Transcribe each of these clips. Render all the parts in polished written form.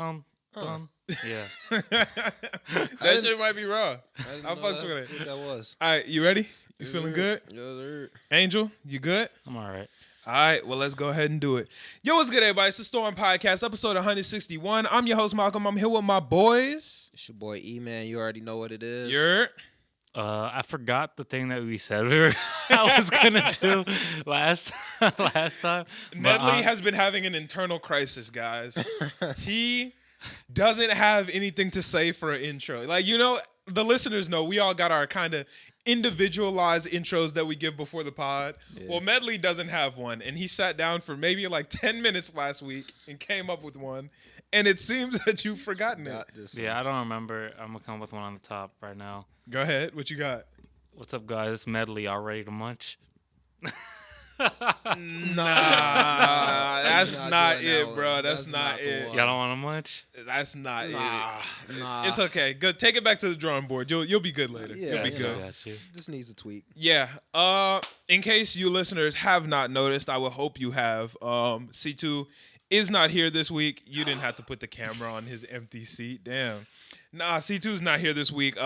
Dun, dun. Yeah. That shit might be raw. I'll fuck with That's it. what that was. All right, you ready? You feeling good? Yeah, sir. Angel, you good? I'm all right. All right, well, let's go ahead and do it. Yo, what's good, everybody? It's the Storm Podcast, episode 161. I'm your host, Malcolm. I'm here with my boys. It's your boy Eman. You already know what it is. You're... I forgot the thing that we said I was gonna do last time. Nedley has been having an internal crisis, guys. He doesn't have anything to say for an intro. Like, you know, the listeners know we all got our kind of individualized intros that we give before the pod. Yeah. Well, Medley doesn't have one, and he sat down for maybe like 10 minutes last week and came up with one, and it seems that you've forgotten it. Yeah, I don't remember. I'm gonna come with one on the top right now. Go ahead. What you got? What's up, guys? It's Medley. All ready to munch? Nah, that's not it, bro. That's not it. Y'all don't want to munch? That's not it. Nah. It's okay. Good. Take it back to the drawing board. You'll be good later. Yeah, you'll be good. Got you. Just needs a tweak. Yeah. In case you listeners have not noticed, I would hope you have. C2 is not here this week. You didn't have to put the camera on his empty seat. Damn. Nah, C2's not here this week.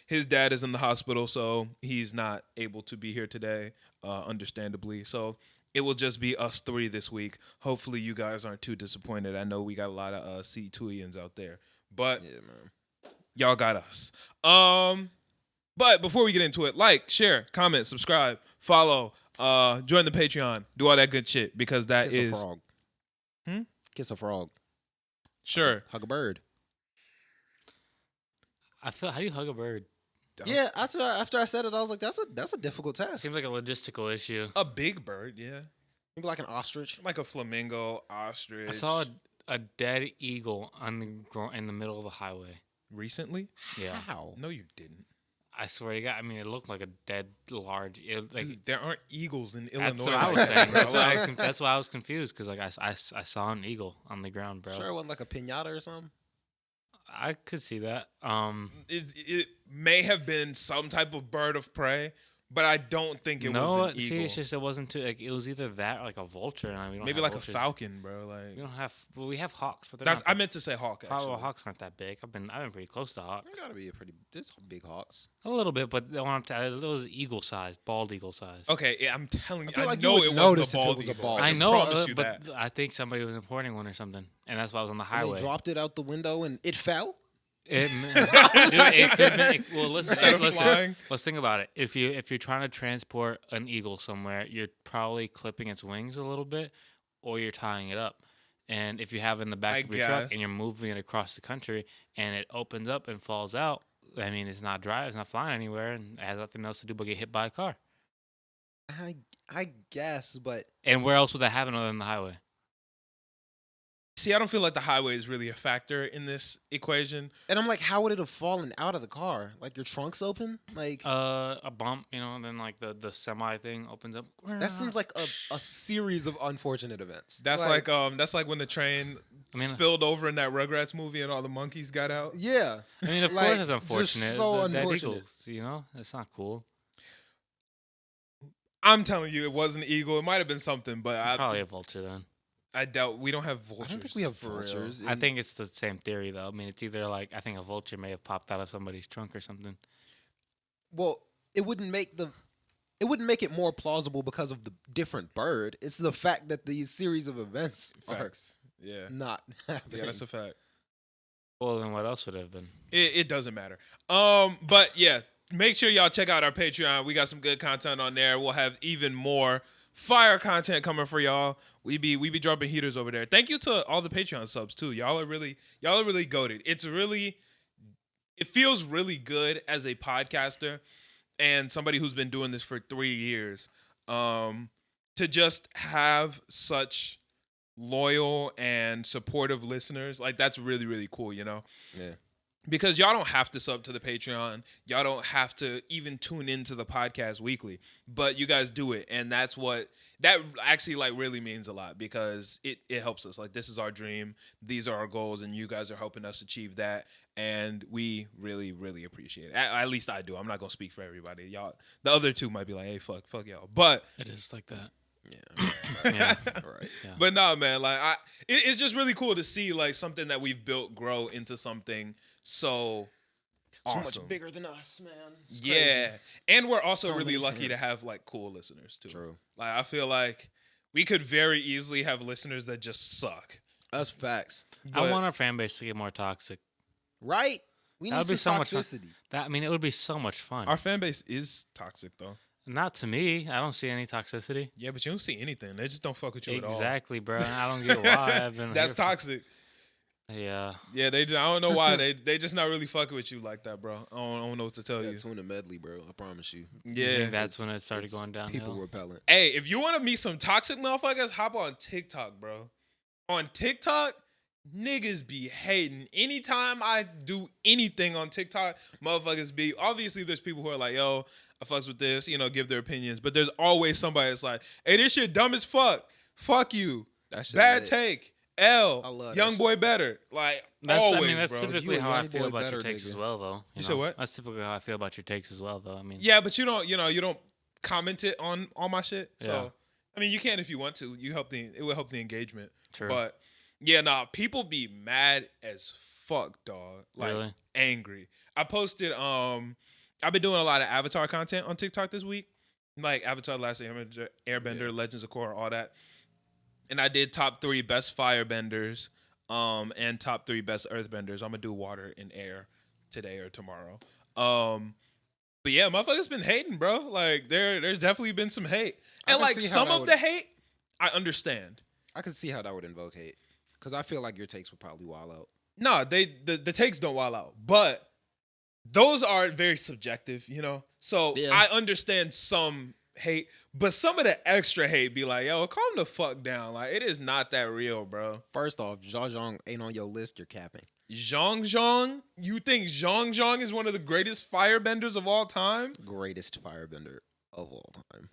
His dad is in the hospital, so he's not able to be here today, understandably. So it will just be us three this week. Hopefully you guys aren't too disappointed. I know we got a lot of C2ians out there, but Yeah, man. y'all got us. But before we get into it, like, share, comment, subscribe, follow, join the Patreon, do all that good shit, because that Kiss is... a frog. Kiss a frog. Sure. Hug a bird. How do you hug a bird? Yeah, after I said it, I was like, that's a difficult task. Seems like a logistical issue. A big bird, yeah. Maybe like an ostrich. Like a flamingo, ostrich. I saw a dead eagle in the middle of the highway. Recently? Yeah. How? No, you didn't. I swear to God. I mean, it looked like a dead large. Dude, there aren't eagles in That's Illinois. what I was like saying. that, bro. That's why I was confused because I saw an eagle on the ground, bro. Sure, it wasn't like a pinata or something. I could see that. It may have been some type of bird of prey, but I don't think it was an eagle. See, it's just it wasn't too. Like, it was either that or like a vulture. And we don't Maybe have like vultures. a falcon, bro. Like We don't have. Well, we have hawks, but they're not I meant to say hawk. Actually, Well, hawks aren't that big. I've been pretty close to hawks. There gotta be there's big hawks. A little bit, but it was eagle sized, bald eagle sized. Okay, yeah, I'm telling you, I feel I like you know would it notice wasn't a if it bald was a eagle. bald I I can know, promise you but that. I think somebody was importing one or something, and that's why I was on the And highway. they dropped it out the window and it fell. Well, Instead of flying. let's think about it. If you're trying to transport an eagle somewhere, you're probably clipping its wings a little bit, or you're tying it up. And if you have it in the back of your truck guess. and you're moving it across the country and it opens up and falls out, I mean, it's not dry, it's not flying anywhere, and it has nothing else to do but get hit by a car. I guess, but And where else would that happen other than the highway? See, I don't feel like the highway is really a factor in this equation. and I'm like, how would it have fallen out of the car? Like your trunk's open? Like A bump, and then like the semi thing opens up. that seems like a series of unfortunate events. That's like when the train spilled over in that Rugrats movie and all the monkeys got out. Yeah. I mean, of Like, course it's just unfortunate. so It's dead unfortunate. eagles, it's not cool. I'm telling you, it wasn't an eagle. It might have been something, but Probably a vulture then. I doubt we don't have vultures. I don't think we have for real. vultures. I think it's the same theory though. I mean, it's either like I think a vulture may have popped out of somebody's trunk or something. Well, it wouldn't make it more plausible because of the different bird. It's the fact that these series of events Facts. Yeah. are not happening. Yeah, that's a fact. Well, then what else would it have been? It doesn't matter. But yeah, make sure y'all check out our Patreon. We got some good content on there. We'll have even more fire content coming for y'all. We be dropping heaters over there. Thank you to all the Patreon subs too. Y'all are really goated. It feels really good as a podcaster and somebody who's been doing this for 3 years, to just have such loyal and supportive listeners. Like, that's really, really cool, Yeah. Because y'all don't have to sub to the Patreon. Y'all don't have to even tune into the podcast weekly. But you guys do it. And that actually like really means a lot, because it helps us. Like, this is our dream. These are our goals, and you guys are helping us achieve that. And we really, really appreciate it. At least I do. I'm not gonna speak for everybody. Y'all, the other two might be like, hey, fuck y'all. But It is like that. Yeah. Yeah. Right. Yeah. But no, man, like it's just really cool to see like something that we've built grow into something so So awesome. much bigger than us, man. It's Yeah, crazy. and we're also So really many lucky to fans. have like cool listeners too. True. Like I feel like we could very easily have listeners that just suck. That's facts. I But- want our fan base to get more toxic. Right? We That need would be some so much fun. toxicity. It would be so much fun. Our fan base is toxic though. Not to me. I don't see any toxicity. Yeah, but you don't see anything. They just don't fuck with you at all. Exactly, bro. I don't get why I've been. That's here for- toxic. Yeah. Yeah, I don't know why they just not really fucking with you like that, bro. I don't know what to tell you. That tuna medley, bro. I promise you. I Yeah. think that's when it started It's going downhill. People repellent. Hey, if you want to meet some toxic motherfuckers, hop on TikTok, bro. On TikTok, niggas be hating. Anytime I do anything on TikTok, motherfuckers be. Obviously, there's people who are like, yo, I fucks with this, give their opinions. But there's always somebody that's like, hey, this shit dumb as fuck. Fuck you. That shit Bad lit. take. I love that Young shit. boy better. Like, That's, always, I mean, that's bro. typically You a how I young feel boy about your better, takes nigga. as well, though. You said what? That's typically how I feel about your takes as well, though. I mean, Yeah, but you don't comment it on all my shit. So Yeah. I mean, you can if you want to. It will help the engagement. True. But yeah, people be mad as fuck, dog. Like Really? angry. I posted I've been doing a lot of Avatar content on TikTok this week. Like Avatar: Last Airbender, Legends of Korra, all that. And I did top 3 best firebenders, and top 3 best earthbenders. I'm gonna do water and air today or tomorrow. But yeah, motherfuckers been hating, bro. Like there's definitely been some hate. I And can like see how some that of would- the hate, I understand. I could see how that would invoke hate. Because I feel like your takes would probably wall out. No, the takes don't wild out. But those are very subjective, So Yeah. I understand some hate, but some of the extra hate be like, yo, calm the fuck down. Like it is not that real, bro. First off, Zhang ain't on your list, you're capping. Zhang? You think Zhang is one of the greatest firebenders of all time? Greatest firebender of all time.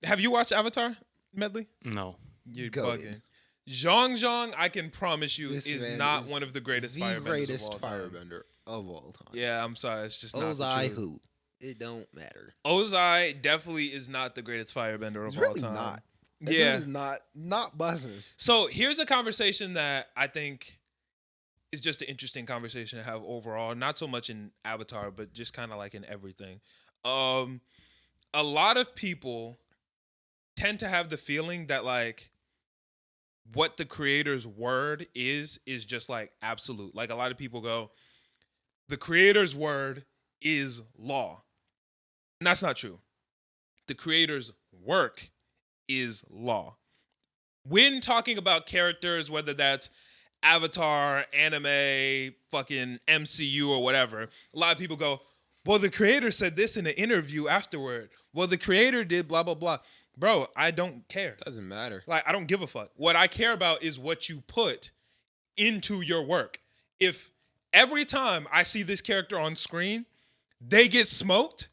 Have you watched Avatar, Medley? no. You're Goated. bugging. Zhang, I can promise you, This is man not is one of the greatest The firebenders greatest of all time. firebender of all time. Yeah, I'm sorry. It's just not Ozai the truth. who? It don't matter. Ozai definitely is not the greatest firebender It's of all really time. not. That Yeah. dude is not buzzing. So here's a conversation that I think is just an interesting conversation to have overall. Not so much in Avatar, but just kind of like in everything. A lot of people tend to have the feeling that like what the creator's word is just like absolute. Like a lot of people go, the creator's word is law. And that's not true. The creator's work is law. When talking about characters, whether that's Avatar, anime, fucking MCU or whatever, a lot of people go, well, the creator said this in an interview afterward. Well, the creator did blah, blah, blah. Bro, I don't care. Doesn't matter. Like, I don't give a fuck. What I care about is what you put into your work. If every time I see this character on screen, they get smoked,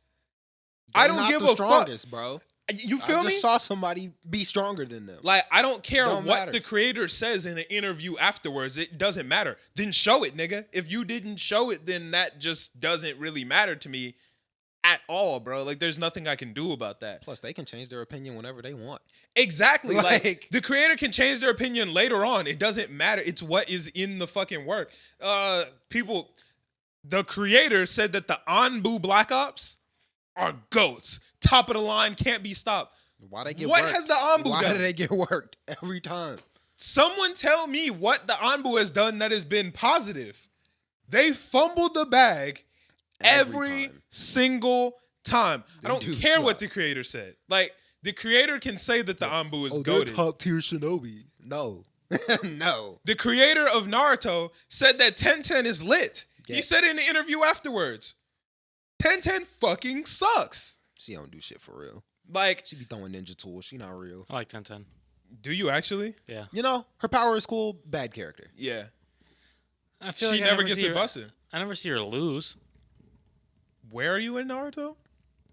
I They're don't not give the a strongest, bro. fuck. You feel I me? just saw somebody be stronger than them. Like, I don't care Don't what matter. the creator says in an interview afterwards. It doesn't matter. Then show it, nigga. If you didn't show it, then that just doesn't really matter to me at all, bro. Like, there's nothing I can do about that. Plus, they can change their opinion whenever they want. Exactly. Like, Like- the creator can change their opinion later on. It doesn't matter. It's what is in the fucking work. The creator said that the Anbu Black Ops are goats. Top of the line, can't be stopped. Why they get What worked? has the Anbu Why done? do they get worked every time? Someone tell me what the Anbu has done that has been positive. They fumbled the bag every time. single time. I don't do care what suck. the creator said. Like, the creator can say that the Anbu is they're goated. top tier shinobi. No. No. The creator of Naruto said that Tenten is lit. He Yes. said it in the interview afterwards. Tenten fucking sucks. She don't do shit for real. Like, She be throwing ninja tools. She not real. I like 1010. do you actually? Yeah. You know, her power is cool. Bad character. Yeah. I feel She like I never gets see it her- busted. I never see her lose. Where are you in Naruto?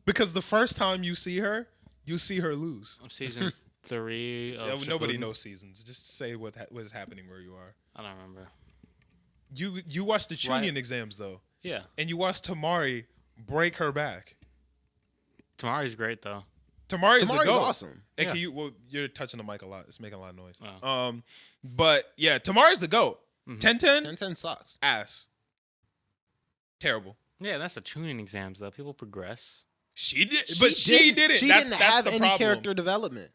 Because the first time you see her lose. I'm season 3 of Yeah, nobody Shippuden. knows seasons. Just say what is happening where you are. I don't remember. You watched the Chunin Right. exams though, Yeah. and you watched Tamari break her back. Tamari's great though. Tamari's the Tamari's GOAT. awesome. Hey, Yeah. you're touching the mic a lot. It's making a lot of noise. Oh. But yeah, Tamari's the GOAT. Mhm. 10-10, 10-10 sucks. ass. Terrible. Yeah, that's the tuning exams though. People progress. She didn't. She didn't She didn't have the any problem. character development.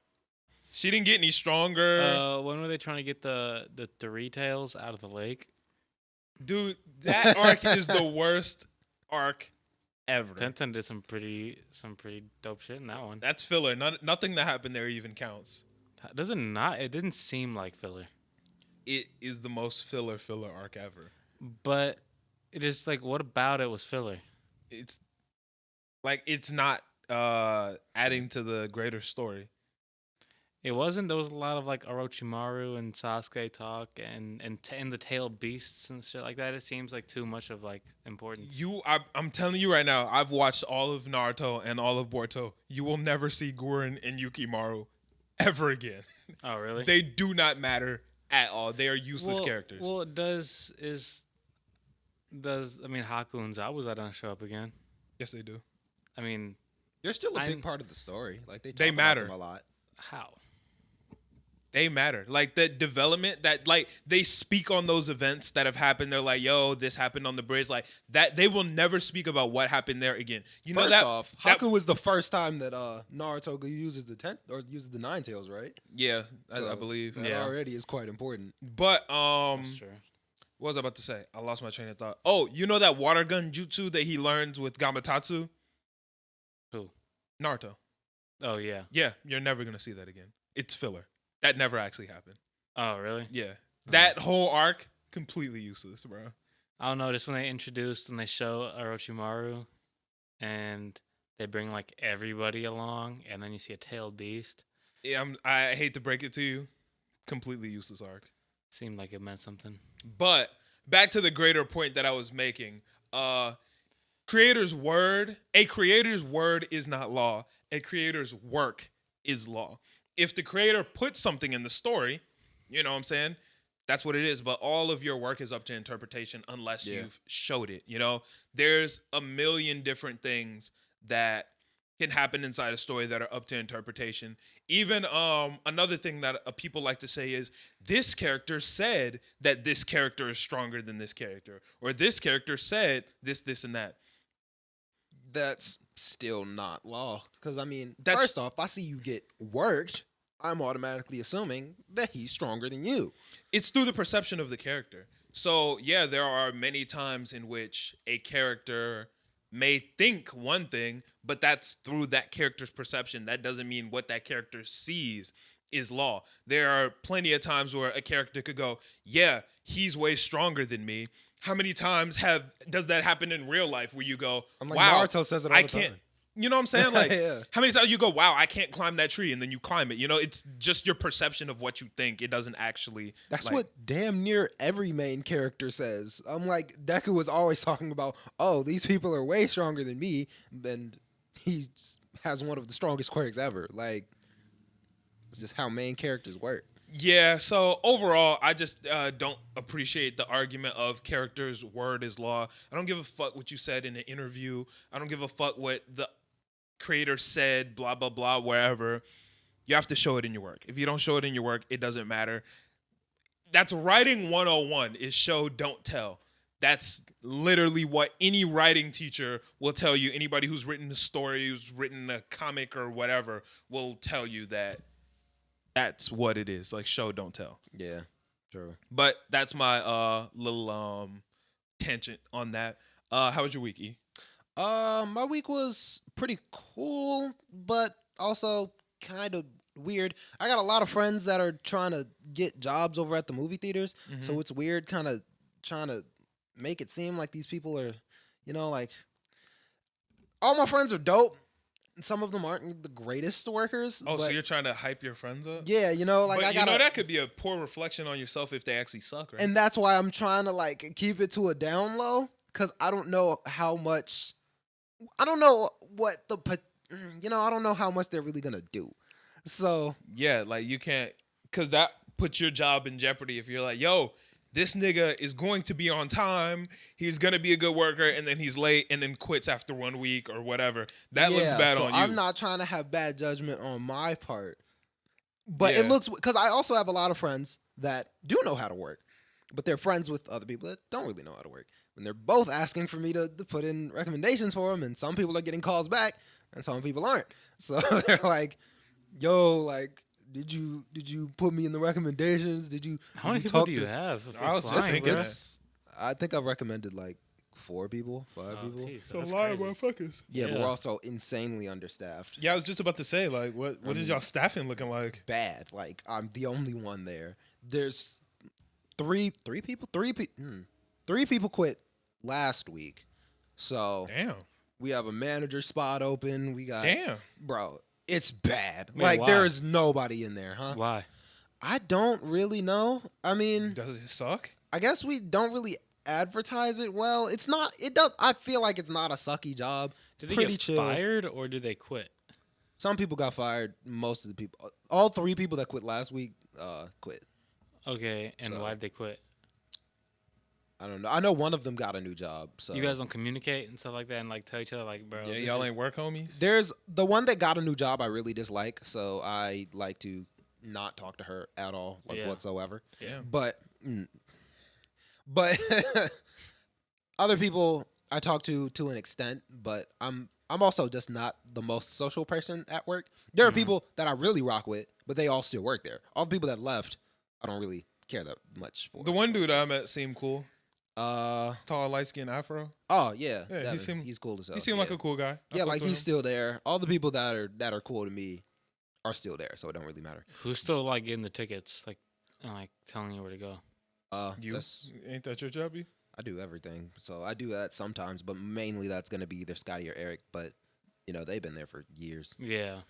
She didn't get any stronger. When were they trying to get the three tails out of the lake? Dude, that arc is the worst arc ever. Tenten did some pretty dope shit in that one. That's filler. Nothing that happened there even counts. Does it not? It didn't seem like filler. It is the most filler arc ever. But it is like, what about it was filler? It's like it's not adding to the greater story. It wasn't. There was a lot of like Orochimaru and Sasuke talk and the tailed beasts and shit like that. It seems like too much of like importance. I'm telling you right now, I've watched all of Naruto and all of Boruto. You will never see Gurren and Yukimaru ever again. Oh really? They do not matter at all. They are useless characters. Well, I mean Haku and Zabuza don't show up again? Yes, they do. I mean, They're still a big part of the story. Like they talk matter about them a lot. how? They matter. Like the development that like they speak on those events that have happened. They're like, yo, this happened on the bridge. Like that they will never speak about what happened there again. You know First that off, Haku was the first time that Naruto uses the Nine Tails, right? Yeah, So I believe. that Yeah. already is quite important. But That's true. what was I about to say? I lost my train of thought. Oh, you know that water gun jutsu that he learns with Gamatotsu? Who? Naruto. Oh yeah. Yeah, you're never gonna see that again. It's filler. That never actually happened. Oh really? Yeah. That whole arc, completely useless, bro. I don't know. Just when they show Orochimaru, and they bring like everybody along, and then you see a tailed beast. Yeah, I hate to break it to you. Completely useless arc. Seemed like it meant something. But back to the greater point that I was making. A creator's word is not law. A creator's work is law. If the creator puts something in the story, you know what I'm saying? That's what it is. But all of your work is up to interpretation unless you've showed it. You know, there's a million different things that can happen inside a story that are up to interpretation. Even another thing that people like to say is this character said that this character is stronger than this character, or this character said this, and that. That's still not law. Because, I mean, first off, I see you get worked, I'm automatically assuming that he's stronger than you. It's through the perception of the character. So, yeah, there are many times in which a character may think one thing, but that's through that character's perception. That doesn't mean what that character sees is law. There are plenty of times where a character could go, yeah, he's way stronger than me. How many times does that happen in real life where you go, I'm like, wow, Naruto says it all the time. You know what I'm saying? Like, Yeah. how many times you go, wow, I can't climb that tree, and then you climb it. You know, it's just your perception of what you think. It doesn't actually. That's like, what damn near every main character says. I'm like, Deku was always talking about, oh, these people are way stronger than me, and he has one of the strongest quirks ever. Like, it's just how main characters work. Yeah, so overall, I just don't appreciate the argument of characters' word is law. I don't give a fuck what you said in an interview. I don't give a fuck what the creator said, blah, blah, blah, wherever. You have to show it in your work. If you don't show it in your work, it doesn't matter. That's writing 101 is show, don't tell. That's literally what any writing teacher will tell you. Anybody who's written a story, who's written a comic or whatever, will tell you that that's what it is. Like, show, don't tell. Yeah, true. But that's my little tangent on that. How was your week, E? My week was pretty cool, but also kind of weird. I got a lot of friends that are trying to get jobs over at the movie theaters, so it's weird kind of trying to make it seem like these people are, you know, like, all my friends are dope. Some of them aren't the greatest workers. Oh, so you're trying to hype your friends up? Yeah, you know, like but I got. You know that could be a poor reflection on yourself if they actually suck, right? And that's why I'm trying to like keep it to a down low, because I don't know how much. I don't know what I don't know how much they're really gonna do. So yeah, like you can't, because that puts your job in jeopardy if you're like, yo, this nigga is going to be on time. He's going to be a good worker, and then he's late and then quits after 1 week or whatever. That looks bad on you. I'm not trying to have bad judgment on my part. But Yeah. it looks, because I also have a lot of friends that do know how to work, but they're friends with other people that don't really know how to work. And they're both asking for me to put in recommendations for them, and some people are getting calls back, and some people aren't. So they're like, "Yo, like, did you put me in the recommendations? How many people do you have? I was just thinking that. I think I've recommended like 4 people, 5 people. Geez, It's a that's lot of crazy. motherfuckers. Yeah, but Yeah. we're also insanely understaffed. Yeah, I was just about to say, like, what is y'all staffing looking like? Bad. Like, I'm the only one there. There's three people quit last week. So Damn. we have a manager spot open. We got Damn. bro. It's bad. Wait, like why? there is nobody in there, huh? Why? I don't really know. I mean, Does it suck? I guess we don't really advertise it well. It's not. It does. I feel like it's not a sucky job. It's Did they pretty get chill. fired or did they quit? Some people got fired. Most of the people, all 3 people that quit last week, quit. Okay, and So- why did they quit? I don't know. I know one of them got a new job. So You guys don't communicate and stuff like that and like tell each other like, bro. Yeah, this y'all is- ain't work homies. There's the one that got a new job I really dislike, so I like to not talk to her at all, like Yeah. whatsoever. Yeah. But other people I talk to an extent, but I'm also just not the most social person at work. There are people that I really rock with, but they all still work there. All the people that left, I don't really care that much for. The one dude I met seemed cool. Uh Tall, light skinned afro. oh yeah, Yeah, Devin, he's cool as hell. He seemed like a cool guy. I yeah, fucked like with he's him. still there. All the people that are cool to me are still there, so it don't really matter. Who's still like getting the tickets, like, and, like telling you where to go? You That's, ain't that your jobby? I do everything, so I do that sometimes, but mainly that's gonna be either Scotty or Eric. But you know they've been there for years. Yeah.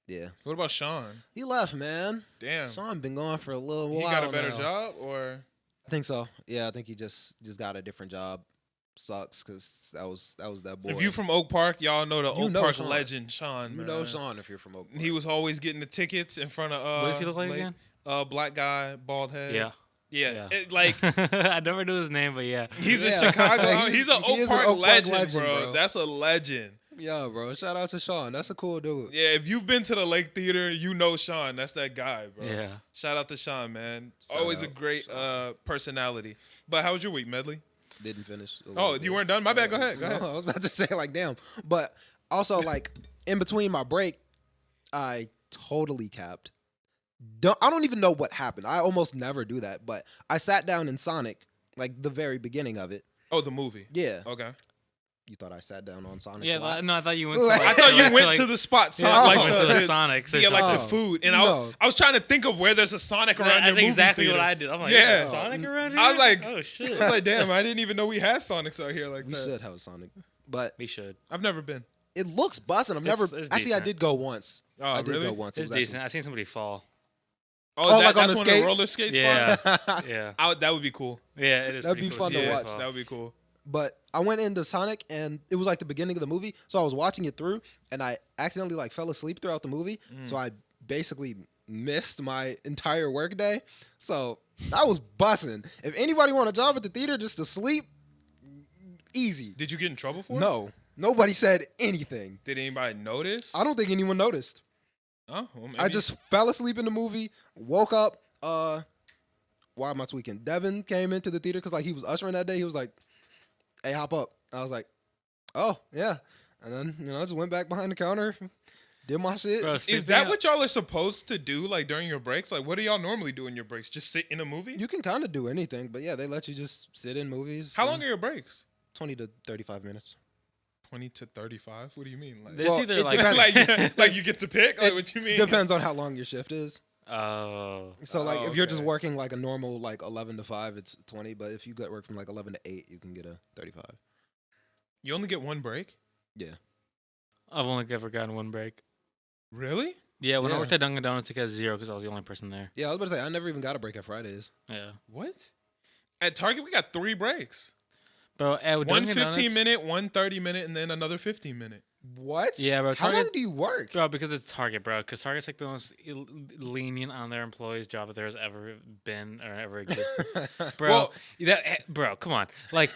Yeah, What about Sean? he left, man. Damn. Sean been gone for a little He while. got a better now. job, or I think so. Yeah, I think he just got a different job. Sucks because that was that boy. if you from Oak Park, y'all know the You Oak know Park Sean. legend, Sean. you man. know Sean if you're from Oak Park. He was always getting the tickets in front of. What does he look like again? Black guy, bald head. Yeah. Yeah. Like I never knew his name, but yeah. he's a Yeah. Chicago. Like, he's an he Oak is an Park Oak Park legend, legend, bro. bro. That's a legend. Yeah, bro. Shout out to Sean. That's a cool dude. Yeah, if you've been to the Lake Theater, you know Sean. That's that guy, bro. Yeah. Shout out to Sean, man. Shout Always a out, great personality. But how was your week, Medley? Didn't finish. Oh, you weren't done? My bad. Go ahead. Go ahead. No, I was about to say like damn, but also like in between my break, I totally capped. I don't even know what happened. I almost never do that, but I sat down in Sonic, like the very beginning of it. Oh, the movie. Yeah. Okay. You thought I sat down on Sonic? Yeah, lot? no, I thought you went to Like- like, I thought like, you went like, to the spot, yeah, like went to the Sonic. to get like the Oh, food, and no. I was trying to think of where there's a Sonic around your That's movie exactly theater. what I did. I'm like, Yeah. yeah, Sonic around here. I was like, oh shit. I was like, damn, I didn't even know we had Sonics out here like We that. should have a Sonic, but We should. I've never been. it looks bussin'. I've never It's actually. I decent. did go once. Oh, I did really? go once. It It's was decent. I seen somebody fall. Oh, Oh, like on that's the one of the skates? roller skate Yeah. spots? Yeah. That would be cool. Yeah, it is. That'd pretty be cool fun see to somebody watch. fall. That would be cool. But I went into Sonic and it was like the beginning of the movie. So I was watching it through and I accidentally like fell asleep throughout the movie. So I basically missed my entire workday. So I was bussing. If anybody want a job at the theater just to sleep, easy. Did you get in trouble for it? No. Nobody said anything. Did anybody notice? I don't think anyone noticed. Oh, well, maybe. I just fell asleep in the movie, woke up, why am I tweaking? Devin came into the theater because like he was ushering that day. He was like, hey, hop up. I was like, oh, yeah. And then, I just went back behind the counter, did my shit. Bro, Is sleeping that out- what y'all are supposed to do, like during your breaks? Like, what do y'all normally do in your breaks? Just sit in a movie? You can kind of do anything, but yeah, they let you just sit in movies. How long are your breaks? 20 to 35 minutes. 20 to 35? What do you mean? Like, There's Well, either it like, depends. like you get to pick? Like, what you mean? Depends on how long your shift is. oh, So like Oh, if you're just okay. working like a normal like 11 to 5, it's 20. But if you get work from like 11 to 8, you can get a 35. You only get one break? Yeah. I've only ever gotten one break. Really? Yeah, when I Yeah. worked at Dunkin' Donuts, it got 0 because I was the only person there. Yeah, I was about to say, I never even got a break at Fridays. Yeah, What? At Target, we got 3 breaks. bro. At One Dunkin' 15 Donuts, minute, one 30 minute, and then another 15 minute. What? Yeah, bro. How long Target, do you work? bro, because it's Target, bro. Because Target's like the most lenient on their employees' job that there's ever been or ever existed, bro. Well- Bro, come on. Like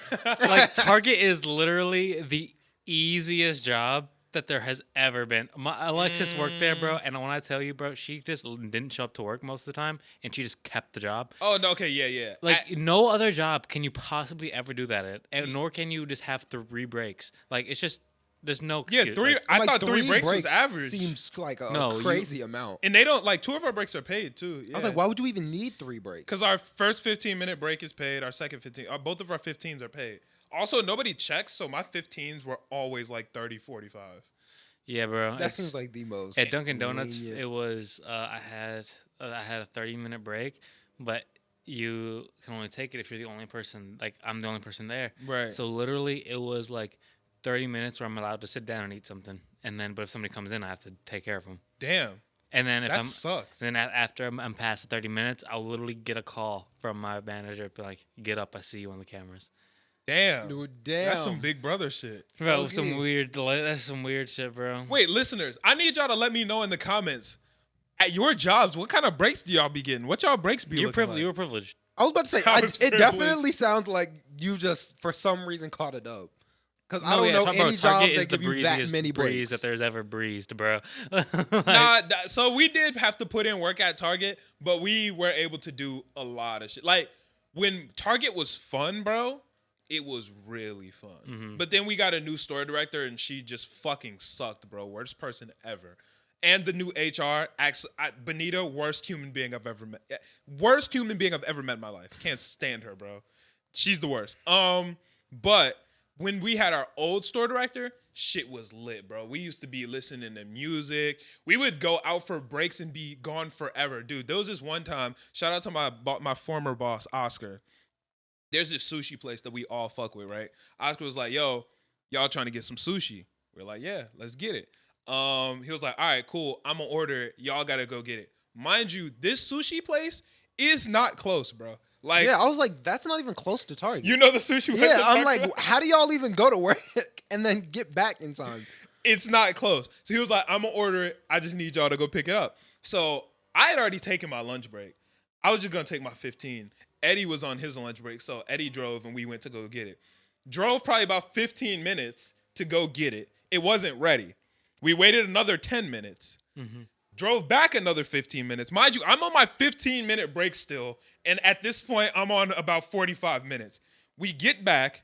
Target is literally the easiest job that there has ever been. My Alexis worked there, bro, and when I tell you, bro, she just didn't show up to work most of the time, and she just kept the job. Oh no, okay, yeah. Like no other job can you possibly ever do that at, and nor can you just have 3 breaks. Like it's just there's no Yeah, excuse. 3. Like, I Like, thought 3 breaks was average. Seems like a No, crazy amount. And they don't like 2 of our breaks are paid too. I was like, why would you even need 3 breaks? Because our first 15-minute break is paid. Our second 15, both of our 15s are paid. Also, nobody checks, so my 15s were always like 30, 45. yeah, bro. that seems like the most. At Dunkin' Donuts, lenient- it was I had a 30-minute break, but you can only take it if you're the only person. Like I'm the only person there. Right. So literally, it was like 30 minutes where I'm allowed to sit down and eat something, and then but if somebody comes in, I have to take care of them. Damn, And then if that I'm sucks. then after I'm past the 30 minutes, I'll literally get a call from my manager, be like, "Get up, I see you on the cameras." Damn. Dude, damn. That's some Big Brother shit. Bro, Okay. that's some weird shit, bro. Wait, listeners, I need y'all to let me know in the comments. At your jobs, what kind of breaks do y'all be getting? What y'all breaks be You're looking privileged. like? You were privileged. I was about to say, I was it privileged. definitely sounds like you just, for some reason, caught it up. Because I don't know talking about any Target jobs is that the give you that breeziest many breeze breaks. that there's ever breezed, bro. So we did have to put in work at Target, but we were able to do a lot of shit. Like when Target was fun, bro, it was really fun. Mm-hmm. But then we got a new store director, and she just fucking sucked, bro. Worst person ever. And the new HR, actually, Benita, worst human being I've ever met. Worst human being I've ever met in my life. Can't stand her, bro. She's the worst. But when we had our old store director, shit was lit, bro. We used to be listening to music. We would go out for breaks and be gone forever. Dude, there was this one time, shout out to my former boss, Oscar. There's this sushi place that we all fuck with, right? Oscar was like, yo, y'all trying to get some sushi? We're like, yeah, let's get it. He was like, all right, cool. I'm going to order it. Y'all got to go get it. Mind you, this sushi place is not close, bro. Like, Yeah, I was like, that's not even close to Target. you know the sushi place? Yeah, I'm talking like, about? how do y'all even go to work and then get back in time? It's not close. So he was like, I'm going to order it. I just need y'all to go pick it up. So I had already taken my lunch break. I was just going to take my 15. Eddie was on his lunch break. So Eddie drove and we went to go get it. Drove probably about 15 minutes to go get it. It wasn't ready. We waited another 10 minutes. Mm-hmm. Drove back another 15 minutes. Mind you, I'm on my 15-minute break still. And at this point, I'm on about 45 minutes. We get back.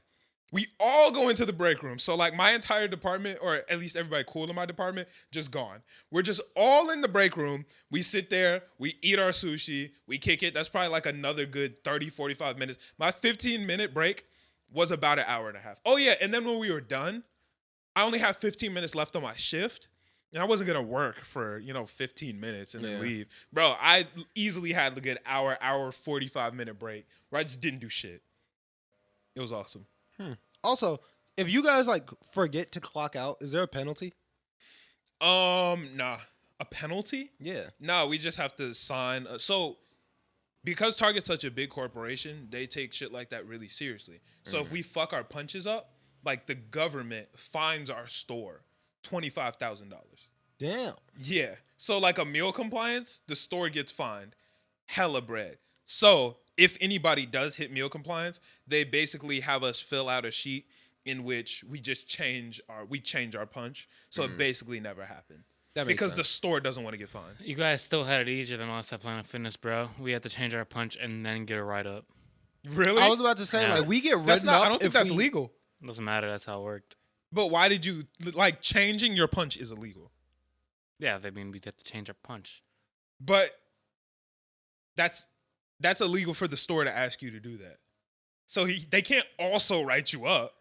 We all go into the break room. So like my entire department, or at least everybody cool in my department, just gone. We're just all in the break room. We sit there. We eat our sushi. We kick it. That's probably like another good 30, 45 minutes. My 15-minute break was about an hour and a half. Oh, yeah. And then when we were done, I only have 15 minutes left on my shift. And I wasn't going to work for, 15 minutes and then leave. Bro, I easily had a good hour, 45-minute break where I just didn't do shit. It was awesome. Also, if you guys like forget to clock out, is there a penalty? Nah. A penalty? Yeah. No, we just have to sign. So, because Target's such a big corporation, they take shit like that really seriously. So if we fuck our punches up, like the government fines our store $25,000. Damn. Yeah. So like a meal compliance, the store gets fined hella bread. So if anybody does hit meal compliance, they basically have us fill out a sheet in which we just change our punch. So it basically never happened. That makes Because sense. the store doesn't want to get fined. You guys still had it easier than us at Planet Fitness, bro. We had to change our punch and then get a write up. Really? I was about to say, Yeah. like, we get that's written not. up I don't think if that's we- legal. Doesn't matter. That's how it worked. But why did you like changing your punch is illegal? Yeah, they mean we have to change our punch. But that's illegal for the store to ask you to do that. So they can't also write you up.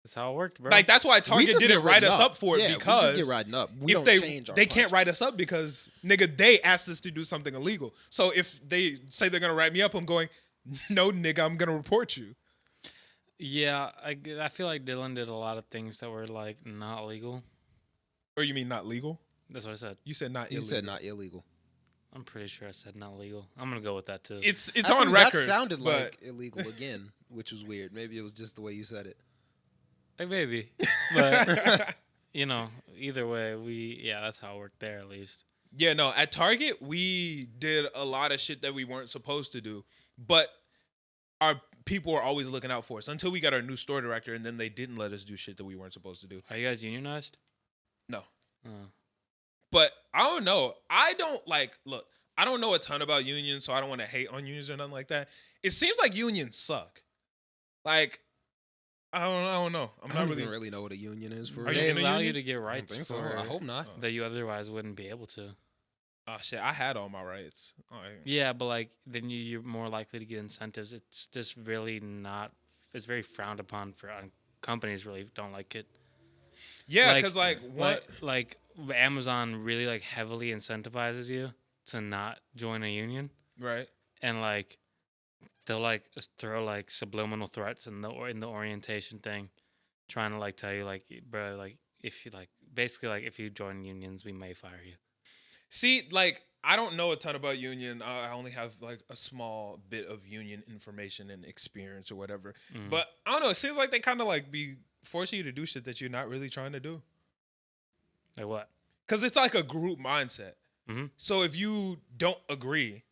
That's how it worked, bro. Like that's why We Target just didn't get write written us up for it Yeah, because we just get written up. We if don't change our they punch. can't write us up because nigga they asked us to do something illegal. So if they say they're gonna write me up, I'm going, no nigga, I'm gonna report you. Yeah, I feel like Dylan did a lot of things that were like not legal. Or you mean not legal? That's what I said. You said not You illegal. said not illegal. I'm pretty sure I said not legal. I'm gonna go with that too. It's Actually, on record. That sounded but like illegal again, which was weird. Maybe it was just the way you said it. Like maybe, but either way, that's how it worked there at least. Yeah, no, at Target, we did a lot of shit that we weren't supposed to do, but our people were always looking out for us until we got our new store director, and then they didn't let us do shit that we weren't supposed to do. Are you guys unionized? No. Oh. But I don't know. Look, I don't know a ton about unions, so I don't want to hate on unions or nothing like that. It seems like unions suck. Like, I don't know. I don't even really know what a union is for Are real. you They in a allow union? you to get I rights don't think so. for I hope not. that you otherwise wouldn't be able to. Oh shit, I had all my rights. Yeah, but like then you're more likely to get incentives. It's just really not. It's very frowned upon for companies. Really don't like it. Yeah, Like- because what? Like Amazon really like heavily incentivizes you to not join a union, Right. and like they'll like throw like subliminal threats in the orientation thing, trying to like tell you like, bro, like if you like basically like if you join unions, we may fire you. See, like, I don't know a ton about union. I only have like a small bit of union information and experience or whatever. Mm. But I don't know. It seems like they kind of like be forcing you to do shit that you're not really trying to do. Like what? Because it's like a group mindset. Mhm. So if you don't agree,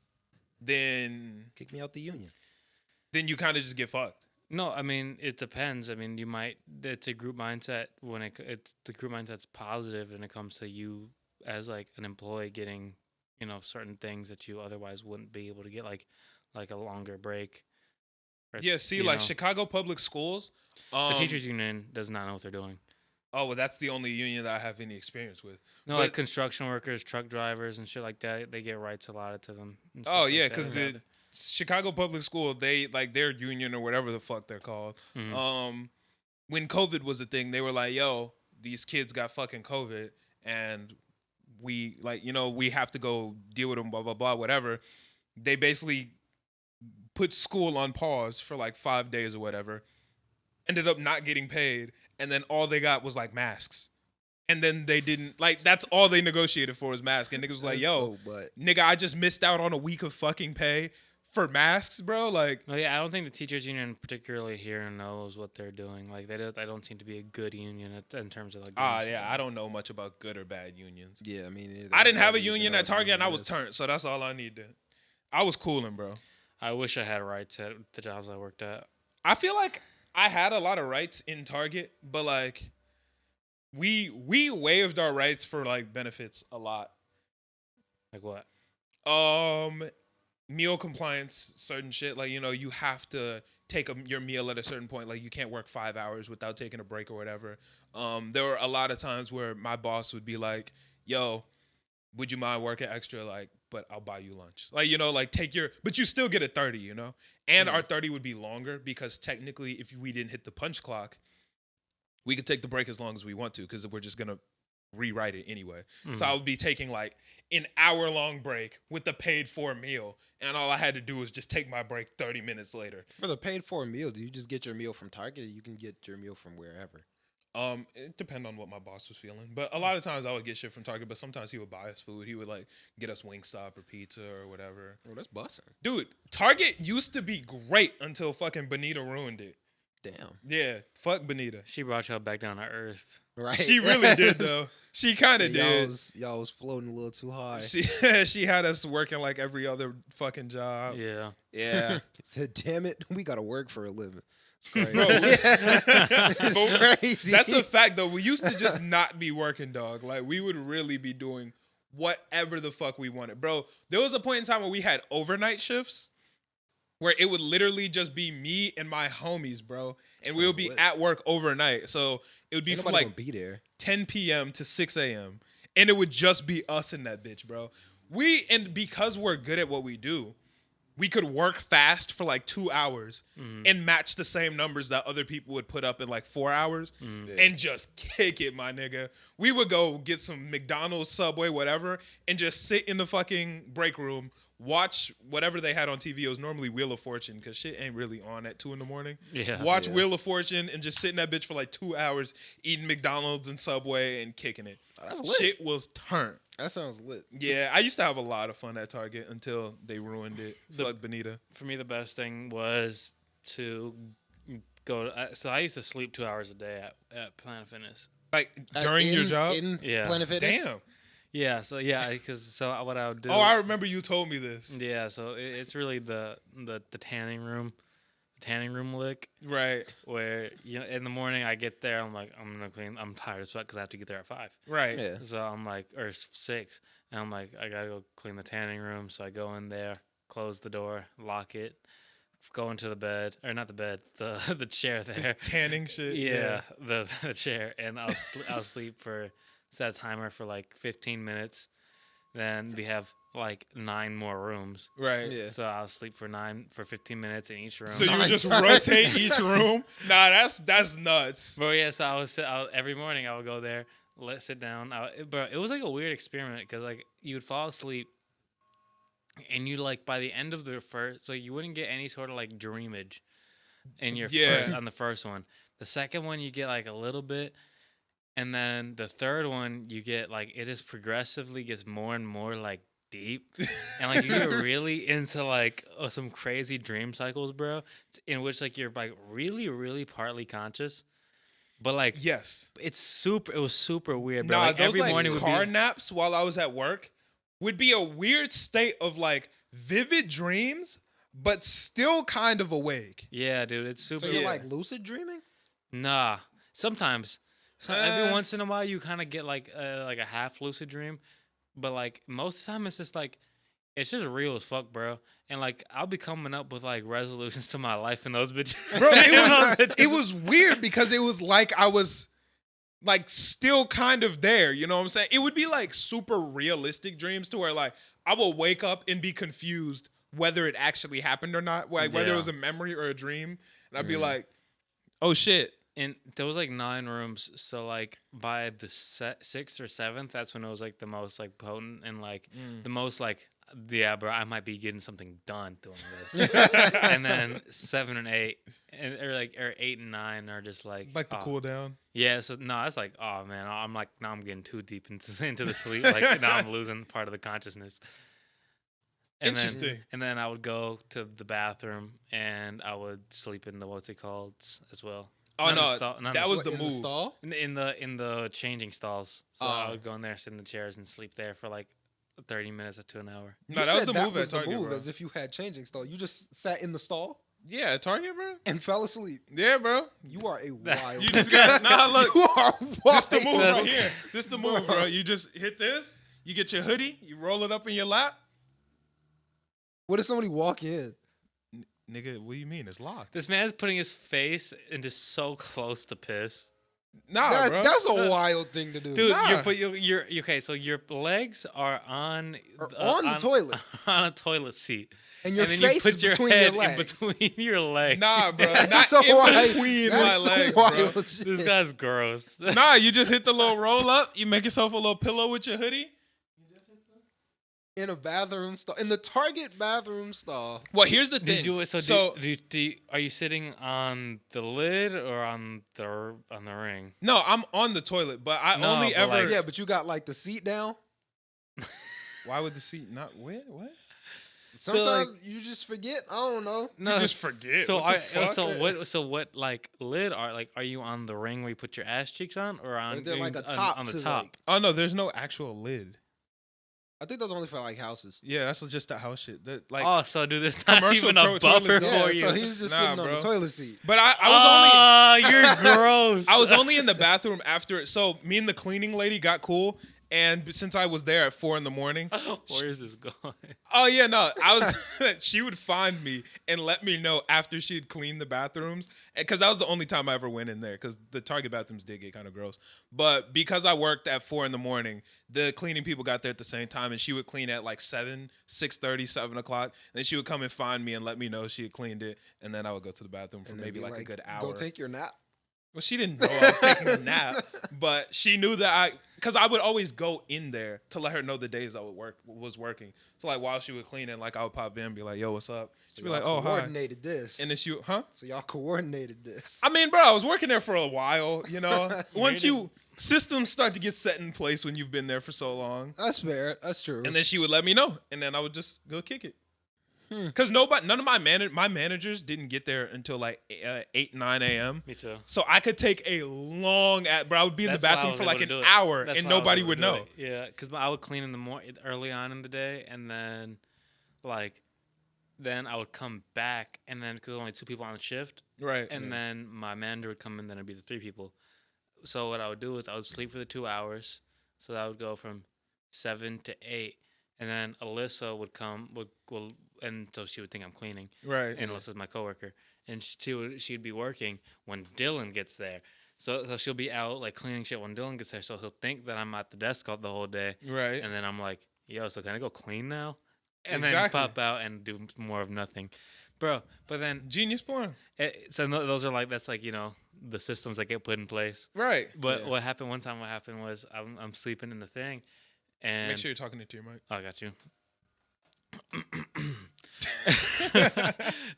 then Kick me out the union. you kind of just get fucked. No, I mean it depends. I mean you might. It's a group mindset when it's the group mindset's positive when it comes to you as like an employee getting certain things that you otherwise wouldn't be able to get like a longer break. Or, Yeah, see, you like know, Chicago Public Schools. the teachers union does not know what they're doing. Oh, well, that's the only union that I have any experience with. No, But- like construction workers, truck drivers, and shit like that. They get rights allotted to them. and stuff Oh like yeah, that. because the Chicago Public School, they like their union or whatever the fuck they're called. Mhm. When COVID was a thing, they were like, "Yo, these kids got fucking COVID, and we we have to go deal with them." Blah blah blah, whatever. They basically put school on pause for like 5 days or whatever. Ended up not getting paid, and then all they got was like masks. And then they didn't that's all they negotiated for was masks. And niggas was like, That's "Yo, so butt. nigga, I just missed out on a week of fucking pay for masks, bro." Like, No, yeah, I don't think the teachers union particularly here knows what they're doing. Like they don't. I don't seem to be a good union in terms of like. yeah, I don't know much about good or bad unions. Yeah, I mean, I didn't have a don't even union know at what a Target, and I union was is. turned, so that's all I needed. I was cooling, bro. I wish I had rights at the jobs I worked at. I feel like I had a lot of rights in Target, but like we waived our rights for like benefits a lot. Like what? Meal compliance, certain shit. Like, you have to take your meal at a certain point. Like, you can't work 5 hours without taking a break or whatever. There were a lot of times where my boss would be like, "Yo, would you mind working extra? Like, but I'll buy you lunch." Like, but you still get a 30, And our 30 would be longer because technically if we didn't hit the punch clock, we could take the break as long as we want to because we're just going to rewrite it anyway. So I would be taking like an hour-long break with the paid-for meal, and all I had to do was just take my break 30 minutes later. For the paid for meal, do you just get your meal from Target, or you can get your meal from wherever? It depended on what my boss was feeling, but a lot of times I would get shit from Target, but sometimes he would buy us food. He would like get us Wingstop or pizza or whatever. Oh, that's busting. Dude, Target used to be great until fucking Benita ruined it. Damn. Yeah, fuck Benita. She brought y'all back down to earth. Right. She really did though. She kind of did. Y'all was floating a little too high. She had us working like every other fucking job. Yeah. Yeah. Said, "Damn it, we gotta work for a living." It's crazy. Bro, It's crazy. That's a fact though. We used to just not be working, dog. Like we would really be doing whatever the fuck we wanted. Bro, there was a point in time where we had overnight shifts where it would literally just be me and my homies, bro. And we would be lit. at work overnight. So it would be Ain't from nobody like gonna be there. 10 p.m. to 6 a.m. And it would just be us in that bitch, bro. And because we're good at what we do, we could work fast for like 2 hours and match the same numbers that other people would put up in like 4 hours and just kick it, my nigga. We would go get some McDonald's, Subway, whatever, and just sit in the fucking break room, watch whatever they had on TV. It was normally Wheel of Fortune because shit ain't really on at 2 a.m. Yeah. Watch Wheel of Fortune and just sit in that bitch for like 2 hours eating McDonald's and Subway and kicking it. Oh, that's lit. Shit was turned. That sounds lit. Yeah, I used to have a lot of fun at Target until they ruined it. Fuck Benita. For me, the best thing was to go. So I used to sleep 2 hours a day at Planet Fitness. Like during your job? in Yeah. Planet Fitness. Damn. Yeah, so what I would do. Oh, I remember you told me this. Yeah, so it's really the tanning room lick Right. where in the morning I get there, I'm like I'm gonna clean. I'm tired as fuck because I have to get there at 5. Right. Yeah. So I'm like, or 6, and I'm like, I gotta go clean the tanning room. So I go in there, close the door, lock it, go into the bed, or not the bed, the chair there. Tanning shit. Yeah, the chair, and I'll sleep for set a timer for like 15 minutes. Then we have like 9 more rooms. Right. Yeah. So I'll sleep for 15 minutes in each room. So you would 9 just times. rotate each room? Nah, that's nuts. But yeah, so every morning I would go there, sit down. But it was like a weird experiment because like you would fall asleep, and you like by the end of the first, so you wouldn't get any sort of like dreamage in your on the first one. The second one you get like a little bit, and then the third one you get like it just progressively gets more and more like deep, and like you get really into like some crazy dream cycles, bro, in which like you're like really really partly conscious. But like, Yes. it was super weird, bro. Nah, Like those every like morning would car be naps while I was at work would be a weird state of like vivid dreams, but still kind of awake. yeah, dude. It's super. So you're Yeah. like lucid dreaming? Nah, sometimes. Every once in a while, you kind of get like a half lucid dream, but like most of the time, it's just like it's just real as fuck, bro. And like I'll be coming up with like resolutions to my life in those bitches. Bro, It it was weird because it was like I was like still kind of there, you know what I'm saying? It would be like super realistic dreams to where like I will wake up and be confused whether it actually happened or not, like whether it Yeah. was a memory or a dream, and I'd be like, "Oh shit." And there was like 9 rooms, so like by the 6th or 7th, that's when it was like the most like potent and like the most like yeah, bro, I might be getting something done doing this. And then 7 and 8, or 8 and 9 are just like Like the oh. cool down. Yeah, so no, that's like oh man, I'm like now I'm getting too deep into the sleep, like now I'm losing part of the consciousness. And Interesting. and then I would go to the bathroom and I would sleep in the what's it called as well. Oh Not in the no, stall- not in that the was What, the in move. stall? in the changing stalls. So I Oh. would go in there, sit in the chairs, and sleep there for like 30 minutes to an hour. No, You that was said the move at the Target, move bro. as if you had changing stall. You just sat in the stall Yeah, at Target, bro. and fell asleep. Yeah, bro. You are a wild. You just got nah. Look, You are wild. this the move That's- right here. This the move, bro. You just hit this. You get your hoodie. You roll it up in your lap. What if somebody walk in? Nigga, what do you mean? It's locked. This man's putting his face into so close to piss. Nah, bro. That's a wild thing to do. Dude, Nah. you're okay. So your legs are on on the toilet. on a toilet seat, And your then face you is put your between head your legs. in between your legs. Nah, bro. Not That's so in wild. between That my is so legs, wild bro. shit. This guy's gross. Nah, you just hit the little roll up. You make yourself a little pillow with your hoodie. In a bathroom stall. In the Target bathroom stall. Well, here's the thing. Did you are you sitting on the lid or on the ring? No, I'm on the toilet, but I No, only but ever. like- Yeah, but you got like the seat down. Why would the seat not? What? Sometimes you just forget. I don't know. No, just forget. So What the fuck? so what like lid are you on the ring where you put your ass cheeks on or on Or is there like a on- top on the to, top? like- Oh no, there's no actual lid. I think that's only for like houses. Yeah, that's just the house shit. That, like, Oh, so dude, there's not commercial even a toilet buffer door. Yeah, for you. so he's just Nah, sitting on bro. the toilet seat. but I was only. You're gross. I was only in the bathroom after it. So me and the cleaning lady got cool. And since I was there at 4 a.m, Where is this going? oh yeah, no, I was. She would find me and let me know after she'd cleaned the bathrooms, because that was the only time I ever went in there. Because the Target bathrooms did get kind of gross, but because I worked at 4 a.m, the cleaning people got there at the same time, and she would clean at like 6:30, 7 o'clock. And then she would come and find me and let me know she had cleaned it, and then I would go to the bathroom for And then maybe be like a good hour. Go take your nap. Well, she didn't know I was taking a nap, but she knew that because I would always go in there to let her know the days I was working. So like while she would clean it, like I would pop in and be like, "Yo, what's up?" She'd be Y'all like, "Oh, hi." coordinated this. And then she, huh? So y'all coordinated this. I mean, bro, I was working there for a while. You know, once systems start to get set in place when you've been there for so long, That's fair. That's true. and then she would let me know, and then I would just go kick it. Because none of my managers didn't get there until like 8, 9 a.m. Me too. So I could take a long, bro. I would be in the bathroom for like an hour, and nobody would know. Yeah, because I would clean in the early on in the day, and then then I would come back, and then because only 2 people on the shift, right? And then my manager would come in, then it'd be the 3 people. So what I would do is I would sleep for the 2 hours, so that would go from 7 to 8, and then Alyssa would come and so she would think I'm cleaning, right? And Alyssa's my coworker, and she'd be working when Dylan gets there. So she'll be out like cleaning shit when Dylan gets there, so he'll think that I'm at the desk all the whole day, right? And then I'm like, yo, so can I go clean now? And exactly. then pop out and do more of nothing, bro. But then genius plan. So those are like that's like the systems that get put in place, right? But what happened one time? What happened was I'm sleeping in the thing, and make sure you're talking into your mic. Oh, I got you.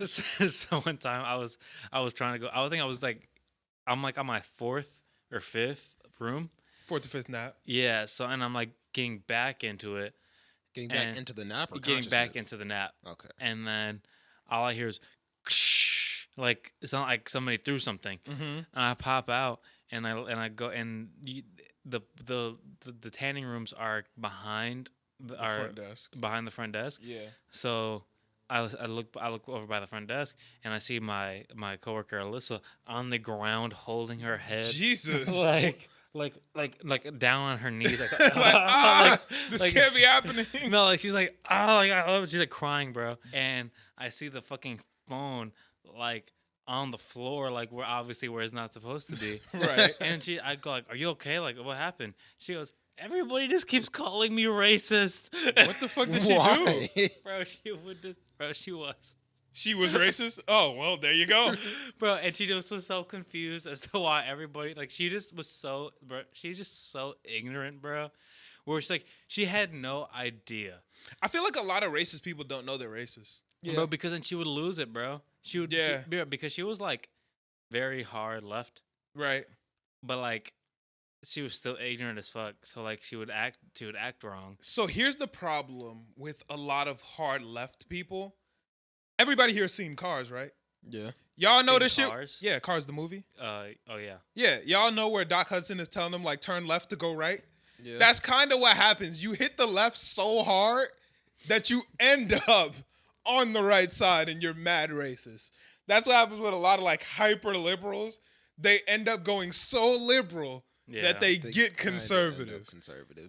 So one time I was trying to go. I think I was like, I'm like on my 4th or 5th room. 4th or 5th nap. Yeah. So and I'm like getting back into it. Getting back into the nap or getting back into the nap. Okay. And then all I hear is like it's not like somebody threw something. Mm-hmm. And I pop out and I go and the tanning rooms are behind the front desk. Behind the front desk. Yeah. So I look over by the front desk and I see my coworker Alyssa on the ground holding her head. Jesus. like down on her knees, this can't be happening. No, like she's like, oh, she's like crying, bro. And I see the fucking phone like on the floor, like where it's not supposed to be, right? And I go like, are you okay? Like what happened? She goes, everybody just keeps calling me racist. What the fuck did she do, bro? She was. She was racist? Oh, well, there you go. Bro, and she just was so confused as to why everybody, like, she's just so ignorant, bro. Where it's like, she had no idea. I feel like a lot of racist people don't know they're racist. Yeah. Bro, because then she would lose it, bro. Because she was, like, very hard left. Right. But, like, she was still ignorant as fuck. So, like, she would act wrong. So here's the problem with a lot of hard left people. Everybody here has seen Cars, right? Yeah. Y'all know this shit? Cars? Yeah, Cars the movie. Oh yeah. Yeah, y'all know where Doc Hudson is telling them like turn left to go right? Yeah. That's kind of what happens. You hit the left so hard that you end up on the right side and you're mad racist. That's what happens with a lot of like hyper liberals. They end up going so liberal that they get conservative.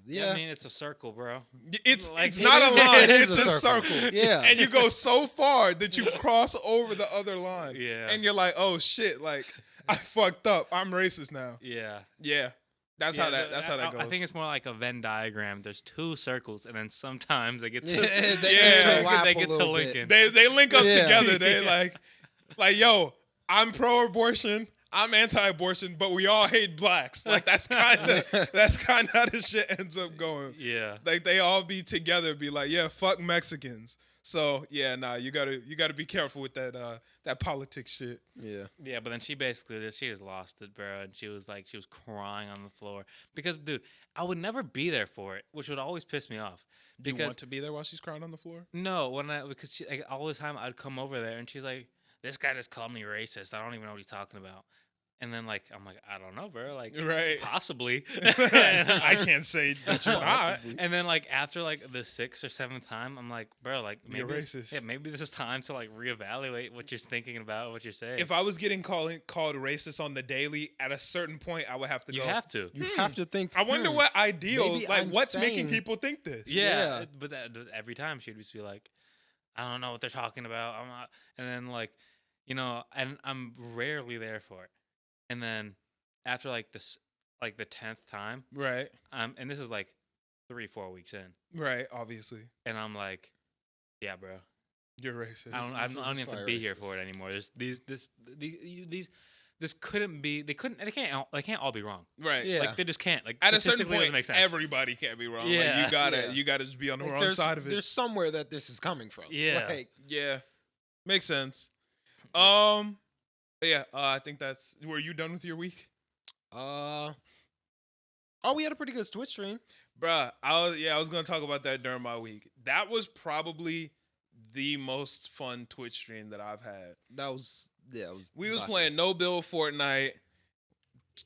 Yeah. I mean, it's a circle, bro. It's not a line. It's a circle. Yeah. And you go so far that you cross over the other line. Yeah. And you're like, oh shit, like I fucked up. I'm racist now. Yeah. Yeah. That's how that goes. I think it's more like a Venn diagram. There's 2 circles, and then sometimes they get to they get to linking. They link up together. They like, yo, I'm pro-abortion. I'm anti-abortion, but we all hate blacks. Like that's kind of how this shit ends up going. Yeah, like they all be together, be like, yeah, fuck Mexicans. So yeah, you gotta be careful with that politics shit. Yeah. But then she just lost it, bro. And she was crying on the floor because, dude, I would never be there for it, which would always piss me off. Because you want to be there while she's crying on the floor? No, because she, like, all the time I'd come over there and she's like, this guy just called me racist. I don't even know what he's talking about. And then, like, I'm like, I don't know, bro. Like, right. Possibly. I can't say that you're not. And then, like, after, like, the 6th or 7th time, I'm like, bro, like, you're racist. Maybe this is time to, like, reevaluate what you're thinking about, what you're saying. If I was getting called racist on the daily, at a certain point, I would have to go. You have to. You have to think. I wonder what ideals, like, what's making people think this? Yeah. But every time she'd just be like, I don't know what they're talking about. I'm not. And then, like, and I'm rarely there for it. And then after like this, like the 10th time, right? And this is like 3-4 weeks in, right? Obviously. And I'm like, yeah, bro, you're racist. I don't have to be here for it anymore. This couldn't be. They can't all be wrong. Right. Yeah. Like they just can't. Like at a certain point, doesn't make sense. Everybody can't be wrong. Yeah. Like, you gotta just be on the wrong side of it. There's somewhere that this is coming from. Yeah. Like, yeah. Makes sense. Yeah, I think that's. Were you done with your week? We had a pretty good Twitch stream, bruh. I was gonna talk about that during my week. That was probably the most fun Twitch stream that I've had. That was it was. We was busting. playing No Bill Fortnite.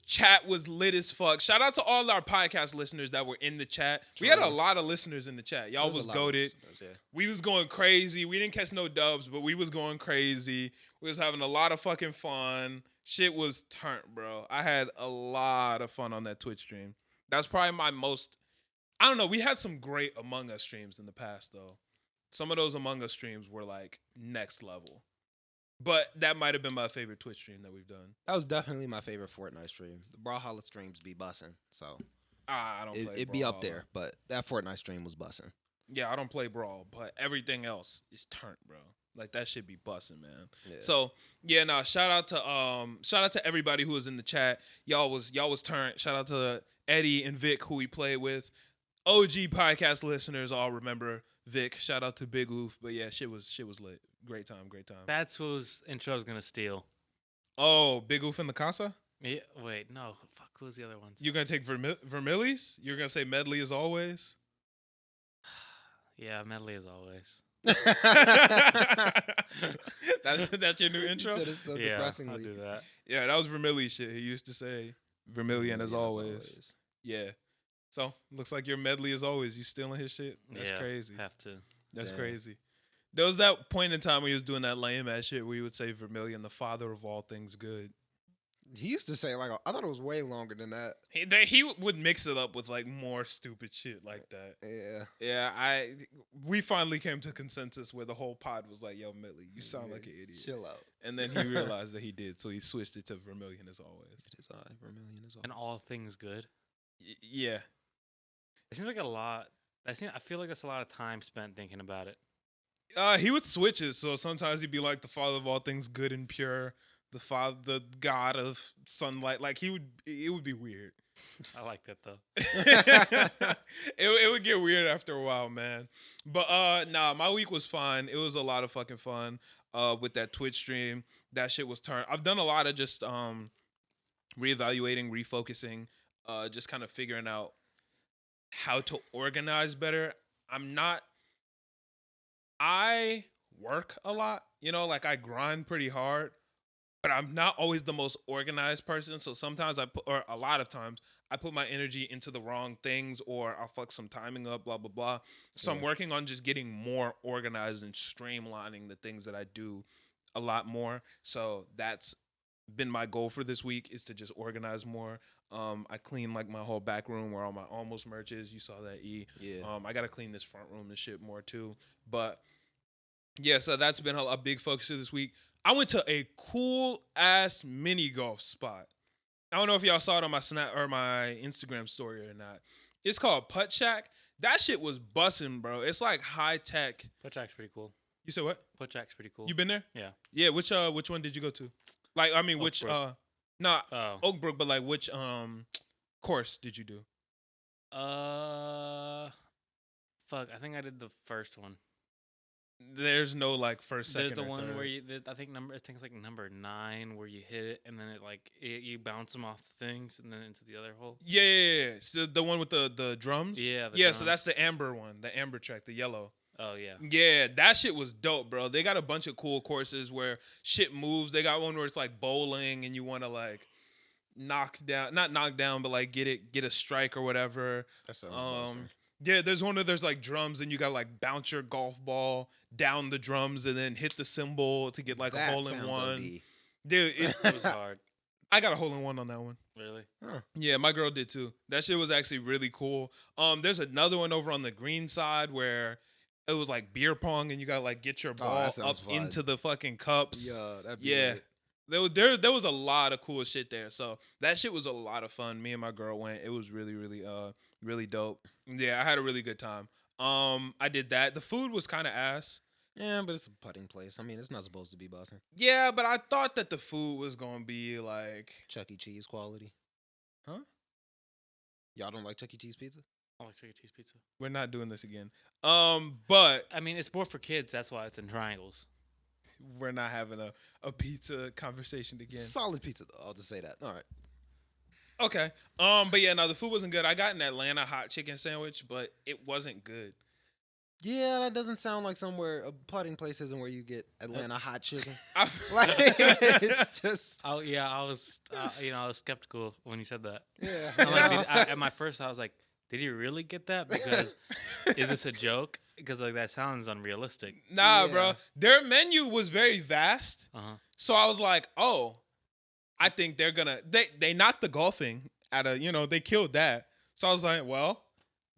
Chat was lit as fuck. Shout out to all our podcast listeners that were in the chat. We had a lot of listeners in the chat. Y'all There was a lot of goated. listeners, yeah. We was going crazy. We didn't catch no dubs, but we was going crazy. We was having a lot of fucking fun. Shit was turned, bro. I had a lot of fun on that Twitch stream. That's probably my most. I don't know. We had some great Among Us streams in the past, though. Some of those Among Us streams were like next level. But that might have been my favorite Twitch stream that we've done. That was definitely my favorite Fortnite stream. The Brawlhalla streams be bussin', so I don't play it'd be up Brawl. there. But that Fortnite stream was bussin'. Yeah, I don't play Brawl, but everything else is turned, bro. Like that should be bussin', man. Yeah. So yeah, no, shout out to everybody who was in the chat. Y'all was turned. Shout out to Eddie and Vic who we played with. OG podcast listeners all remember Vic. Shout out to Big Oof. But yeah, shit was lit. Great time. That's whose intro I was gonna steal. Oh, Big Oof in the Casa? Yeah, wait, no. Fuck, who was the other ones? You're gonna take Vermillies? You're gonna say medley as always? Yeah, medley as always. that's your new intro? He said it so Yeah, I'll depressingly. do that. Yeah, that was Vermilly shit. He used to say Vermilion as always. Yeah. So looks like your medley as always. You stealing his shit? That's Yeah, crazy. Have to. That's Damn. crazy. There was that point in time when he was doing that lame ass shit where he would say Vermilion, the father of all things good. He used to say like I thought it was way longer than that. He would mix it up with like more stupid shit like that. Yeah. Yeah, we finally came to consensus where the whole pod was like, "Yo, Millie, you sound like an idiot." Chill out. And then he realized that he did, so he switched it to Vermilion as always. It is Vermilion is all. And all things good. Yeah. It seems like a lot. I feel like that's a lot of time spent thinking about it. He would switch it, so sometimes he'd be like the father of all things good and pure, the god of sunlight. Like it would be weird. I like that though. it would get weird after a while, man. But nah, my week was fine. It was a lot of fucking fun. With that Twitch stream, that shit was turned. I've done a lot of just reevaluating, refocusing, just kind of figuring out how to organize better. I work a lot, like I grind pretty hard, but I'm not always the most organized person. So sometimes or a lot of times, I put my energy into the wrong things or I'll fuck some timing up, blah, blah, blah. So I'm working on just getting more organized and streamlining the things that I do a lot more. So that's been my goal for this week is to just organize more. I cleaned like my whole back room where all my almost merch is. You saw that, E. Yeah. I got to clean this front room and shit more too. But yeah, so that's been a big focus of this week. I went to a cool ass mini golf spot. I don't know if y'all saw it on my Snap or my Instagram story or not. It's called Putt Shack. That shit was bussin', bro. It's like high tech. Putt Shack's pretty cool. You said what? Putt Shack's pretty cool. You been there? Yeah. Yeah. Which one did you go to? Like, I mean, which Oakbrook. Oh. Oakbrook, but like which course did you do? Fuck. I think I did the first one. There's no like first, second. There's the or one third. where I think it's like number 9 where you hit it and then you bounce them off the things and then into the other hole. Yeah. So the one with the drums. Yeah. Yeah. So that's the amber one, the amber track, the yellow. Oh yeah. Yeah, that shit was dope, bro. They got a bunch of cool courses where shit moves. They got one where it's like bowling and you want to like not knock down, but like get a strike or whatever. That's awesome. Yeah, there's one where there's like drums and you got like bounce your golf ball down the drums and then hit the cymbal to get like a hole in one. Dude, It was hard. I got a hole in one on that one. Really? Yeah, my girl did too. That shit was actually really cool. There's another one over on the green side where it was like beer pong and you gotta like get your ball up into the fucking cups. Yeah, that'd be Yeah. There was a lot of cool shit there. So that shit was a lot of fun. Me and my girl went. It was really, really, really dope. Yeah, I had a really good time. I did that. The food was kind of ass. Yeah, but it's a putting place. I mean, it's not supposed to be busting. Yeah, but I thought that the food was gonna be like Chuck E. Cheese quality. Huh? Y'all don't like Chuck E. Cheese pizza? I like Chuck E. Cheese pizza. We're not doing this again. But I mean, it's more for kids. That's why it's in triangles. we're not having a pizza conversation again. Solid pizza, though. I'll just say that. All right. Okay. But yeah, no, the food wasn't good. I got an Atlanta hot chicken sandwich, but it wasn't good. Yeah, that doesn't sound like somewhere a plotting place isn't where you get Atlanta hot chicken. I- Like it's just Oh yeah, I was, I was skeptical when you said that. yeah. I'm like, at my first, I was like, did he really get that? Because is this a joke? Because like that sounds unrealistic. Nah, Yeah. bro. Their menu was very vast. Uh-huh. So I was like, oh, I think they're gonna they knocked the golfing out of, they killed that. So I was like, well,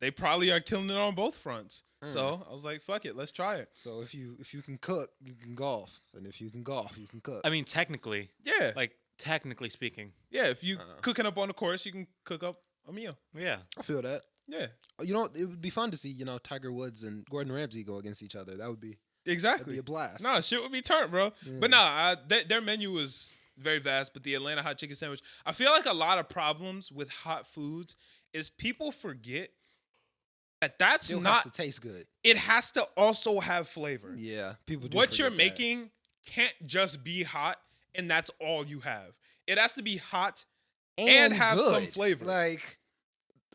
they probably are killing it on both fronts. So I was like, fuck it, let's try it. So if you can cook, you can golf, and if you can golf, you can cook. I mean, technically, Yeah. like technically speaking, Yeah, if you cooking up on the course, you can cook up a meal. yeah. I feel that. Yeah. You know, it would be fun to see, Tiger Woods and Gordon Ramsay go against each other. That'd be Exactly. a blast. Nah, shit would be turned, bro. Yeah. But nah, their menu was very vast, but the Atlanta hot chicken sandwich, I feel like a lot of problems with hot foods is people forget that that's Still not has to taste good. it has to also have flavor. Yeah, people do. What you're forget that. making can't just be hot and that's all you have. It has to be hot and have good. some flavor.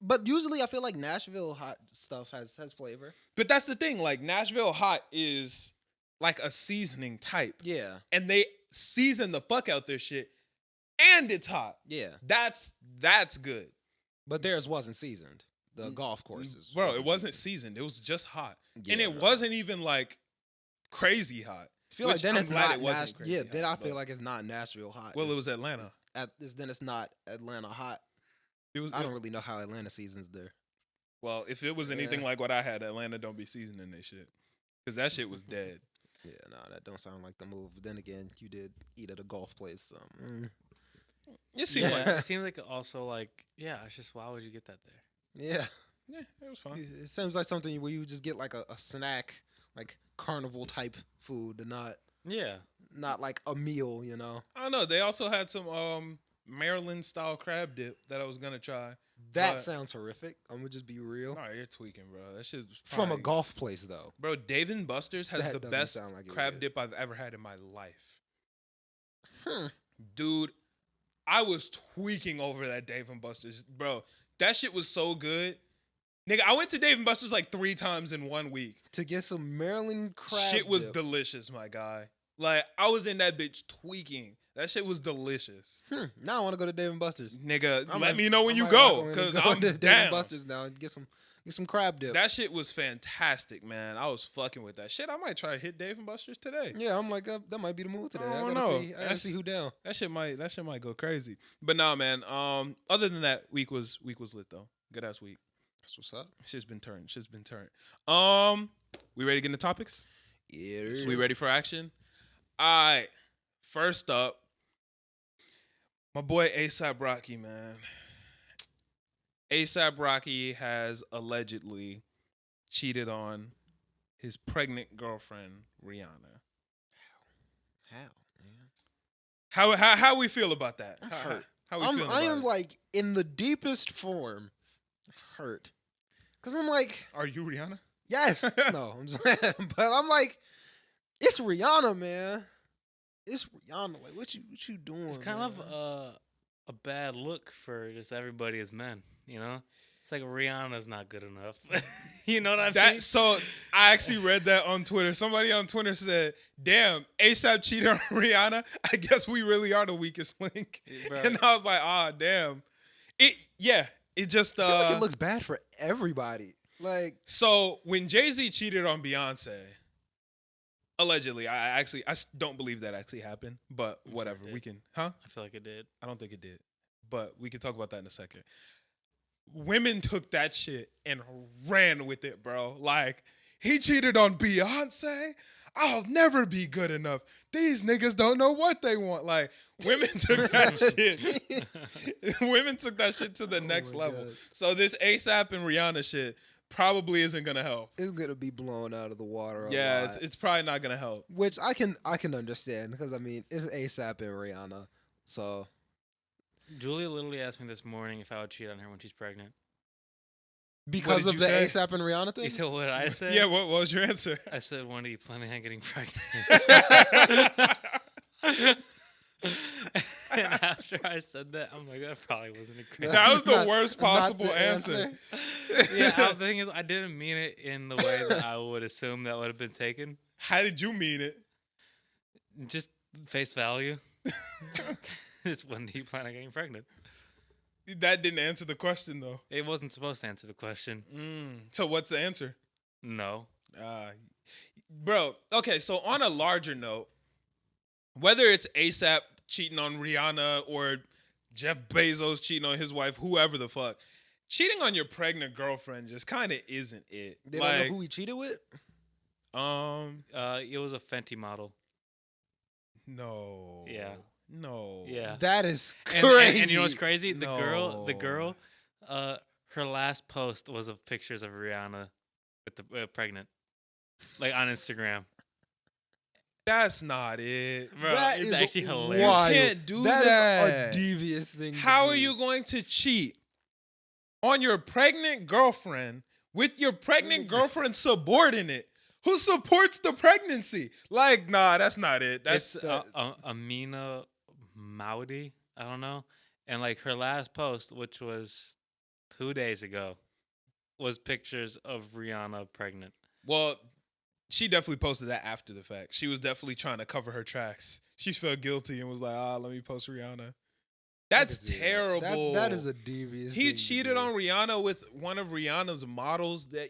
But usually I feel like Nashville hot stuff has flavor. But that's the thing, like Nashville hot is like a seasoning type. Yeah, And they season the fuck out their shit and it's hot. yeah. That's good. But theirs wasn't seasoned. The golf courses, Bro, it wasn't seasoned. It was just hot. Yeah, and it bro. wasn't even like crazy hot. I feel like which then I'm it's glad not it wasn't Nashville. crazy Yeah, hot, then I feel but- like it's not Nashville hot. Well, it It's- was Atlanta. then it's not Atlanta hot. It was I don't really know how Atlanta seasons there. Well, if it was anything Yeah. like what I had, Atlanta don't be seasoning their shit. Cause that shit was dead. Yeah, no, that don't sound like the move. But then again, you did eat at a golf place, so It seemed Yeah, like it seems like also like it's just why would you get that there? yeah. yeah, it was fun. It seems like something where you just get like a snack, like carnival type food, and Yeah, not like a meal. I don't know. They also had some Maryland style crab dip that I was gonna try. That But- sounds horrific. I'm gonna just be real. All right, you're tweaking, bro. That shit was From a probably- golf place though. Bro, Dave and Buster's has That the doesn't best sound like it crab is. dip I've ever had in my life. Hmm. Dude, I was tweaking over that Dave and Buster's. Bro, that shit was so good. Nigga, I went to Dave and Buster's like 3 times in 1 week. To get some Maryland crab Shit was dip. delicious, my guy. Like, I was in that bitch tweaking. That shit was delicious. Now I want to go to Dave and Buster's. Nigga, I let might- me know when I you might go, in and because go I'm to Dave and down. Buster's now and get some crab dip. That shit was fantastic, man. I was fucking with that shit. I might try to hit Dave and Buster's today. Yeah, I'm like that might be the move today. I I don't gotta know. see. I gotta see who down. That shit might go crazy. But nah, man. Other than that, week was lit though. Good ass week. That's what's up. Shit's been turned. We ready to get into topics? Yeah. We ready for action? All right. First up, my boy ASAP Rocky, man. ASAP Rocky has allegedly cheated on his pregnant girlfriend, Rihanna. How, man? How we feel about that? I'm How- hurt. How we I feeling about am it? like in the deepest form hurt. Cause I'm like, Are you Rihanna? yes. No, I'm just but I'm like, it's Rihanna, man. It's Rihanna. Like, what you doing? it's kind man? of a bad look for just everybody as men. You know, it's like Rihanna's not good enough. You know what I mean? So I actually read that on Twitter. Somebody on Twitter said, "Damn, ASAP cheated on Rihanna. I guess we really are the weakest link." Bro. And I was like, damn." It just I feel like it looks bad for everybody. Like, So when Jay-Z cheated on Beyonce, allegedly, I don't believe that actually happened, but I'm sure whatever. it did. We can, huh? I feel like it did. I don't think it did, but we can talk about that in a second. Women took that shit and ran with it, bro. Like, he cheated on Beyonce? I'll never be good enough. These niggas don't know what they want. Like, women took that shit. Women took that shit to the next my level. God. So this ASAP and Rihanna shit probably isn't gonna help. it's gonna be blown out of the water. A Yeah, lot. it's probably not gonna help. Which I can understand because I mean it's ASAP and Rihanna, so Julia literally asked me this morning if I would cheat on her when she's pregnant. because did of you the say? ASAP and Rihanna You thing. said what I said? Yeah, what was your answer? I said, when are you planning on getting pregnant? And after I said that, I'm like, that probably wasn't a great. That was the Not- worst not possible the answer. Yeah, the thing is, I didn't mean it in the way that I would assume that would have been taken. How did you mean it? Just face value. It's when do you plan on getting pregnant? That didn't answer the question though. It wasn't supposed to answer the question. So what's the answer? No. Bro, okay, so on a larger note, whether it's ASAP cheating on Rihanna or Jeff Bezos cheating on his wife, whoever the fuck, cheating on your pregnant girlfriend just kind of isn't it. They don't know who he cheated with? It was a Fenty model. No. Yeah. No. Yeah. That is And, crazy. and you know what's crazy? The No. girl, her last post was of pictures of Rihanna with the pregnant, like on Instagram. That's not it. Bro, That it's is actually hilarious. wild. You can't do That that. is a devious thing. to How do. are you going to cheat on your pregnant girlfriend with your pregnant girlfriend's subordinate who supports the pregnancy? Like, nah, that's not it. That's It's Amina Maudi. I don't know. And like her last post, which was 2 days ago, was pictures of Rihanna pregnant. well, she definitely posted that after the fact. She was definitely trying to cover her tracks. She felt guilty and was like, let me post Rihanna. That's see that. terrible. That is a devious He thing to cheated do. on Rihanna with one of Rihanna's models. That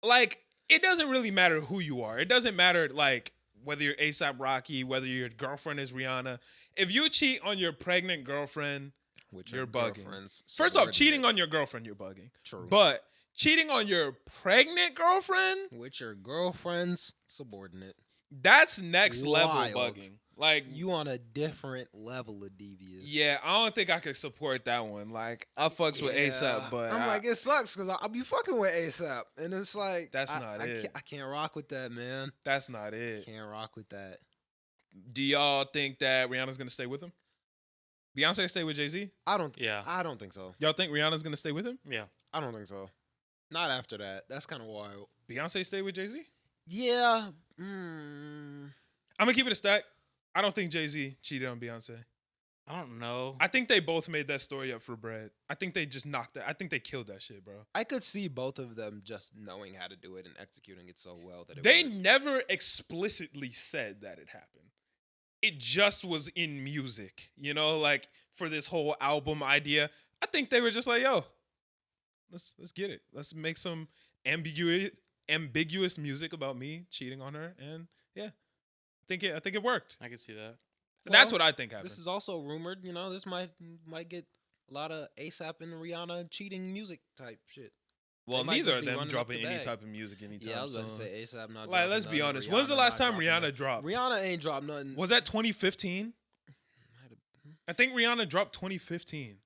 like it doesn't really matter who you are. It doesn't matter like whether you're ASAP Rocky, whether your girlfriend is Rihanna. If you cheat on your pregnant girlfriend, With you're your bugging. girlfriend's First off, cheating subordinates. on your girlfriend, you're bugging. True. But cheating on your pregnant girlfriend, with your girlfriend's subordinate, that's next level Wild. bugging. Like you on a different level of devious. yeah, I don't think I could support that one. Like I fucks with ASAP, but I'm like, it sucks because I'll be fucking with ASAP, and it's like That's I, not I it. Can't, I can't rock with that, man. that's not it. Can't rock with that. Do y'all think that Rihanna's gonna stay with him? Beyonce stay with Jay-Z? I don't. Yeah. I don't think so. Y'all think Rihanna's gonna stay with him? Yeah. I don't think so. Not after that. That's kind of wild. Beyonce stay with Jay-Z? Yeah. I'm gonna keep it a stack. I don't think Jay-Z cheated on Beyonce. I don't know. I think they both made that story up for bread. I think they just knocked that. I think they killed that shit, bro. I could see both of them just knowing how to do it and executing it so well that it They worked. never explicitly said that it happened. It just was in music, you know, like for this whole album idea. I think they were just like, yo, let's get it. Let's make some ambiguous music about me cheating on her, and yeah, I think it worked. I could see that. That's Well, what I think happened. This is also rumored. You know, this might get a lot of ASAP and Rihanna cheating music type shit. well, they might neither just of be them running up dropping the any bag. type of music anytime Yeah, I was about to soon. say ASAP not. Like, dropping let's be nothing, honest. When's the Rihanna last not time dropping Rihanna nothing. dropped? Rihanna ain't dropped nothing. Was that 2015? I think Rihanna dropped 2015.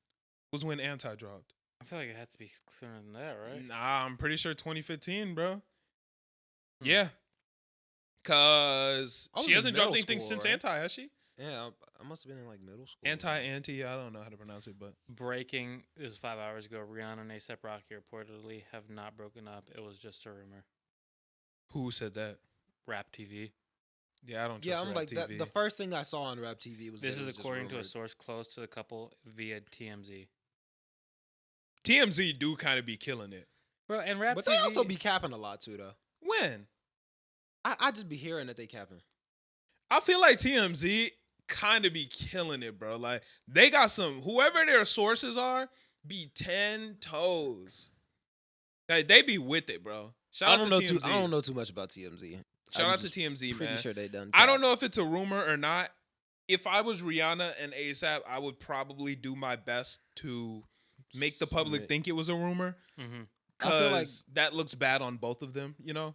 Was when Anti dropped. I feel like it had to be sooner than that, right? Nah, I'm pretty sure 2015, bro. Hmm. Yeah. Cause I was she in hasn't dropped middle anything school, since right? Anti, has she? Yeah, I must have been in like middle school. Anti, I don't know how to pronounce it, but Breaking. It was 5 hours ago. Rihanna and A$AP Rocky reportedly have not broken up. It was just a rumor. who said that? Rap TV. Yeah, I don't trust Yeah, I'm Rap like TV. that. The first thing I saw on Rap TV was This that it is was just according to a rumored. source close to the couple via TMZ. TMZ do kind of be killing it. Bro, and Rap But TV. they also be capping a lot too, though. When? I just be hearing that they capping. I feel like TMZ kind of be killing it, bro. Like they got some whoever their sources are be 10 toes. Like they be with it, bro. Shout I out don't to know TMZ. too. I don't know too much about TMZ. Shout I'm out to just TMZ, Pretty man. sure they done. I don't capped. know if it's a rumor or not. If I was Rihanna and ASAP, I would probably do my best to make the public Submit. think it was a rumor, Mm-hmm. I feel like- because that looks bad on both of them, you know.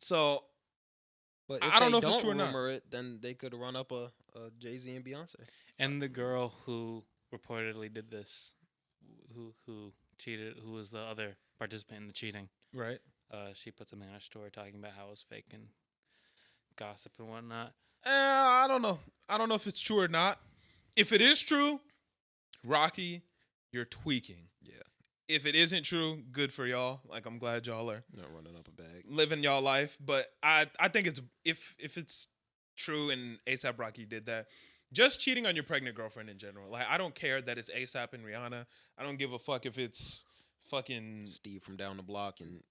So But I if don't they know if it's don't true or not. rumor it, then they could run up a Jay-Z and Beyonce. And the girl who reportedly did this, who cheated, who was the other participant in the cheating, right. she put something on her story talking about how it was fake and gossip and whatnot. I don't know. I don't know if it's true or not. If it is true, Rocky, you're tweaking. Yeah, If it isn't true, good for y'all. Like I'm glad y'all are not running up a bag. living y'all life. But I think it's if it's true and ASAP Rocky did that, just cheating on your pregnant girlfriend in general. Like, I don't care that it's ASAP and Rihanna. I don't give a fuck if it's fucking Steve from down the block and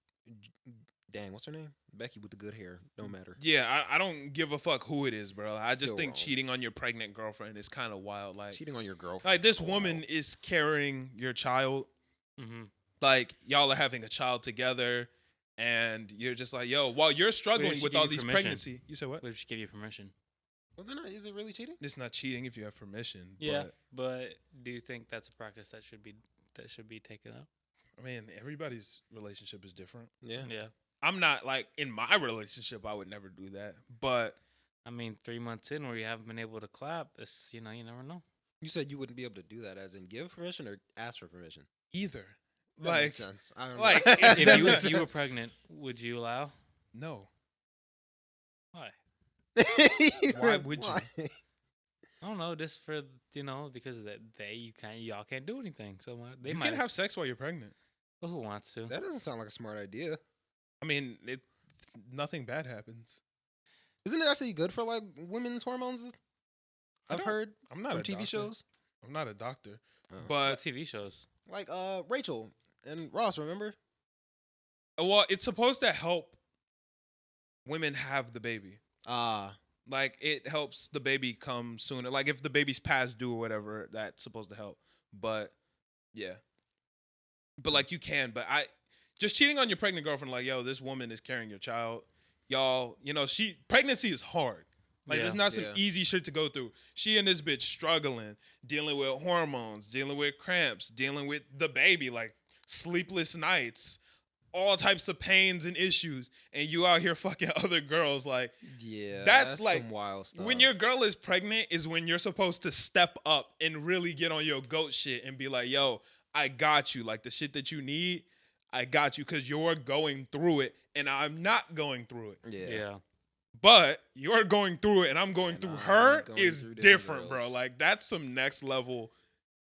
dang, what's her name? Becky with the good hair. Don't matter. Yeah, I don't give a fuck who it is, bro. I just Still think wrong. cheating on your pregnant girlfriend is kind of wild. Like, Cheating on your girlfriend. like this woman is carrying your child. Mm-hmm. Like, y'all are having a child together, and you're just like, yo, while you're struggling she with give all you these permission? pregnancy, you said what? What if she give you permission? Well, then is it really cheating? It's not cheating if you have permission. Yeah, but do you think that's a practice that should be taken up? I mean, everybody's relationship is different. Yeah. Yeah. I'm not like in my relationship, I would never do that. But I mean, 3 months in where you haven't been able to clap, it's you never know. You said you wouldn't be able to do that, as in give permission or ask for permission. either, That like, makes sense. I don't like, know. if If That you makes if you were sense. pregnant, would you allow? no. Why? Why would you? Why? I don't know. Just for because y'all can't do anything. So they You might can have sex while you're pregnant. Well, who wants to? That doesn't sound like a smart idea. I mean, nothing bad happens. Isn't it actually good for like women's hormones? I've heard I'm not from a TV doctor. shows. I'm not a doctor, Oh. What but TV shows? Like Rachel and Ross, remember? well, it's supposed to help women have the baby. Like, it helps the baby come sooner. Like, if the baby's past due or whatever, that's supposed to help. But yeah, but like you can. But just cheating on your pregnant girlfriend, like, yo, this woman is carrying your child. Y'all, pregnancy is hard. Like, Yeah. there's not some Yeah. easy shit to go through. She and this bitch struggling, dealing with hormones, dealing with cramps, dealing with the baby, like sleepless nights, all types of pains and issues. And you out here fucking other girls. Like, Yeah, That's like- some wild stuff. when your girl is pregnant is when you're supposed to step up and really get on your goat shit and be like, yo, I got you. Like, the shit that you need, I got you, because you're going through it and I'm not going through it. yeah. But you're going through it and I'm going And through I'm her going is through different, different bro. girls. Like, that's some next level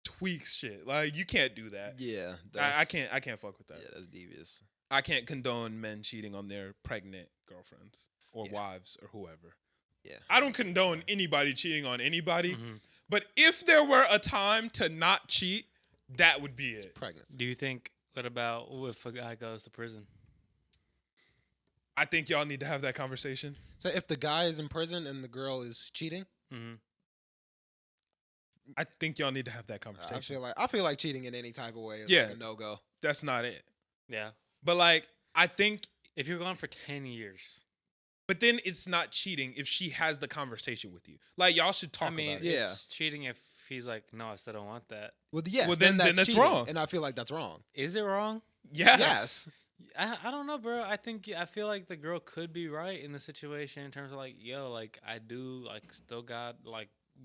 tweak shit. Like, you can't do that. Yeah, I can't fuck with that. Yeah, that's devious. I can't condone men cheating on their pregnant girlfriends or Yeah. wives or whoever. Yeah, I don't condone anybody cheating on anybody, Mhm. but if there were a time to not cheat, that would be it. pregnancy. Do you think? What about if a guy goes to prison? I think y'all need to have that conversation. So if the guy is in prison and the girl is cheating, Mm-hmm. I think y'all need to have that I conversation. feel like cheating in any type of way is Yeah. like a no go. That's not it. Yeah. But like, I think, If you're gone for 10 years, but then it's not cheating if she has the conversation with you. Like, y'all should talk I mean, about it. Yeah. it's cheating if he's like, no, I still don't want that. Well, yes, Well, then then that's that's cheating, wrong. and I feel like that's wrong. Is it wrong? Yes. I don't know, bro. I feel like the girl could be right in the situation in terms of like, yo, like I do like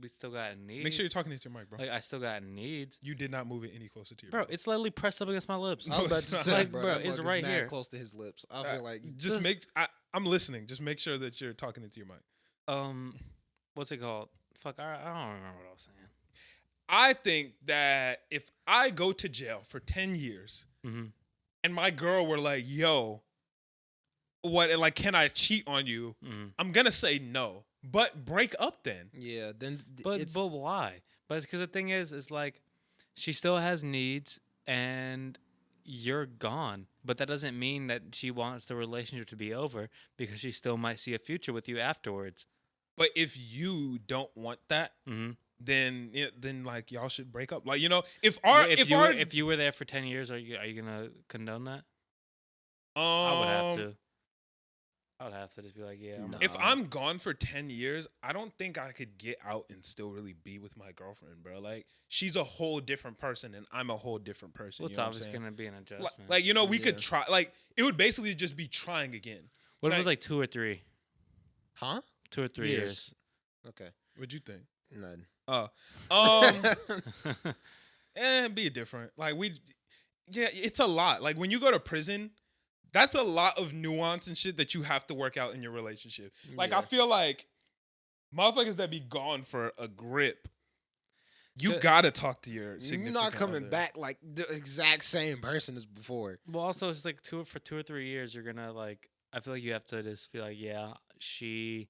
we still got needs. Make sure you're talking into your mic, bro. like I still got needs, You did not move it any closer to your bro. mouth. It's literally pressed up against my lips. I was about to it's not. say, Like, bro, bro, that it's mug is right mad here. close to his lips. I feel like Just I'm listening. Just make sure that you're talking into your mic. What's it called? Fuck, I don't remember what I was saying. I think that if I go to jail for 10 years Mm-hmm. and my girl were like, yo, like, can I cheat on you? Mm-hmm. I'm going to say no. But break up then. yeah. Then But it's why? But because the thing is like she still has needs and you're gone. But that doesn't mean that she wants the relationship to be over because she still might see a future with you afterwards. But if you don't want that, Mm-hmm. then like y'all should break up. Like, If you were there for 10 years, are you gonna condone that? I would have to. I would have to just be like, yeah. I'm No. if I'm gone for 10 years, I don't think I could get out and still really be with my girlfriend, bro. Like, she's a whole different person and I'm a whole different person. Well, You it's know what I'm obviously saying? gonna be an adjustment. Like, we could Yeah. try. Like, it would basically just be trying again. what if it was like 2 or 3? huh? 2 or 3 years. Okay, What'd you think? none. Be different. Like, it's a lot. Like, when you go to prison, that's a lot of nuance and shit that you have to work out in your relationship. Like, I Yeah. feel like motherfuckers that be gone for a grip, you Good. gotta talk to your You're significant not coming other. back like the exact same person as before. Well, also, it's like 2 or 3 years. You're gonna like. I feel like you have to just be like, yeah, she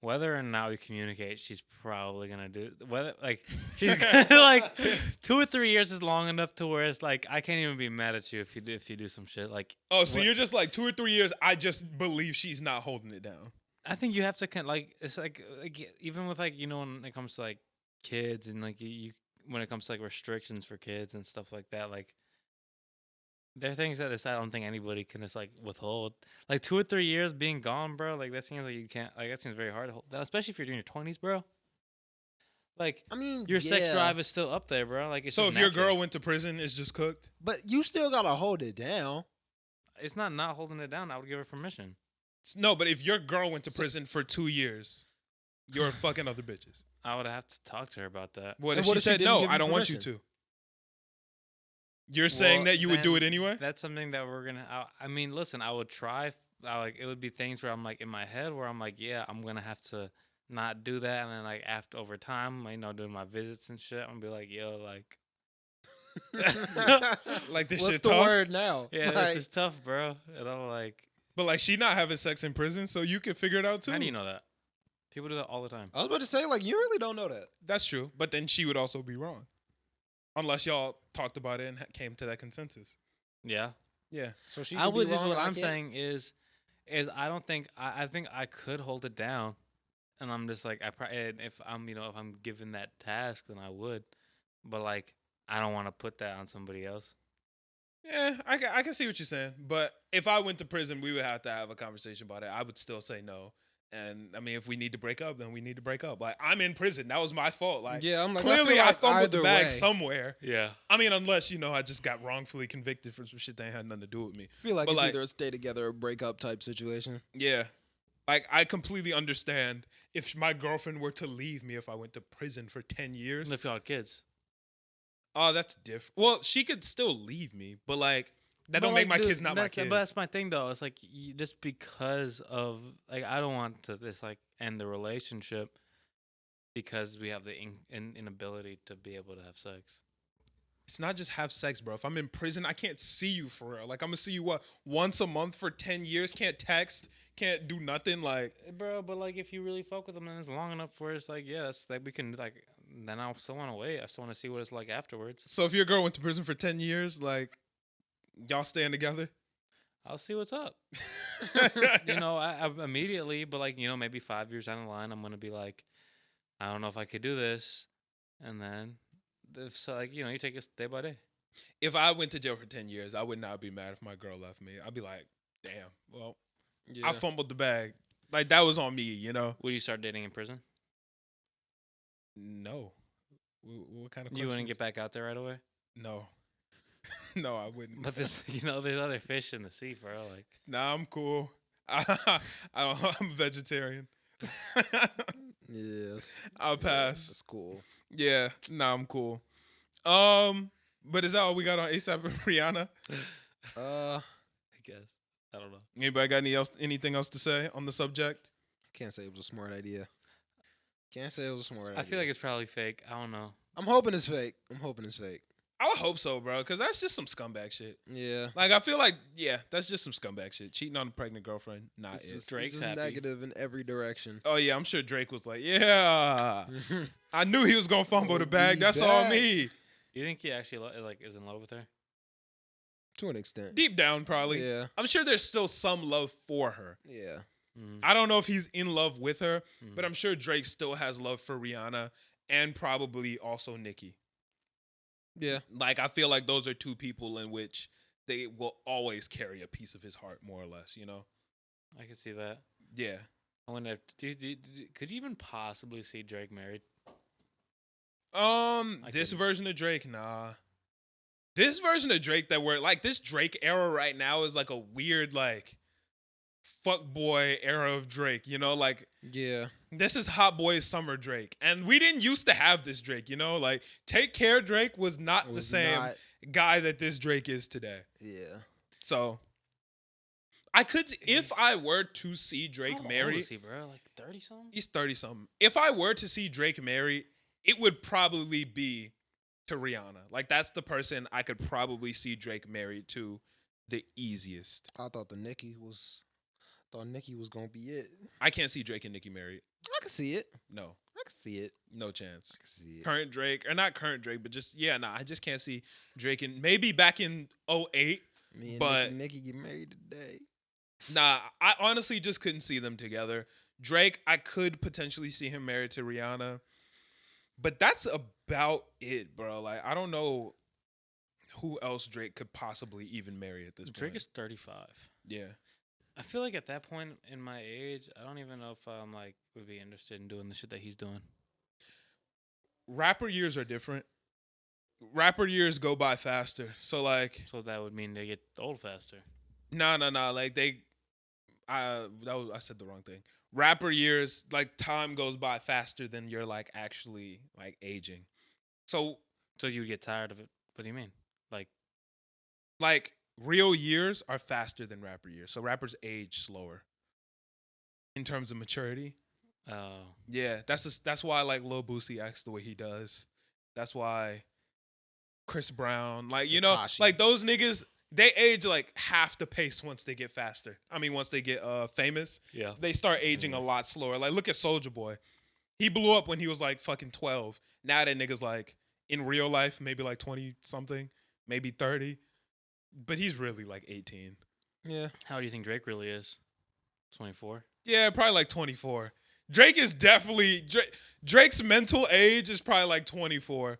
whether or not we communicate, she's probably gonna do whether like she's gonna, like 2 or 3 years is long enough to where it's like I can't even be mad at you if you do some shit like. Oh, so what- you're just like 2 or 3 years. I just believe she's not holding it down. I think you have to like it's like even with like when it comes to like kids and like you when it comes to like restrictions for kids and stuff like that, like there are things that I don't think anybody can just like withhold. Like 2 or 3 years being gone, bro. Like that seems like you can't. Like that seems very hard to hold. Especially if you're doing your 20s, bro. Like I mean, your sex yeah, drive is still up there, bro. Like it's So just if your natural. girl went to prison, it's just cooked. but you still gotta hold it down. It's not holding it down. I would give her permission. No, but if your girl went to prison for 2 years, you're fucking other bitches. I would have to talk to her about that. What And if what she if she said didn't no? give I you don't want you permission? to. You're saying Well, that you would do then it anyway? That's something that we're gonna. I mean, listen. I would try. Like it would be things where I'm like in my head where I'm like, yeah, I'm gonna have to not do that, and then like after over time, doing my visits and shit, I'm gonna be like, yo, like, Like this What's shit the tough. word now? yeah, Like, this is tough, bro. And I'm like, But like she not having sex in prison, so you can figure it out too. how do you know that? People do that all the time. I was about to say, like, you really don't know that. That's true. But then she would also be wrong. Unless y'all talked about it and came to that consensus. Yeah, Yeah. So she. I could be would just wrong what and I I'm can't. saying is I don't think I think I could hold it down, and I'm just like if I'm if I'm given that task then I would, but like I don't want to put that on somebody else. Yeah, I can see what you're saying. But if I went to prison, we would have to have a conversation about it. I would still say no. And I mean, if we need to break up, then we need to break up. Like I'm in prison. That was my fault. Like Yeah, I'm like, clearly feel I like fumbled the either bag way. somewhere. Yeah, I mean, unless I just got wrongfully convicted for some shit that had nothing to do with me. I feel like But, it's like- either a stay together or break up type situation. Yeah. Like I completely understand if my girlfriend were to leave me if I went to prison for 10 years. if y'all had kids. Oh, that's different. Well, she could still leave me, but like that But, don't make like, my dude, kids not my that's- kids. But that's my thing though. It's like just because of like I don't want to just like end the relationship because we have the inability to be able to have sex. It's not just have sex, bro. If I'm in prison, I can't see you for real. Like I'm gonna see you once a month for 10 years. Can't text, can't do nothing. Like Bro, but like if you really fuck with them and it's long enough where it's like, yeah, that's like we can like then I still want to wait. I still want to see what it's like afterwards. so, if your girl went to prison for 10 years, like y'all staying together. I'll see what's up. I immediately, but like maybe 5 years down the line, I'm gonna be like, I don't know if I could do this, and then so like you take it day by day. If I went to jail for 10 years, I would not be mad if my girl left me. I'd be like, damn, well, Yeah. I fumbled the bag. Like that was on me, Would you start dating in prison? No. What kind of You wouldn't questions? get back out there right away. No. No, I wouldn't. But this, there's other fish in the sea, bro. Like, Nah, I'm cool. I'm a vegetarian. Yeah. I'll pass. That's cool. Yeah, nah, I'm cool. But is that all we got on ASAP and Rihanna? Uh, I guess I don't know. Anybody got anything else to say on the subject? can't say it was a smart idea. Can't say it was a smart idea. I feel like it's probably fake. I don't know. I'm hoping it's fake. I'm hoping it's fake. I would hope so, bro, because that's just some scumbag shit. Yeah. Like, I feel like, yeah, that's just some scumbag shit. Cheating on a pregnant girlfriend, not It's it. just, Drake's it's just happy. negative in every direction. Oh, yeah, I'm sure Drake was like, yeah. I knew he was going to fumble the bag. That's all me. You think he actually is in love with her? To an extent. Deep down, probably. Yeah. I'm sure there's still some love for her. Yeah. Mm. I don't know if he's in love with her, but I'm sure Drake still has love for Rihanna and probably also Nicki. Yeah. Like, I feel like those are two people in which they will always carry a piece of his heart, more or less, I can see that. Yeah. I wonder, could you even possibly see Drake married? This couldn't. version of Drake, nah. This version of Drake that we're like, this Drake era right now is like a weird, like, fuck boy era of Drake, like Yeah. this is hot boy summer Drake. And we didn't used to have this Drake, like Take Care Drake was not It the was same not- guy that this Drake is today. Yeah. So I could, if I were to see Drake How old married, is he, bro? Like 30 something? he's 30 something. If I were to see Drake married, it would probably be to Rihanna. Like that's the person I could probably see Drake married to the easiest. I thought thought Nicki was gonna be it. I can't see Drake and Nicki married. I can see it. No, I can see it. no chance. I can see it. Current Drake, or not current Drake, but just I just can't see Drake and maybe back in '08. Me and But Nicki get married today. nah, I honestly just couldn't see them together. Drake, I could potentially see him married to Rihanna, but that's about it, bro. Like, I don't know who else Drake could possibly even marry at this point. Drake is 35. Yeah. I feel like at that point in my age, I don't even know if I'm like would be interested in doing the shit that he's doing. Rapper years are different. Rapper years go by faster. So like, So that would mean they get old faster. nah. Like I said the wrong thing. Rapper years, like time goes by faster than you're like actually like aging. So So you would get tired of it. What do you mean? like real years are faster than rapper years. So rappers age slower in terms of maturity. Oh, Yeah, that's why like Lil Boosie acts the way he does. That's why Chris Brown, like Tekashi. like those niggas, they age like half the pace once they get faster. I mean, once they get famous, yeah. they start aging a lot slower. Like look at Soulja Boy, he blew up when he was like fucking 12. Now that nigga's like in real life maybe like 20 something, maybe 30, but he's really like 18. Yeah. How do you think Drake really is? 24. Yeah, probably like 24. Drake is definitely Drake's mental age is probably like 24.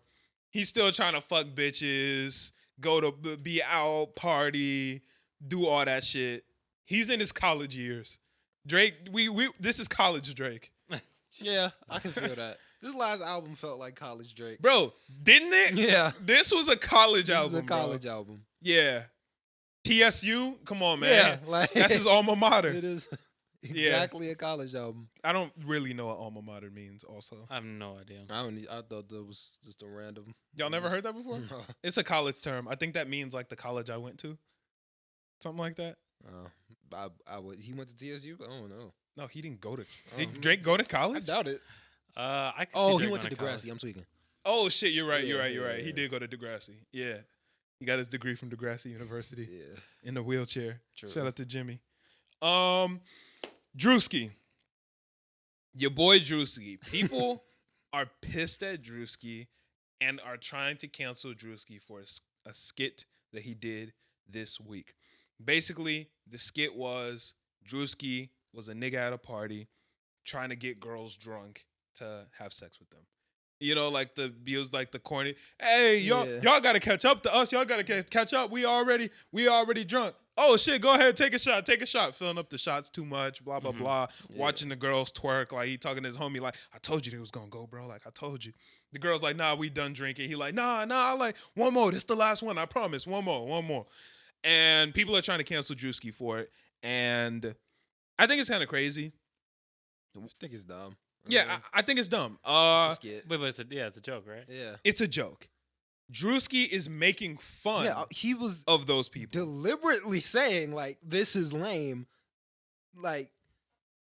He's still trying to fuck bitches, go to be out, party, do all that shit. He's in his college years. Drake, we this is college Drake. Yeah, I can feel that. This last album felt like college Drake. Bro, didn't it? Yeah. This was a college This album. is a bro. college album. Yeah. TSU? Come on, man. Yeah, like That's his alma mater. It is exactly a college album. I don't really know what alma mater means also. I have no idea. I thought that was just a random. Y'all never heard that before? No. It's a college term. I think that means like the college I went to. Something like that. He went to TSU? I don't know. No, he didn't go to. Did Drake go to I college? doubt it. I can see Oh, he Drake went to going college. Degrassi. I'm tweaking. Oh shit, you're right. Yeah, You're right. yeah, He yeah. did go to Degrassi. Yeah, he got his degree from Degrassi University Yeah. in a wheelchair. True. Shout out to Jimmy. Druski, your boy Druski. People are pissed at Druski and are trying to cancel Druski for a skit that he did this week. Basically, the skit was Druski was a nigga at a party trying to get girls drunk to have sex with them. You know, like the views, like the corny. Hey, y'all gotta catch up to us. Y'all gotta catch up. We already drunk. Oh shit, go ahead, take a shot. Filling up the shots too much. Blah blah blah. Yeah. Watching the girls twerk. Like he talking to his homie. Like I told you they was gonna go, bro. Like I told you. The girl's like, nah, we done drinking. He like, nah. Like one more. This the last one. I promise. One more. And people are trying to cancel Druski for it. And I think it's kind of crazy. I think it's dumb. Yeah, I think it's dumb. It's a skit. Wait, but it's a joke, right? Yeah. It's a joke. Druski is making fun Yeah, he was of those people. deliberately saying like this is lame. Like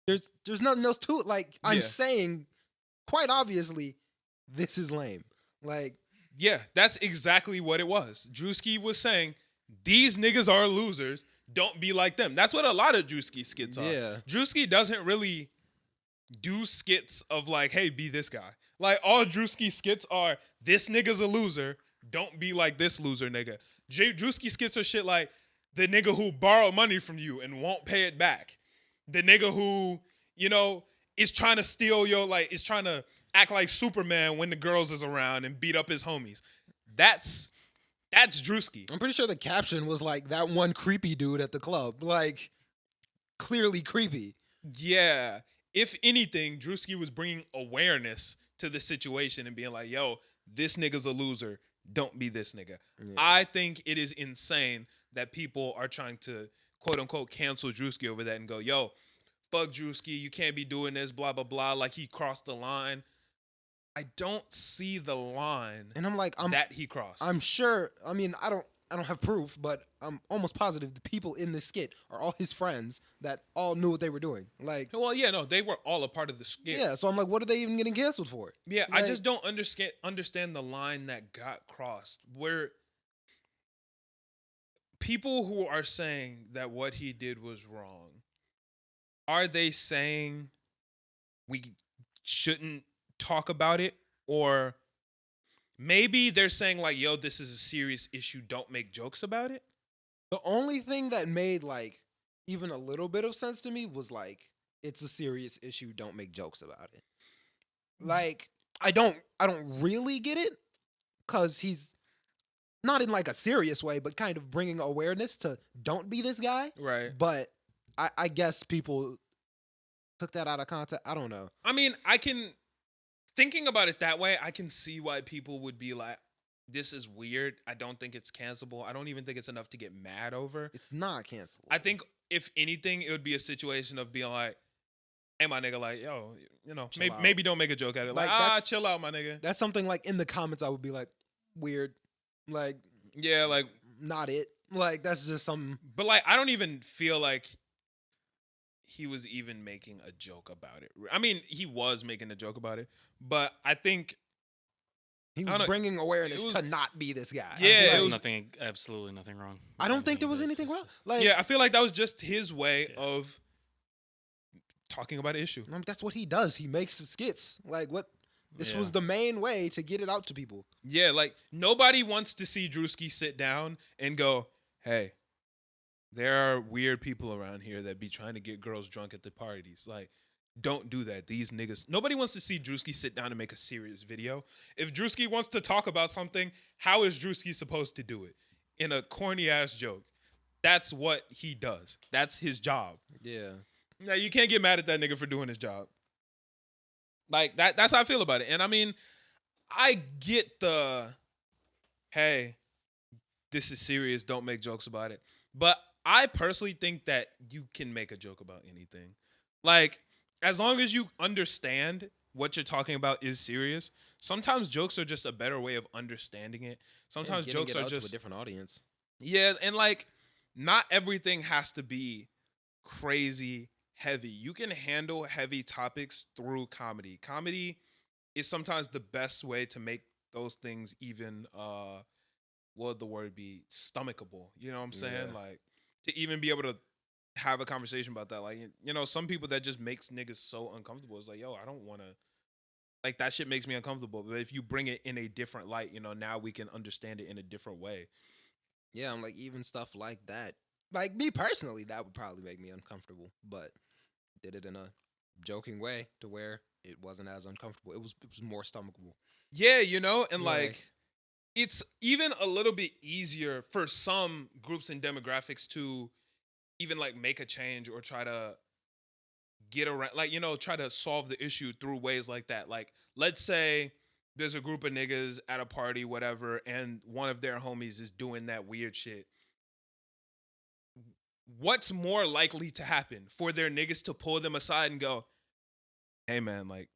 there's nothing else to it. Like I'm Yeah. saying quite obviously this is lame. Like Yeah, that's exactly what it was. Druski was saying, these niggas are losers. Don't be like them. That's what a lot of Druski skits are. Yeah. Druski doesn't really do skits of like, hey, be this guy. Like all Druski skits are, this nigga's a loser. Don't be like this loser nigga. Druski skits are shit like the nigga who borrowed money from you and won't pay it back. The nigga who, is trying to steal is trying to act like Superman when the girls is around and beat up his homies. That's Druski. I'm pretty sure the caption was like that one creepy dude at the club. Like clearly creepy. Yeah. If anything, Druski was bringing awareness to the situation and being like, yo, this nigga's a loser. Don't be this nigga. Yeah. I think it is insane that people are trying to, quote unquote, cancel Druski over that and go, yo, fuck Druski. You can't be doing this, blah, blah, blah. Like he crossed the line. I don't see the line And I'm like, that he crossed. I'm sure. I mean, I don't have proof, but I'm almost positive the people in this skit are all his friends that all knew what they were doing. Like, Well, yeah, no, they were all a part of the skit. yeah. So I'm like, what are they even getting canceled for? Yeah, I Like- just don't understand the line that got crossed where people who are saying that what he did was wrong are they saying we shouldn't talk about it? Or maybe they're saying like, yo, this is a serious issue. Don't make jokes about it. The only thing that made like even a little bit of sense to me was like, it's a serious issue. Don't make jokes about it. Like, I don't really get it because he's not in like a serious way, but kind of bringing awareness to don't be this guy. Right. But I guess people took that out of context. I don't know. I mean, thinking about it that way, I can see why people would be like, this is weird. I don't think it's cancelable. I don't even think it's enough to get mad over. It's not cancelable. I think if anything, it would be a situation of being like, hey, my nigga, like, yo, you know, maybe don't make a joke at it. Like, chill out, my nigga. That's something like in the comments I would be like, weird. Like, yeah, like, not it. Like, that's just something. But like, I don't even feel like he was even making a joke about it. I mean, he was making a joke about it, but I think he was bringing awareness to not be this guy. Yeah, there was absolutely nothing wrong. I don't think there was anything wrong. Like, yeah, I feel like that was just his way of talking about an issue. I mean, that's what he does. He makes skits. Like, what? This was the main way to get it out to people. Yeah, like nobody wants to see Druski sit down and go, hey, there are weird people around here that be trying to get girls drunk at the parties. Like, don't do that. These niggas. Nobody wants to see Druski sit down and make a serious video. If Druski wants to talk about something, how is Druski supposed to do it? In a corny ass joke. That's what he does. That's his job. Yeah. Now, you can't get mad at that nigga for doing his job. Like, that's how I feel about it. And I mean, I get the, hey, this is serious, don't make jokes about it. But I personally think that you can make a joke about anything. Like, as long as you understand what you're talking about is serious, sometimes jokes are just a better way of understanding it. Sometimes jokes are just to a different audience. Yeah, and like, not everything has to be crazy heavy. You can handle heavy topics through comedy. Comedy is sometimes the best way to make those things even what would the word be, stomachable. You know what I'm saying? Yeah. Like, to even be able to have a conversation about that. Like, you know, some people that just makes niggas so uncomfortable. It's like, yo, I don't want to, like, that shit makes me uncomfortable. But if you bring it in a different light, you know, now we can understand it in a different way. Yeah, I'm like, even stuff like that. Like, me personally, that would probably make me uncomfortable. But did it in a joking way to where it wasn't as uncomfortable. It was more stomachable. Yeah, you know, and like, it's even a little bit easier for some groups and demographics to even like make a change or try to get around, like, you know, try to solve the issue through ways like that. Like, let's say there's a group of niggas at a party, whatever, and one of their homies is doing that weird shit. What's more likely to happen? For their niggas to pull them aside and go, hey man, like,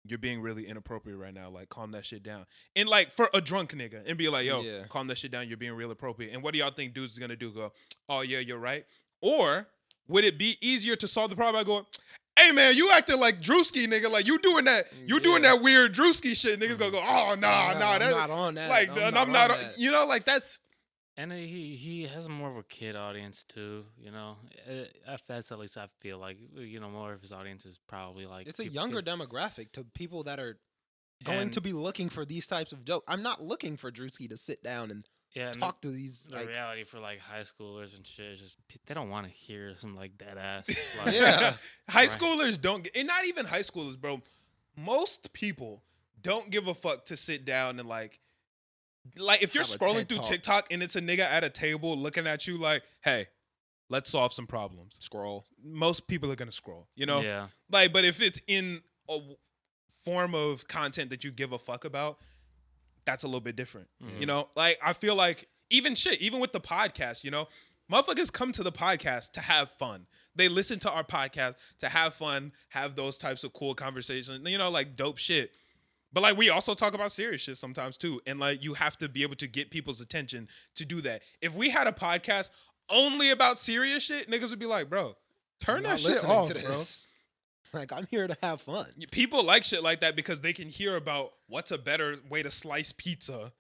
you're being really inappropriate right now. Like, calm that shit down. And like, for a drunk nigga, and be like, yo, calm that shit down. You're being real appropriate. And what do y'all think dudes is gonna do? Go, oh yeah, you're right. Or would it be easier to solve the problem by going, hey man, you acting like Druski, nigga. Like, you doing that weird Druski shit. Niggas gonna go, oh nah, that's I'm not on that. Like, I'm not on, you know, like, that's. And he has more of a kid audience too, you know. That's at least I feel like, you know, more of his audience is probably like, it's a younger demographic to people that are going to be looking for these types of jokes. I'm not looking for Druski to sit down and talk to these. The like, reality for like high schoolers and shit is just they don't want to hear some like dead ass. Like, high schoolers don't, and not even high schoolers, bro. Most people don't give a fuck to sit down and like if you're scrolling through TikTok and it's a nigga at a table looking at you like, hey, let's solve some problems. Scroll. Most people are gonna scroll, you know? Yeah. Like, but if it's in a form of content that you give a fuck about, that's a little bit different. You know? Like, I feel like even with the podcast, you know, motherfuckers come to the podcast to have fun. They listen to our podcast to have fun, have those types of cool conversations, you know, like dope shit. But like, we also talk about serious shit sometimes too. And like, you have to be able to get people's attention to do that. If we had a podcast only about serious shit, niggas would be like, bro, turn that shit off, bro. Like, I'm here to have fun. People like shit like that because they can hear about what's a better way to slice pizza.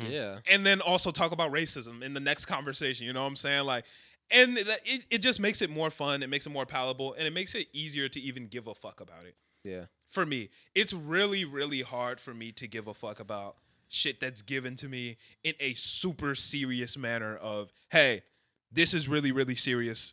Yeah. And then also talk about racism in the next conversation. You know what I'm saying? Like, And it just makes it more fun. It makes it more palatable, and it makes it easier to even give a fuck about it. Yeah. For me, it's really, really hard for me to give a fuck about shit that's given to me in a super serious manner of, hey, this is really, really serious.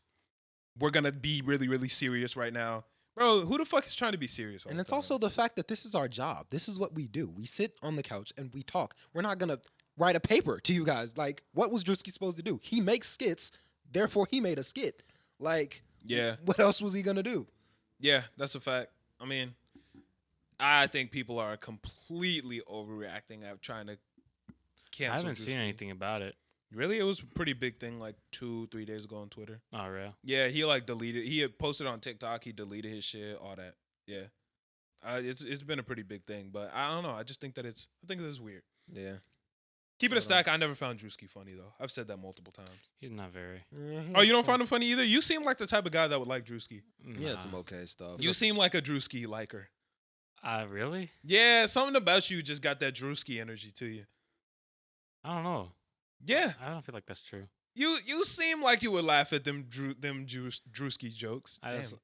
We're going to be really, really serious right now. Bro, who the fuck is trying to be serious all And the it's time? also the fact that this is our job. This is what we do. We sit on the couch and we talk. We're not going to write a paper to you guys. Like, what was Druski supposed to do? He makes skits, therefore he made a skit. Like, Yeah. what else was he going to do? Yeah, that's a fact. I mean, I think people are completely overreacting at trying to cancel I haven't seen Druski. anything about it. Really? It was a pretty big thing like 2-3 days ago on Twitter. Oh, real? Yeah, he like deleted. He had posted on TikTok. He deleted his shit. All that. Yeah, it's been a pretty big thing. But I don't know. I just think that it's weird. Yeah. Keep it a stack. I never found Druski funny though. I've said that multiple times. He's not very. Oh, you don't find him funny either? You seem like the type of guy that would like Druski. Yeah, Nah. some okay stuff. You seem like a Druski liker. Really? Yeah, something about you just got that Druski energy to you. I don't know. Yeah, I don't feel like that's true. you seem like you would laugh at them Druski jokes. I Damn, just,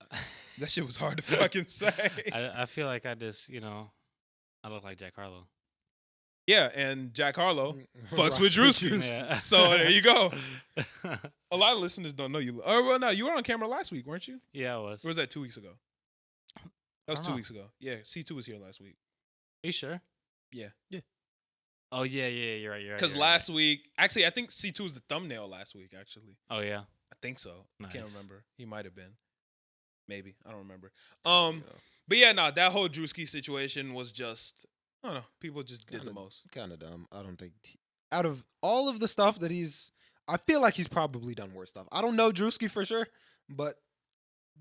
that shit was hard to fucking say. I feel like I just, I look like Jack Harlow. Yeah, and Jack Harlow fucks Rocks with with Druski. Druski. Yeah. So there you go. A lot of listeners don't know you. Oh, well, no, you were on camera last week, weren't you? Yeah, I was. Or was that 2 weeks ago? That was I don't 2 know. weeks ago. Yeah, C2 was here last week. Are you sure? Yeah. Oh, yeah, you're right. Because last week, actually, I think C2 was the thumbnail last week, actually. Oh, yeah. I think so. I can't Nice. remember. He might have been. Maybe. I don't remember. But yeah, no, that whole Druski situation was just, I don't know. People just did the most. Kind of dumb. I don't think out of all of the stuff that I feel like he's probably done worse stuff. I don't know Druski for sure, but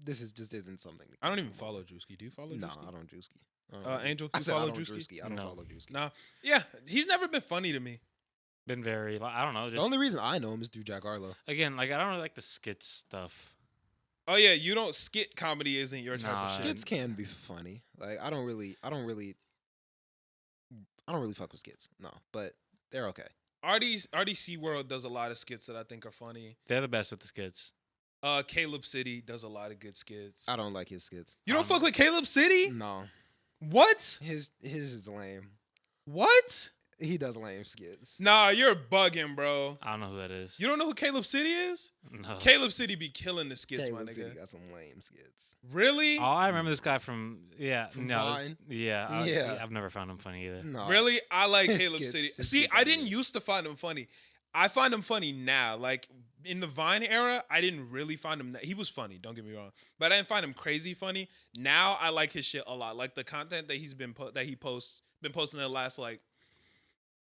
this just isn't something. I don't even follow Druski. Do you follow No, Druski? I don't Druski. Angel, do I you said I follow don't Druski? I don't No. follow Druski. Nah. Yeah, he's never been funny to me. Been very, I don't know. Just, The only reason I know him is through Jack Harlow. again, I don't really like the skit stuff. Oh yeah, you don't skit comedy isn't your type Nah. of shit. Skits can be funny. Like I don't really fuck with skits. No, but they're okay. RDC World does a lot of skits that I think are funny. They're the best with the skits. Caleb City does a lot of good skits. I don't like his skits. You don't fuck with Caleb City? No, What? his is lame. What? He does lame skits. Nah, you're bugging, bro. I don't know who that is. You don't know who Caleb City is? No. Caleb City be killing the skits, my Caleb nigga. City got some lame skits. Really? Oh, I remember this guy from From this- Vine? yeah, Yeah. I've never found him funny either. No, Really? I like His Caleb skits- City. his See, skits I are didn't good. used to find him funny. I find him funny now. Like in the Vine era, I didn't really find him. He was funny. Don't get me wrong, but I didn't find him crazy funny. Now I like his shit a lot. Like the content that he's been been posting the last like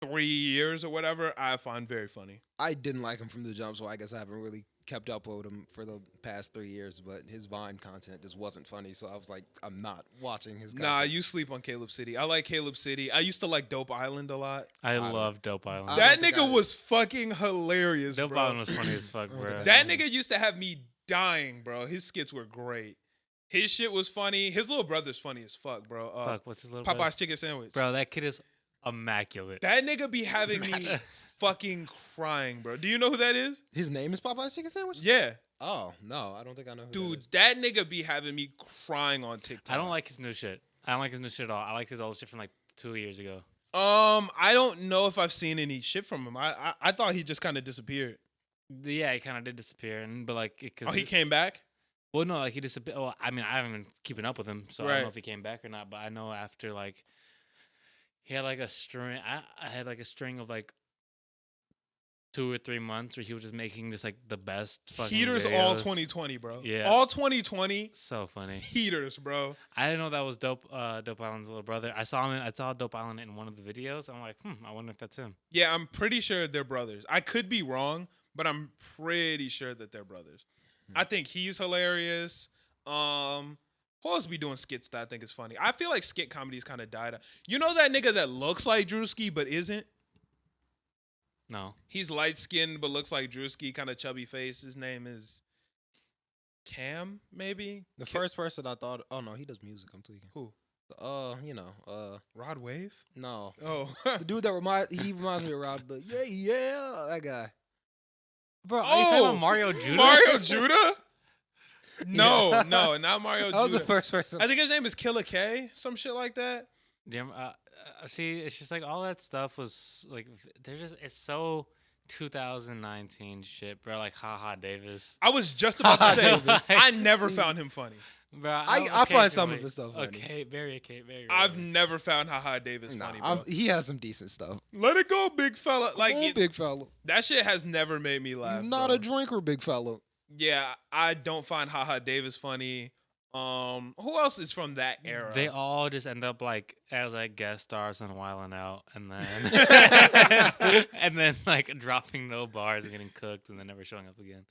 3 years or whatever. I find very funny. I didn't like him from the jump, so I guess I haven't really kept up with him for the past 3 years. But his Vine content just wasn't funny, so I was like, I'm not watching his content. Nah, you sleep on Caleb City. I like Caleb City. I used to like Dope Island a lot. I don't- love Dope Island. I That don't think nigga I- was fucking hilarious, Dope bro. Island was funny as fuck, I don't bro. think I That nigga used to have me dying, bro. His skits were great. His shit was funny. His little brother's funny as fuck, bro. Fuck, what's his little Popeye's brother? chicken sandwich. Bro, that kid is immaculate. That nigga be having me fucking crying, bro. Do you know who that is? His name is Popeye's Chicken Sandwich? Yeah. Oh, no, I don't think I know who that Dude, is. that nigga be having me crying on TikTok. I don't like his new shit. I don't like his new shit at all. I like his old shit from like 2 years ago. I don't know if I've seen any shit from him. I thought he just kind of disappeared. Yeah, he kind of did disappear, but like, cause Oh, he came back? Well, no, like he disappeared. Well, I mean, I haven't been keeping up with him, so I Right. don't know if he came back or not. But I know after like he had like a string. I had like a string of like 2 or 3 months where he was just making this like the best fucking Heaters all videos. 2020, bro. Yeah. All 2020 So funny. heaters, bro. I didn't know that was Dope Island's little brother. I saw Dope Island in one of the videos. I'm like, I wonder if that's him. Yeah, I'm pretty sure they're brothers. I could be wrong, but I'm pretty sure that they're brothers. I think he's hilarious. Who else be doing skits that I think is funny? I feel like skit comedy's kind of died out. You know that nigga that looks like Druski but isn't? No. He's light skinned but looks like Druski, kind of chubby face. His name is Cam, maybe? The first person I thought, oh no, he does music. I'm tweaking. Who? Rod Wave? No. Oh. The dude that reminds me of Rod, yeah, that guy. Bro, are you talking about Mario Judah? Mario Judah? No, not Mario That was the Judah. first person. I think his name is Killer K, some shit like that. Damn, see, it's just like all that stuff was like, it's so 2019 shit, bro. Like, haha, Davis. I was just about to say, Davis. I never found him funny. Bro, I find some of his stuff funny. Okay, very okay. I've never found Haha Davis Nah, funny, bro. he has some decent stuff. Let it go, big fella. Like, Come on, big fella. that shit has never made me laugh. You're not bro. a drinker, big fella. Yeah, I don't find Haha Davis funny. Who else is from that era? They all just end up like as like guest stars on Wild 'N Out, and then and then like dropping no bars and getting cooked, and then never showing up again.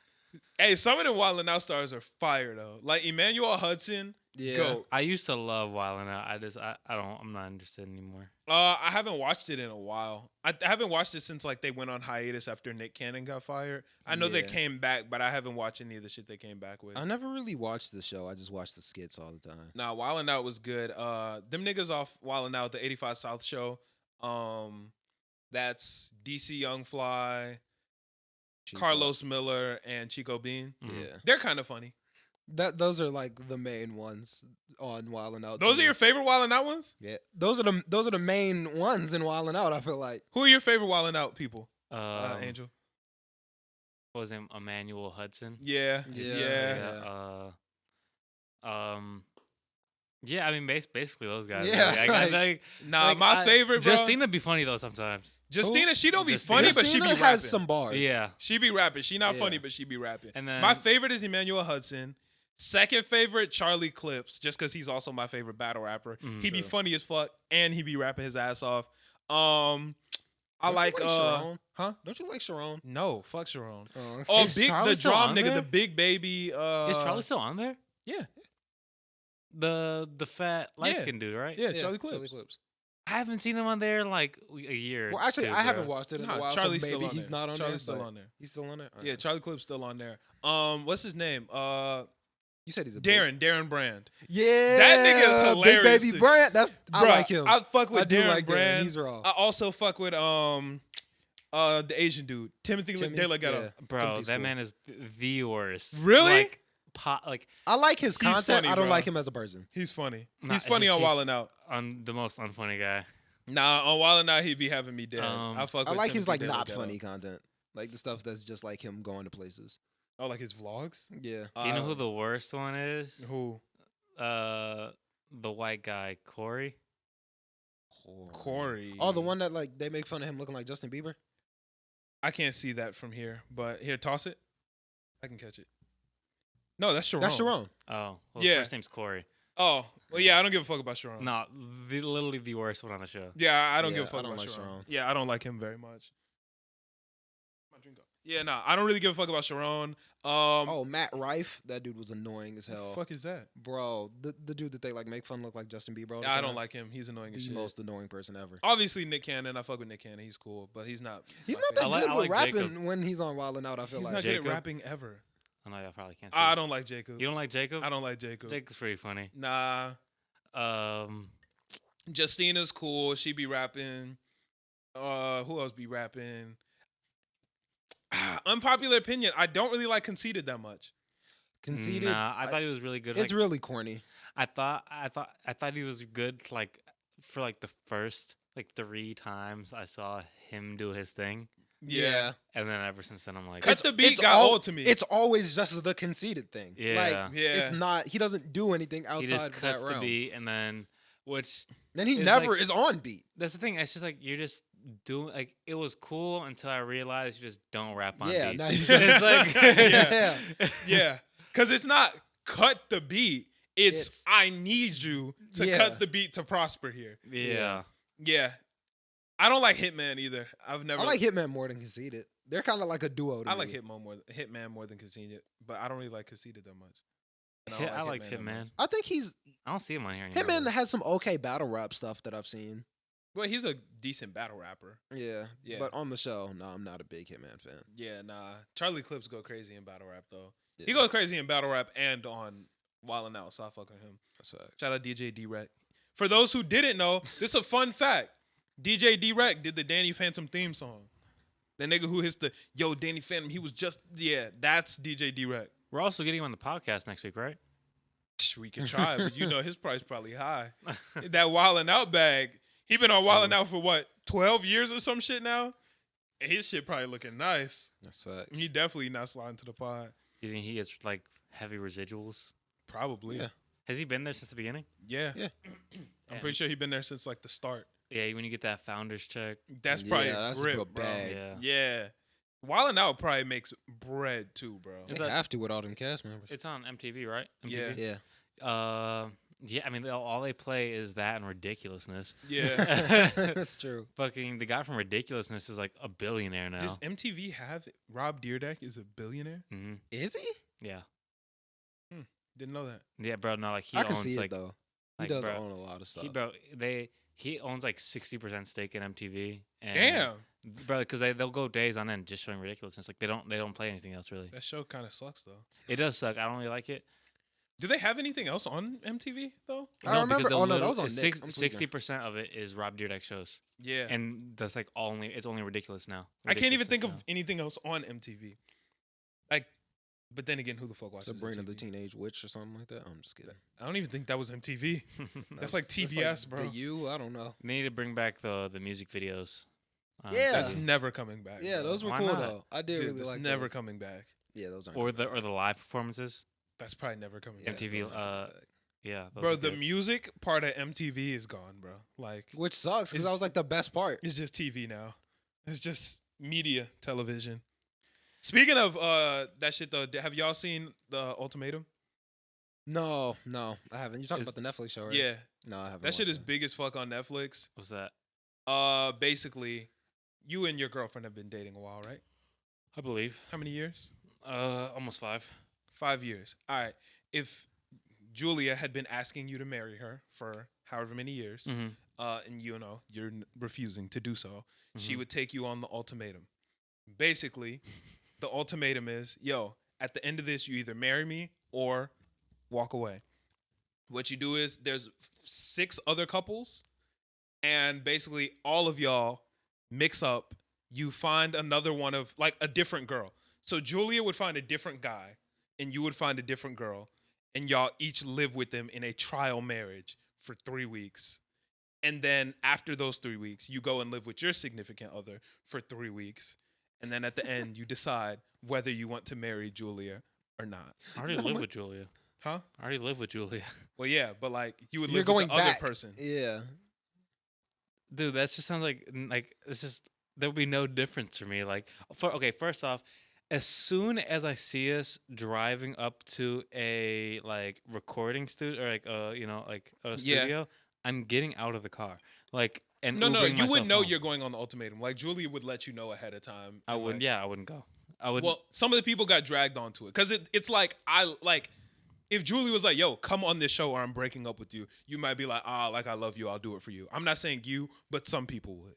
Hey, some of the Wild 'N Out stars are fire though. Like Emmanuel Hudson. Yeah. Go. I used to love Wild 'N Out. I'm not interested anymore. I haven't watched it in a while. I haven't watched it since like they went on hiatus after Nick Cannon got fired. I know they Yeah. came back, but I haven't watched any of the shit they came back with. I never really watched the show. I just watched the skits all the time. Nah, Wild 'N Out was good. Them niggas off Wild 'N Out, the 85 South show. That's DC Young Fly, Chico. Carlos Miller, and Chico Bean. Mhm. Yeah. They're kind of funny. Those are like the main ones on Wild 'N Out. to Those are me. your favorite Wild 'N Out ones? Yeah. Those are the main ones in Wild 'N Out, I feel like. Who are your favorite Wild 'N Out people? Angel. What was him? Emmanuel Hudson. Yeah. Yeah. Yeah, I mean, basically those guys. Yeah, Like, I think, Nah, like, my favorite, bro. Justina be funny though sometimes. Justina, she don't be Justina. funny, but she be Justina rapping. has some bars. Yeah, She be rapping. She not Yeah. funny, but she be rapping. And then- my favorite is Emmanuel Hudson. Second favorite, Charlie Clips, just because he's also my favorite battle rapper. He be True. funny as fuck, and he be rapping his ass off. I Don't like you Sharon? huh? Don't you like Sharon? No, fuck Sharon. Oh, Oh, Is big Charlie the still drum on nigga, there? the big baby. is Charlie still on there? Yeah, The fat light skinned dude, right? yeah, Charlie Clips. Clips. I haven't seen him on there in like a year. Well, actually, two, I haven't bro. watched it in Nah, a while, Charlie's so still maybe on he's there. not on Charlie's there. still but on there. He's still on there? Yeah, Charlie Clips still on there. What's his name? You said he's a Darren Brand. Yeah, That nigga is hilarious, Big Baby too. Brand. I Bruh, like him. I fuck with I do Darren like Darren. Brand. He's raw. I also fuck with the Asian dude, Timothy Timmy, De La Ghetto. yeah. Bro, Timothy's that cool. man is the worst. Really? Like I like his He's content. funny, I don't bro. like him as a person. He's funny. Nah, He's it's funny just- on he's- Wild 'N Out. the most unfunny guy. Nah, on Wild 'N Out, he be having me dead. I fuck I with like his Timothy like De La not Ghetto. funny content, like the stuff that's just like him going to places. Oh, like his vlogs? Yeah. You know who the worst one is? Who? The white guy, Corey. Corey. Oh, the one that like they make fun of him looking like Justin Bieber. I can't see that from here, but here, toss it. I can catch it. No, that's Sharon. That's Sharon. Oh, well, Yeah. first name's Corey. Oh, well, yeah, I don't give a fuck about Sharon. No, literally the worst one on the show. Yeah, I don't Yeah, give a fuck I don't about like Sharon. Sharon. Yeah, I don't like him very much. My drink up. Yeah, nah, I don't really give a fuck about Sharon. Oh, Matt Rife. That dude was annoying as what hell. the fuck is that? Bro, the dude that they like make fun look like Justin Bieber. All the I time. don't like him. He's annoying as the shit. most annoying person ever. Obviously, Nick Cannon. I fuck with Nick Cannon. He's cool, but he's not. He's my not that favorite. I good like with rapping Jacob. when he's on Wild 'N Out. I feel He's like not good at Jacob? rapping ever. I know y'all probably can't see. I don't like Jacob. You don't like Jacob? I don't like Jacob. Jacob's pretty funny. Nah. Justina's cool. She be rapping. Who else be rapping? Unpopular opinion. I don't really like Conceited that much. Conceited. Nah, I thought he was really good. It's like, really corny. I thought he was good. Like for like the first like 3 times I saw him do his thing, Yeah. and then ever since then I'm like, Cut the beat got old to me. It's always just the conceited thing. Yeah. Like, Yeah. it's not. He doesn't do anything he outside just of that cuts the realm. beat, and then which Then he It's never like- is on beat. that's the thing. It's just like you're just doing like it was cool until I realized you just don't rap on Yeah, beats. now you it's like Yeah. Yeah. Because it's not cut the beat. It's It's- I need you to Yeah. cut the beat to prosper here. yeah. Yeah. I don't like Hitman either. I've never. I like Hitman more than conceited. They're kind of like a duo. To I like me. Hitman more than Conceited, but I don't really like Conceited that much. And I don't liked that much. Hitman. I think I don't see him on here anymore. Hitman has some okay battle rap stuff that I've seen. Well, he's a decent battle rapper. Yeah. Yeah. But on the show, no, I'm not a big Hitman fan. Yeah, nah. Charlie Clips go crazy in battle rap though. Yeah. He goes crazy in battle rap and on Wild 'N Out, so I fuck with him. That's facts. Shout out DJ D-Rec. For those who didn't know, this is a fun fact. DJ D-Rec did the Danny Phantom theme song. The nigga who hits the yo Danny Phantom, he was just that's DJ D-Rec. We're also getting him on the podcast next week, right? We can try, but you know his price probably high. That Wildin' Out bag, he been on Wildin' Out for what 12 years or some shit now. And his shit probably looking nice. That's facts. He definitely not sliding to the pod. You think he gets like heavy residuals? Probably. Yeah. Has he been there since the beginning? Yeah. Yeah. I'm pretty sure he been there since like the start. Yeah, when you get that founder's check. That's probably that's a grip, a good bro. bag. Yeah. Yeah. Wildin' Out probably makes bread too, bro. They have to with all them cast members. It's on MTV, right? Yeah. MTV? Yeah. Yeah, I mean, all they play is that and ridiculousness. Yeah. That's true. Fucking the guy from Ridiculousness is like a billionaire now. Does MTV have Rob Dyrdek is a billionaire? Mm-hmm. Is he? Yeah. Didn't know that. Yeah, bro. No, like he I owns can see like it though. He like, does bro, own a lot of stuff. He owns like 60% stake in MTV. And Damn. bro, because they'll go days on end just showing ridiculousness. Like they don't play anything else really. That show kind of sucks though. It does suck. I don't really like it. Do they have anything else on MTV though? I remember. because Oh no, that was on Nick. I'm tweaking. 60% of it is Rob Dyrdek shows, Yeah. and that's like it's only ridiculous now. I can't even think of Ridiculousness anything else on MTV. Like, but then again, who the fuck watches Sabrina the MTV? Teenage Witch or something like that. I'm just kidding. I don't even think that was MTV. now. That's like TBS, bro. The U. I don't know. They need to bring back the music videos. Yeah. That's never coming back. Yeah, bro. those were Why cool not? though. I did Dude, really that's like. never those. coming back. Yeah, those aren't. or coming the back. live performances. That's probably never coming Yeah, back. MTV, those aren't coming back. Yeah, those Bro, are the good. music part of MTV is gone, bro. Like, Which sucks because It's- that was like the best part. it's just TV now. It's just media television. Speaking of that shit though, have y'all seen the Ultimatum? No, I haven't. You talking Is- about the Netflix show, right? Yeah, No, I haven't. that shit watched is big as fuck on Netflix. What's that? Basically, you and your girlfriend have been dating a while, right? I believe. How many years? Almost 5. 5 years. All right. If Julia had been asking you to marry her for however many years, Mm-hmm. and you know you're refusing to do so, she Mhm. would take you on the ultimatum. Basically, the ultimatum is, yo, at the end of this, you either marry me or walk away. What you do is there's 6 other couples, and basically all of y'all mix up. You find another one of like a different girl. So Julia would find a different guy, and you would find a different girl, and y'all each live with them in a trial marriage for 3 weeks. And then after those 3 weeks, you go and live with your significant other for 3 weeks. And then at the end, you decide whether you want to marry Julia or not. I already live with Julia. Huh? I already live with Julia. Well, yeah, but like you would You're live going with the back. other person. Yeah. Dude, that just sounds like it's just there would be no difference for me. Like, first off, as soon as I see us driving up to a like recording studio or like a studio, I'm getting out of the car. Like, and No, Ubering you would myself know home. you're going on the ultimatum. Like Julia would let you know ahead of time. I and, wouldn't. like- Yeah, I wouldn't go. I would. Well, some of the people got dragged onto it because it's like if Julie was like, "Yo, come on this show or I'm breaking up with you," you might be like, like I love you, I'll do it for you. I'm not saying you, but some people would.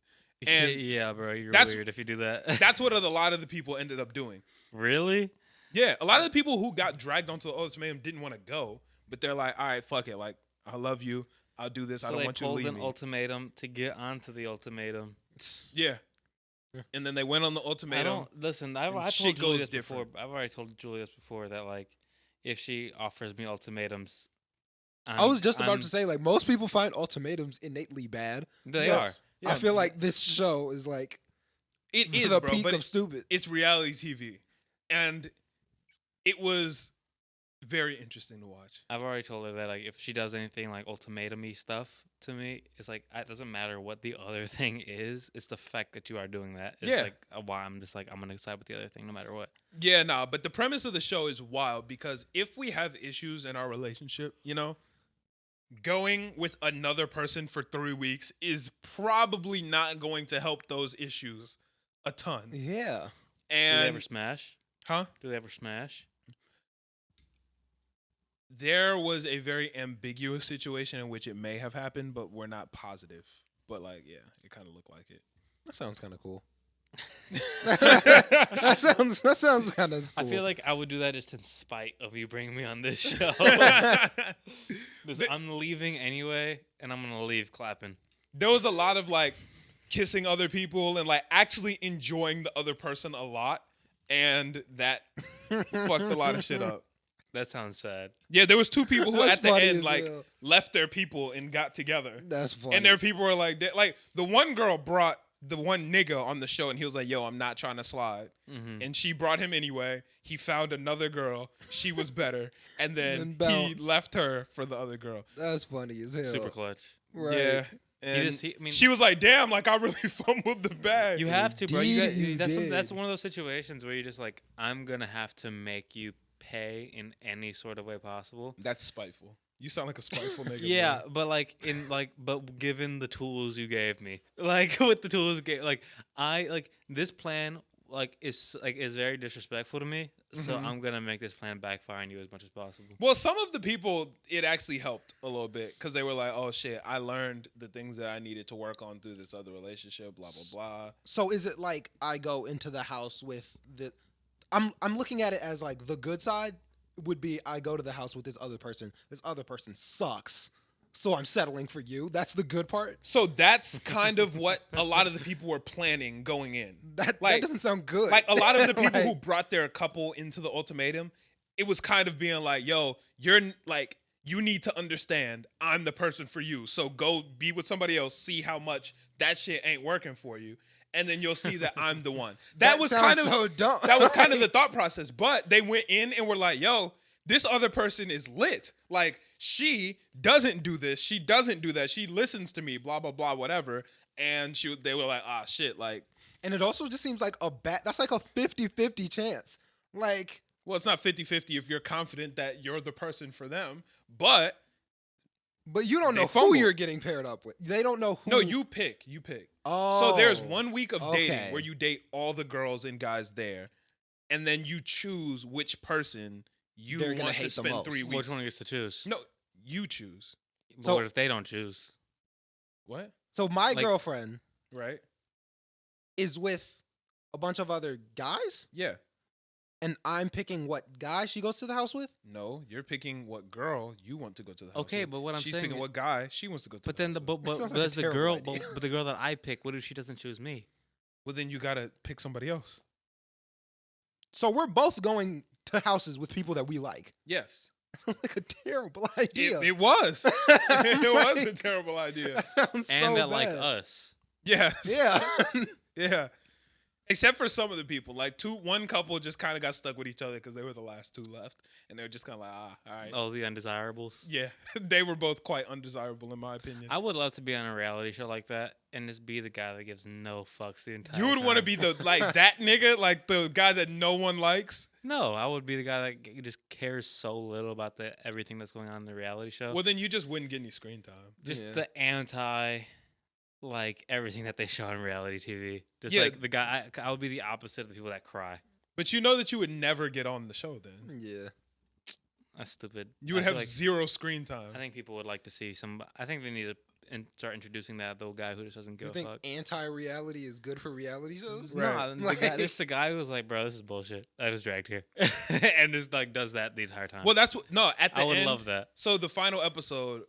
And yeah, bro, you're that's- weird if you do that. That's what a lot of the people ended up doing. Really? Yeah, a lot of the people who got dragged onto the ultimatum didn't want to go, but they're like, "All right, fuck it. Like, I love you. I'll do this. I So don't they want you to pulled leave an me." ultimatum to get onto the ultimatum. Yeah. And then they went on the I ultimatum. don't listen. I and told shit Julie goes this before. different. I've already told Julie this before that like, if she offers me ultimatums, I was just about I'm- to say, like, most people find ultimatums innately bad. They Yes. are. I feel like this show is like It is, the bro, peak but of stupid. it's reality TV. And it was very interesting to watch. I've already told her that like if she does anything like ultimatum-y stuff to me, it's like it doesn't matter what the other thing is. It's the fact that you are doing that. It's Yeah. like why I'm just like I'm gonna side with the other thing no matter what. Yeah, nah, but the premise of the show is wild because if we have issues in our relationship, you know, going with another person for 3 weeks is probably not going to help those issues a ton. Yeah. Do they And ever smash? huh? Do they ever smash? There was a very ambiguous situation in which it may have happened, but we're not positive. But like, yeah, it kind of looked like it. That sounds kind of cool. that sounds kind of cool. I feel like I would do that just in spite of you bringing me on this show. I'm leaving anyway, and I'm gonna leave clapping. There was a lot of like kissing other people and like actually enjoying the other person a lot, and that fucked a lot of shit up. That sounds sad. Yeah, there was two people who That's at the funny end as like hell. left their people and got together. That's funny. And their people were like the one girl brought the one nigga on the show and he was like, yo, I'm not trying to slide. Mm-hmm. And she brought him anyway. He found another girl. She was better. And then And he bounced. left her for the other girl. That's funny as hell. Super clutch. Right. Yeah. And I mean, she was like, damn, like I really fumbled the bag. you have to, bro. Indeed you That's did. one of those situations where you're just like, I'm gonna have to make you pay in any sort of way possible. That's spiteful. You sound like a spiteful nigga. Yeah, bro. but like but given the tools you gave me, like with the tools you gave, like I like this plan is very disrespectful to me. So I'm gonna make this plan backfire on you as much as possible. Well, some of the people, it actually helped a little bit because they were like, oh shit, I learned the things that I needed to work on through this other relationship, blah, blah, blah. So is it like I go into the house with the? I'm looking at it as like the good side would be I go to the house with this other person. This other person sucks, so I'm settling for you. That's the good part. So that's kind of what a lot of the people were planning going in. That Like- doesn't sound good. Like a lot of the people who Like, brought their couple into the ultimatum, it was kind of being like, yo, you're like, you need to understand I'm the person for you. So go be with somebody else, see how much that shit ain't working for you. And then you'll see that I'm the one. That was kind sounds of so dumb. that was kind of the thought process. But they went in and were like, yo, this other person is lit. Like, she doesn't do this. She doesn't do that. She listens to me, blah, blah, blah, whatever. And they were like, ah, shit. Like, And it also just seems like that's like a 50-50 chance. Like, well, it's not 50-50 if you're confident that you're the person for them. But, but you don't They know fumble. who you're getting paired up with. They don't know who. no, you pick. You pick. Oh. So there's 1 week of dating okay. where you date all the girls and guys there. And then you choose which person you They're gonna want to hate the spend most. 3 weeks. Which one gets to choose? No, you choose. But So- what if they don't choose? What? So my Like- girlfriend Right? is with a bunch of other guys, Yeah. and I'm picking what guy she goes to the house with. No, you're picking what girl you want to go to the house Okay, with. but what I'm She's saying picking is- what guy she wants to go to But the then house the with. but sounds like a does the terrible girl idea. but the girl that I pick, what if she doesn't choose me? Well, then you got to pick somebody else. So we're both going to houses with people that we like. Yes. Like a terrible idea. It was. It was a Like- terrible idea. That sounds And so that bad. like us. Yes. Yeah. Yeah. Except for some of the people. Like one couple just kind of got stuck with each other because they were the last two left. And they were just kind of like, all right. Oh, the undesirables. Yeah. They were both quite undesirable in my opinion. I would love to be on a reality show like that and just be the guy that gives no fucks the entire You would want to time. be the like that nigga, like the guy that no one likes. No, I would be the guy that just cares so little about everything that's going on in the reality show. Well, then you just wouldn't get any screen time. Just Yeah. the anti, like everything that they show on reality TV. Just Yeah. like the guy, I would be the opposite of the people that cry. But you know that you would never get on the show then. Yeah. That's stupid. You would I feel have like- zero screen time. I think people would like to see some. I think they need to start introducing that the guy who just doesn't give You a think fuck. anti-reality is good for reality shows? Right. No, Like- this is the guy who was like, bro, this is bullshit. I was dragged here, and just like does that the entire time. Well, that's what. No, at the I would end. love that. So the final episode,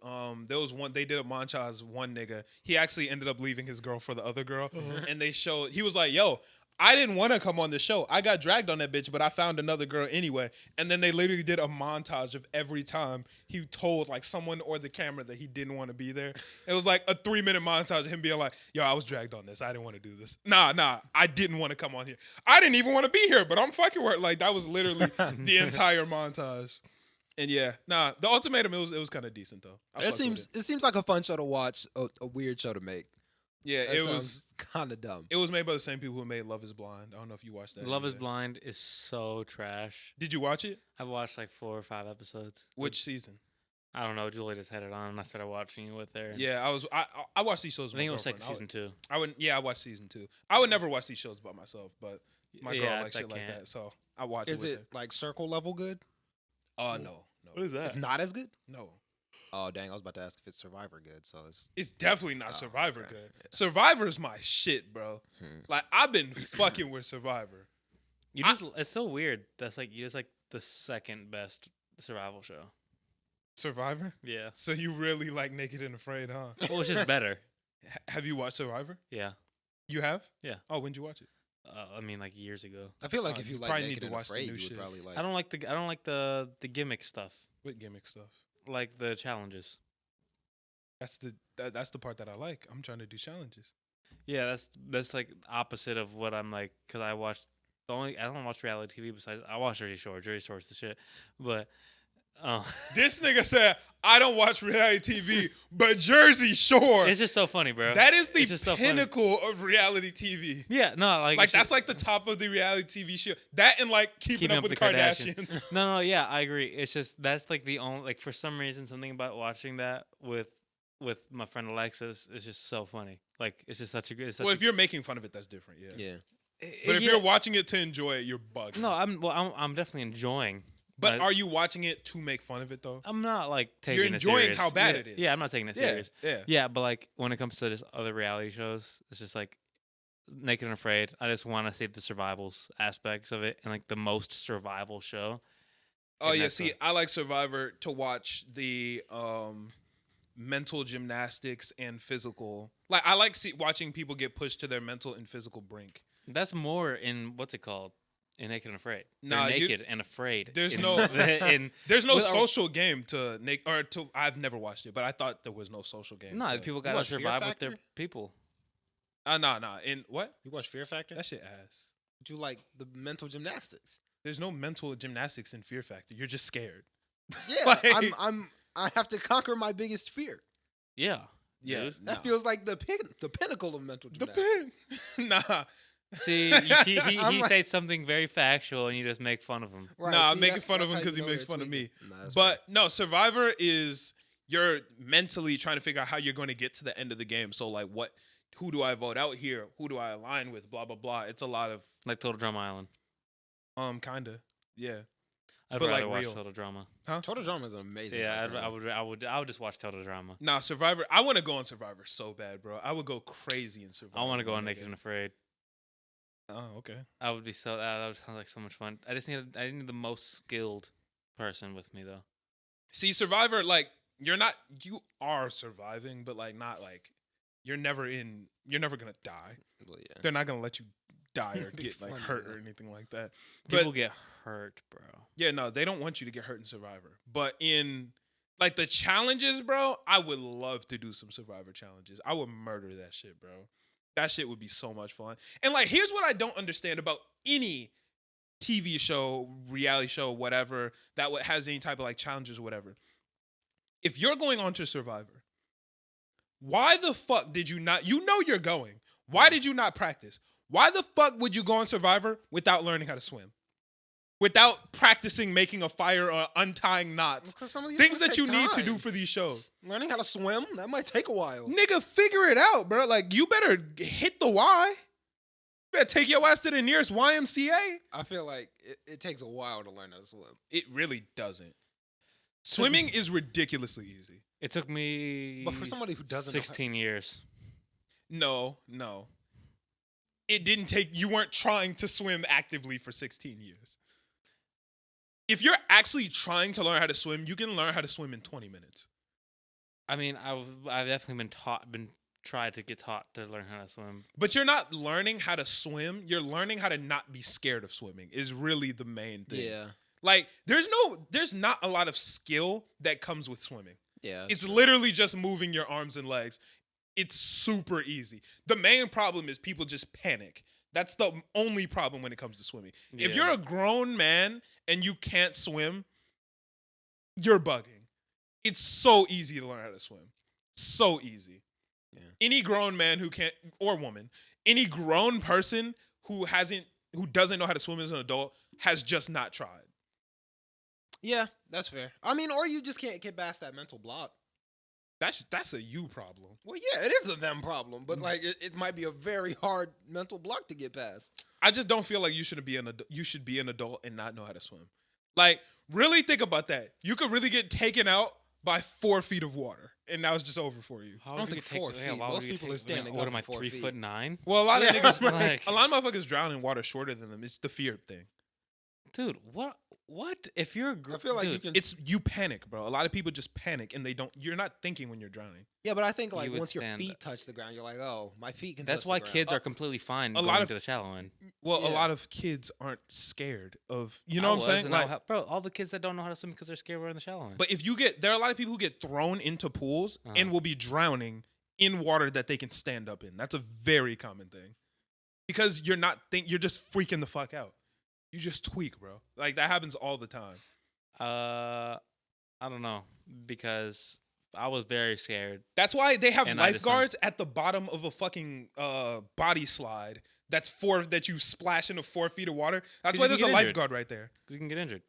there was one. They did a montage. One nigga, he actually ended up leaving his girl for the other girl, and they showed. He was like, "Yo, I didn't want to come on the show. I got dragged on that bitch, but I found another girl anyway." And then they literally did a montage of every time he told like someone or the camera that he didn't want to be there. It was like a 3-minute montage of him being like, "Yo, I was dragged on this. I didn't want to do this. Nah, I didn't want to come on here. I didn't even want to be here, but I'm fucking work." Like that was literally the entire montage. And yeah, the ultimatum it was kind of decent though. I It fucked with seems like a fun show to watch, a weird show to make. yeah, That it sounds was. kind of dumb. It was made by the same people who made Love Is Blind. I don't know if you watched that. Love Is either. Blind is so trash. Did you watch it? I've watched like 4 or 5 episodes. Which season? I don't know. Julie just had it on, and I started watching it with her. and Yeah, I watched these shows. I With think my it was like girlfriend. season 2. I would. Yeah, I watched season 2. I would never watch these shows by myself, but my girl Yeah, likes I shit like can't. that, so I watch Is it. it like circle level good? Oh no. is that? It's not as good. No. Oh dang! I was about to ask if it's Survivor good. So it's It's definitely not Oh, Survivor okay. good. Survivor's my shit, bro. Hmm. Like I've been fucking with Survivor. It's so weird. That's like you just like the second best survival show. Survivor? Yeah. So you really like Naked and Afraid, huh? Well, it's just better. Have you watched Survivor? Yeah. You have? Yeah. Oh, when'd you watch it? I mean, like years ago. I feel like if you like probably Naked need to and watch the Afraid, new you would shit. probably like. I don't like the gimmick stuff, What gimmick stuff? like the challenges. That's the part that I like. I'm trying to do challenges. Yeah, that's like opposite of what I'm like, because I don't watch reality TV besides I watch Jersey Shore. Jersey Shore's the shit, but This nigga said, I don't watch reality TV, but Jersey Shore. it's just so funny, bro. That is It's just the so funny. pinnacle of reality TV. Yeah, no, like Like it's that's just- like the top of the reality TV show. That and like keeping up with the Kardashians. No, yeah, I agree. It's just that's like the only like for some reason something about watching that with my friend Alexis is just so funny. Like it's just such a good. Well, if you're making fun of it, that's different. Yeah. Yeah. But if you're watching it to enjoy it, you're bugging. no, I'm definitely enjoying. But are you watching it to make fun of it though? I'm not like taking You're enjoying it serious. how bad Yeah, it is. Yeah, I'm not taking it Yeah, serious. yeah. Yeah, but like when it comes to this other reality shows, it's just like Naked and Afraid. I just want to see the survivals aspects of it and like the most survival show. Oh And yeah, that's see, I like Survivor to watch the mental gymnastics and physical. Like I like watching people get pushed to their mental and physical brink. That's more in what's it called? In Naked and Afraid. Nah, They're you- naked and afraid. There's in- no in there's no with- social game to I've never watched it, but I thought there was no social game. No, to, people gotta watch Fear survive with their Factor? people. Nah. In what? You watch Fear Factor? That shit ass. Would you like the mental gymnastics? There's no mental gymnastics in Fear Factor. You're just scared. Yeah, Like- I have to conquer my biggest fear. Yeah. Yeah, dude. That feels like the pinnacle of mental the gymnastics. pin. Nah, See, he I'm like- says something very factual, and you just make fun of him. Right, nah. I'm see, making that's- fun of that's him how because you he know makes they're fun of me. tweaking. Nah, that's But no, Survivor is you're mentally trying to figure out how you're going to get to the end of the game. So like, who do I vote out here? Who do I align with? Blah blah blah. It's a lot of Like Total Drama Island. kinda, yeah. I'd But, rather like, watch real. Total Drama. Total Drama is an amazing. Yeah, cartoon. I would just watch Total Drama. Nah, Survivor. I want to go on Survivor so bad, bro. I would go crazy in Survivor. I want to go on my Naked nigga. and Afraid. Oh, okay. I would be so that would sound like so much fun. I need the most skilled person with me though. See, Survivor, like you are surviving, but like not like you're never gonna die. Well, yeah. They're not gonna let you die or It'd be get like funny, hurt though. or anything like that. People But get hurt, bro. yeah, no, they don't want you to get hurt in Survivor. But in like the challenges, bro, I would love to do some Survivor challenges. I would murder that shit, bro. That shit would be so much fun. And like, here's what I don't understand about any TV show, reality show, whatever, that has any type of like challenges or whatever. If you're going on to Survivor, why the fuck did you not? You know you're going. Why did you not practice? Why the fuck would you go on Survivor without learning how to swim? Without practicing making a fire or untying knots? 'Cause some of these Things things that you take need to time. do for these shows. Learning how to swim, that might take a while. Nigga, figure it out, bro. Like, you better hit the Y. You better take your ass to the nearest YMCA. I feel like it takes a while to learn how to swim. It really doesn't. Swimming is ridiculously easy. It took me But for somebody who doesn't know how- 16 years. No. It didn't take, you weren't trying to swim actively for 16 years. If you're actually trying to learn how to swim, you can learn how to swim in 20 minutes. I mean, I've definitely been tried to get taught to learn how to swim. But you're not learning how to swim. You're learning how to not be scared of swimming is really the main thing. Yeah. Like, there's not a lot of skill that comes with swimming. Yeah. It's literally just moving your arms and legs. It's super easy. The main problem is people just panic. That's the only problem when it comes to swimming. If Yeah. you're a grown man and you can't swim, you're bugging. It's so easy to learn how to swim. So easy. Yeah. Any grown man who can't, or woman, any grown person who doesn't know how to swim as an adult has just not tried. Yeah, that's fair. I mean, or you just can't get past that mental block. That's a you problem. Well, yeah, it is a them problem, but like it might be a very hard mental block to get past. I just don't feel like you should be an adult and not know how to swim. Like, really think about that. You could really get taken out by 4 feet of water, and now it's just over for you. How I don't would you think 4 take- feet. why would Most you people take- are standing What up am I, at 4 feet. 3'9"? Well, a lot of Yeah, niggas, like- a lot of motherfuckers drown in water shorter than them. It's the fear thing. Dude, what? What if you're? I feel like you dude, can. You panic, bro. A lot of people just panic and you're not thinking when you're drowning. Yeah, but I think You like would once your stand- feet touch the ground, you're like, oh, my feet can. That's touch why the ground. kids are completely fine a lot going of- to the shallow end. Well, a Yeah. lot of kids aren't scared of, you know I what I'm was, saying? and Like, bro, all the kids that don't know how to swim because they're scared we're in the shallow end. but there are a lot of people who get thrown into pools and will be drowning in water that they can stand up in. That's a very common thing. Because you're just freaking the fuck out. You just tweak, bro. Like that happens all the time. I don't know because I was very scared. That's why they have And I just lifeguards at the bottom of a fucking body slide. That you splash into 4 feet of water. That's 'Cause why you can there's a get injured. lifeguard right there. Because you can get injured.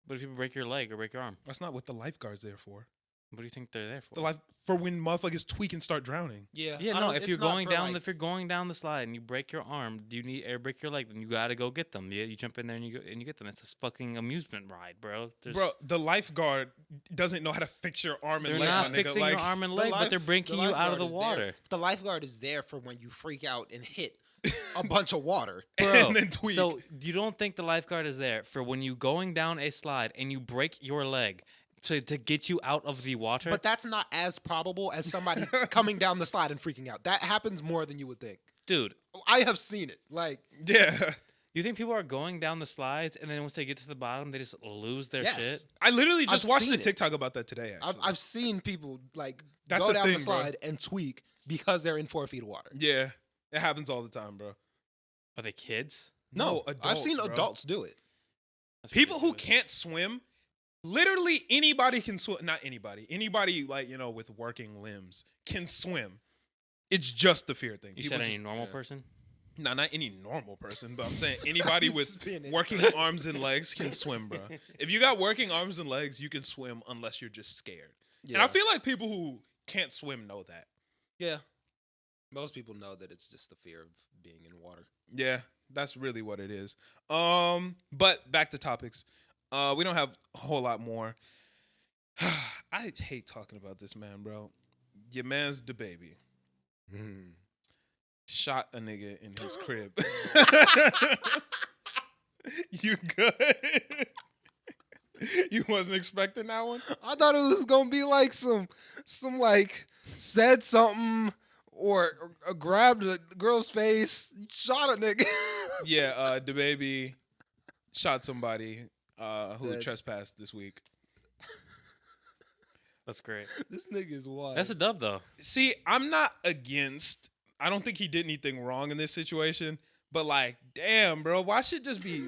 But if you break your leg or break your arm, That's not what the lifeguard's there for. what do you think they're there for? For when motherfuckers tweak and start drowning. Yeah, Yeah, I no. don't- If it's you're not going for, down, like- if you're going down the slide and you break your arm, do you need or break your leg? Then you gotta go get them. Yeah, you jump in there and you get them. It's a fucking amusement ride, bro. Bro, the lifeguard doesn't know how to fix your arm and they're leg. not my nigga. fixing Like, your arm and the leg, but they're life- breaking you out of lifeguard the is there. water, The lifeguard is there for when you freak out and hit a bunch of water. bro. and then tweak. So you don't think the lifeguard is there for when you going down a slide and you break your leg to get you out of the water? But that's not as probable as somebody coming down the slide and freaking out. That happens more than you would think. Dude, I have seen it. Like, yeah. you think people are going down the slides and then once they get to the bottom, they just lose their yes, shit? I literally just I've watched seen a it. TikTok about that today, actually. I've seen people like That's go a down the thing, bro. slide and tweak because they're in 4 feet of water. Yeah. It happens all the time, bro. Are they kids? No, I've adults, seen bro. adults do it. That's People who ridiculous. can't swim, literally anybody can swim. Not anybody. Anybody, like, with working limbs can swim. It's just the fear thing. You People said any just- normal person? No, not any normal person, but I'm saying anybody He's with just being working arms and legs can swim, bro. If you got working arms and legs, you can swim unless you're just scared. Yeah. And I feel like people who can't swim know that. yeah. Most people know that it's just the fear of being in water. Yeah, that's really what it is. But back to topics. We don't have a whole lot more. I hate talking about this man, bro. Your man's Dababy shot a nigga in his crib. You good? You wasn't expecting that one? I thought it was gonna be like some like said something or grabbed a girl's face, shot a nigga. Yeah, Dababy shot somebody who That's- trespassed this week. That's great. This nigga is wild. That's a dub though. See, I'm not against. I don't think he did anything wrong in this situation, but like, damn, bro, why should just be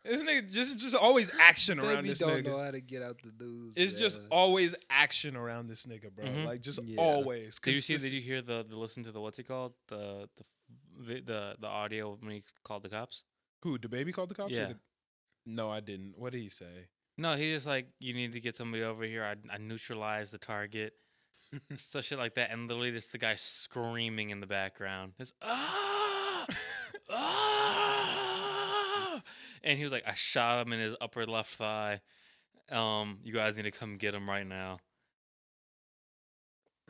this nigga just always action around Baby this don't nigga? know how to get out the news. It's just always action around this nigga, bro. Mhm. Like just Yeah. always. Did you see? consistent. Did you hear the listen to the what's it called the audio when he called the cops? Who? The baby called the cops? Or Yeah. No, I didn't. What did he say? No, he just like you need to get somebody over here. I neutralized the target, stuff shit like that, and literally just the guy screaming in the background. It's and he was like, I shot him in his upper left thigh. You guys need to come get him right now.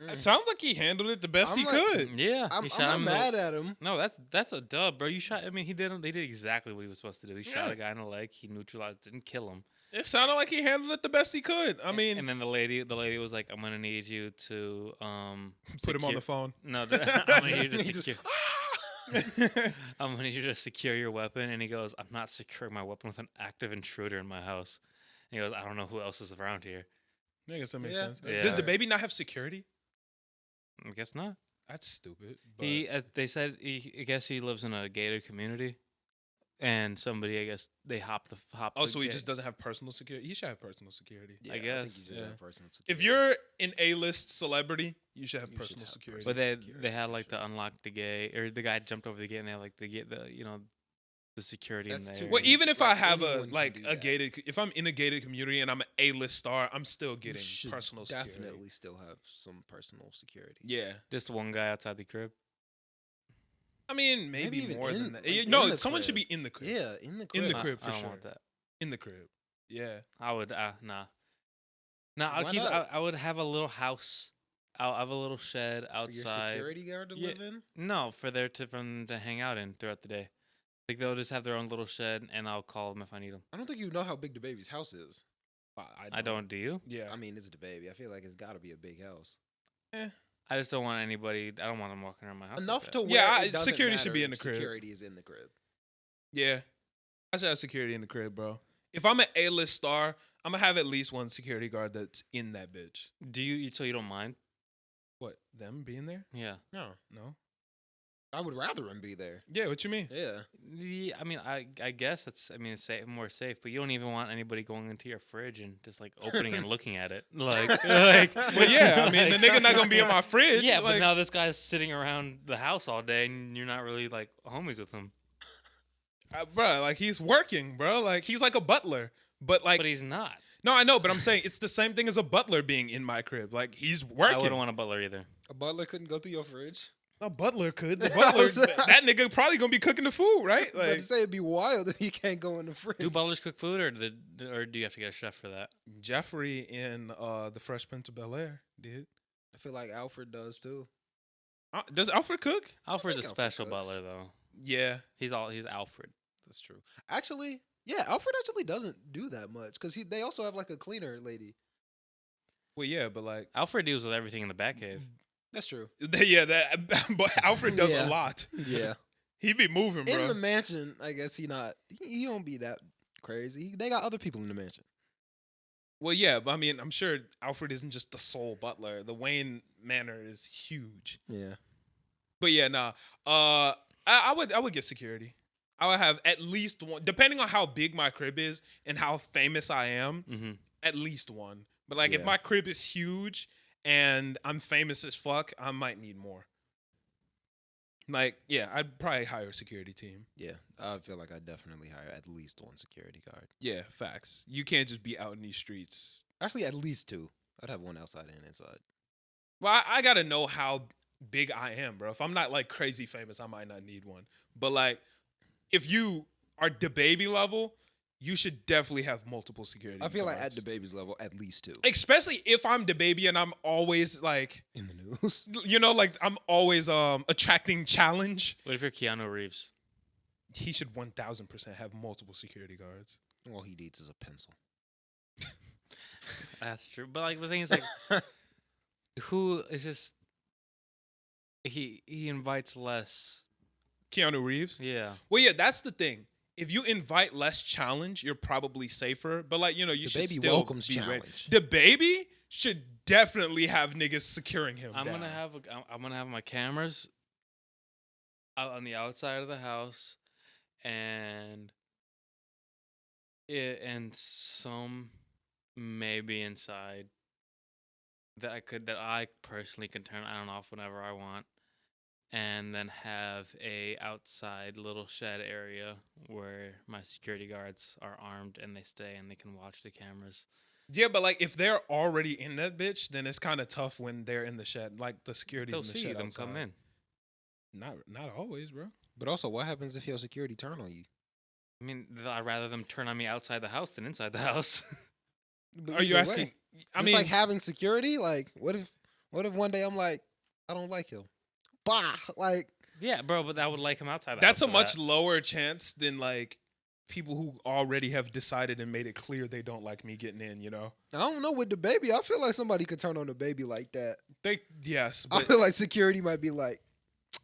It sounds like he handled it the best I'm he like- could. Yeah, I'm he shot not him. mad at him. No, that's a dub, bro. You shot. I mean, he did exactly what he was supposed to do. He shot Yeah. a guy in the leg. He neutralized, didn't kill him. It sounded like he handled it the best he could. I mean, and then the lady was like, "I'm gonna need you to put him on secure- the phone. No, I'm gonna need you to He just- secure. I'm gonna need you to secure your weapon." And he goes, "I'm not securing my weapon with an active intruder in my house." And he goes, "I don't know who else is around here." I guess that makes Yeah. sense. Yeah. Does the baby not have security? I guess not. That's stupid. But They said I guess he lives in a gated community, and somebody I guess they hop. oh, so he gate. just doesn't have personal security? He should have personal security. Yeah, I think guess, he should yeah. have personal If security. you're an A-list celebrity, you should have You should personal have security. But security they had for like sure. to unlock the gate, or the guy jumped over the gate, and they had like the security That's in too there. Well, even if I Like, have anyone can do that. gated, if I'm in a gated community and I'm an A-list star, I'm still You getting should personal security. definitely still have some personal security. Yeah, Just one guy outside the crib. I mean maybe Maybe even more in- than that. like, No, in the someone should crib. be in the crib. Yeah, in the crib. In the crib for I don't sure. want that. In the crib. Yeah. I would nah. Nah, Why I not? would have a little house. I'll have a little shed For your outside. security guard to Yeah. live in. No, for them to hang out in throughout the day. Like they'll just have their own little shed, and I'll call them if I need them. I don't think you know how big the baby's house is. I don't. Do you? Yeah. I mean, it's the baby. I feel like it's got to be a big house. I just don't want anybody. I don't want them walking around my house. Enough like to that. where Yeah, it doesn't security should matter be in if the crib. Security is in the crib. Yeah. I should have security in the crib, bro. If I'm an A-list star, I'm gonna have at least one security guard that's in that bitch. Do you? So you don't mind? What? Them being there? Yeah. No, No. I would rather him be there. Yeah. What you mean? Yeah. I mean, I guess it's. I mean, it's more safe, but you don't even want anybody going into your fridge and just like opening and looking at it, like. Well, yeah. I mean, the nigga not gonna be in my fridge. Yeah, like, but now this guy's sitting around the house all day, and you're not really like homies with him. bro, like he's working, bro. Like he's like a butler, but like. But he's not. No, I know, but I'm saying it's the same thing as a butler being in my crib. Like he's I working. wouldn't want a butler either. A butler couldn't go through your fridge. A butler could. The butler, that nigga probably gonna be cooking the food, right? But Like to say it'd be wild if he can't go in the fridge. Do butlers cook food, or do you have to get a chef for that? Jeffrey in the Fresh Prince of Bel-Air did. I feel like Alfred does too. Does Alfred cook? Alfred's a think special Alfred cooks. butler though. Yeah. He's Alfred. That's true. Actually, yeah, Alfred actually doesn't do that much because they also have like a cleaner lady. Well, yeah, but like, Alfred deals with everything in the Batcave. That's true. yeah, but Alfred does Yeah. a lot. Yeah. He be moving, bro. In the mansion, I guess he don't be that crazy. They got other people in the mansion. Well, yeah, but I mean, I'm sure Alfred isn't just the sole butler. The Wayne Manor is huge. Yeah. But yeah, nah. I would get security. I would have at least one, depending on how big my crib is and how famous I am. Mm-hmm. At least one. But like, if Yeah. my crib is huge and I'm famous as fuck, I might need more. Like, yeah, I'd probably hire a security team. Yeah. I feel like I definitely hire at least one security guard. Yeah, facts. You can't just be out in these streets. Actually, at least two. I'd have one outside and inside. Well, I gotta know how big I am, bro. If I'm not like crazy famous, I might not need one. But like, if you are Dababy level, you should definitely have multiple security. I feel like at guards. the baby's level, at least two. Especially if I'm Dababy and I'm always like, In the news. you know, like I'm always attracting challenge. What if you're Keanu Reeves? He should 1000% have multiple security guards. All he needs is a pencil. That's true. But like the thing is like, who is just he invites less. Keanu Reeves. Yeah. Well, yeah, that's the thing. If you invite less challenge, you're probably safer. But like, you know, you should Dababy still welcomes be ready. challenge. Dababy should definitely have niggas securing him. I'm down. gonna have my cameras out on the outside of the house, and some maybe inside that I personally can turn on and off whenever I want, and then have a outside little shed area where my security guards are armed and they stay and they can watch the cameras. Yeah, but like if they're already in that bitch, then it's kind of tough when they're in the shed. Like the security's They'll in the see shed them outside. come in. Not always, bro. But also, what happens if your security turn on you? I mean, I'd rather them turn on me outside the house than inside the house. But Are you either asking? way, I just mean, like having security. Like, what if one day I'm like, I don't like him. Bah. Like, Yeah, bro, but I would like him outside the that's house. a for much that. lower chance than like people who already have decided and made it clear they don't like me getting in. You know, I don't know with the baby. I feel like somebody could turn on the baby like that. yes, I but feel like security might be like,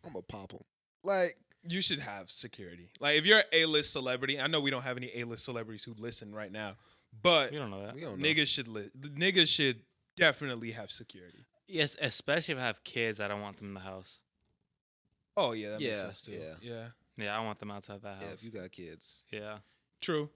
I'm gonna pop him. Like, you should have security. Like if you're an A-list celebrity, I know we don't have any A-list celebrities who listen right now, but We don't know that. we don't know. niggas should definitely have security. Yes, especially if I have kids, I don't want them in the house. Oh yeah, that makes Yeah, sense too. yeah. Yeah, I want them outside the house. Yeah, if you got kids. Yeah. True.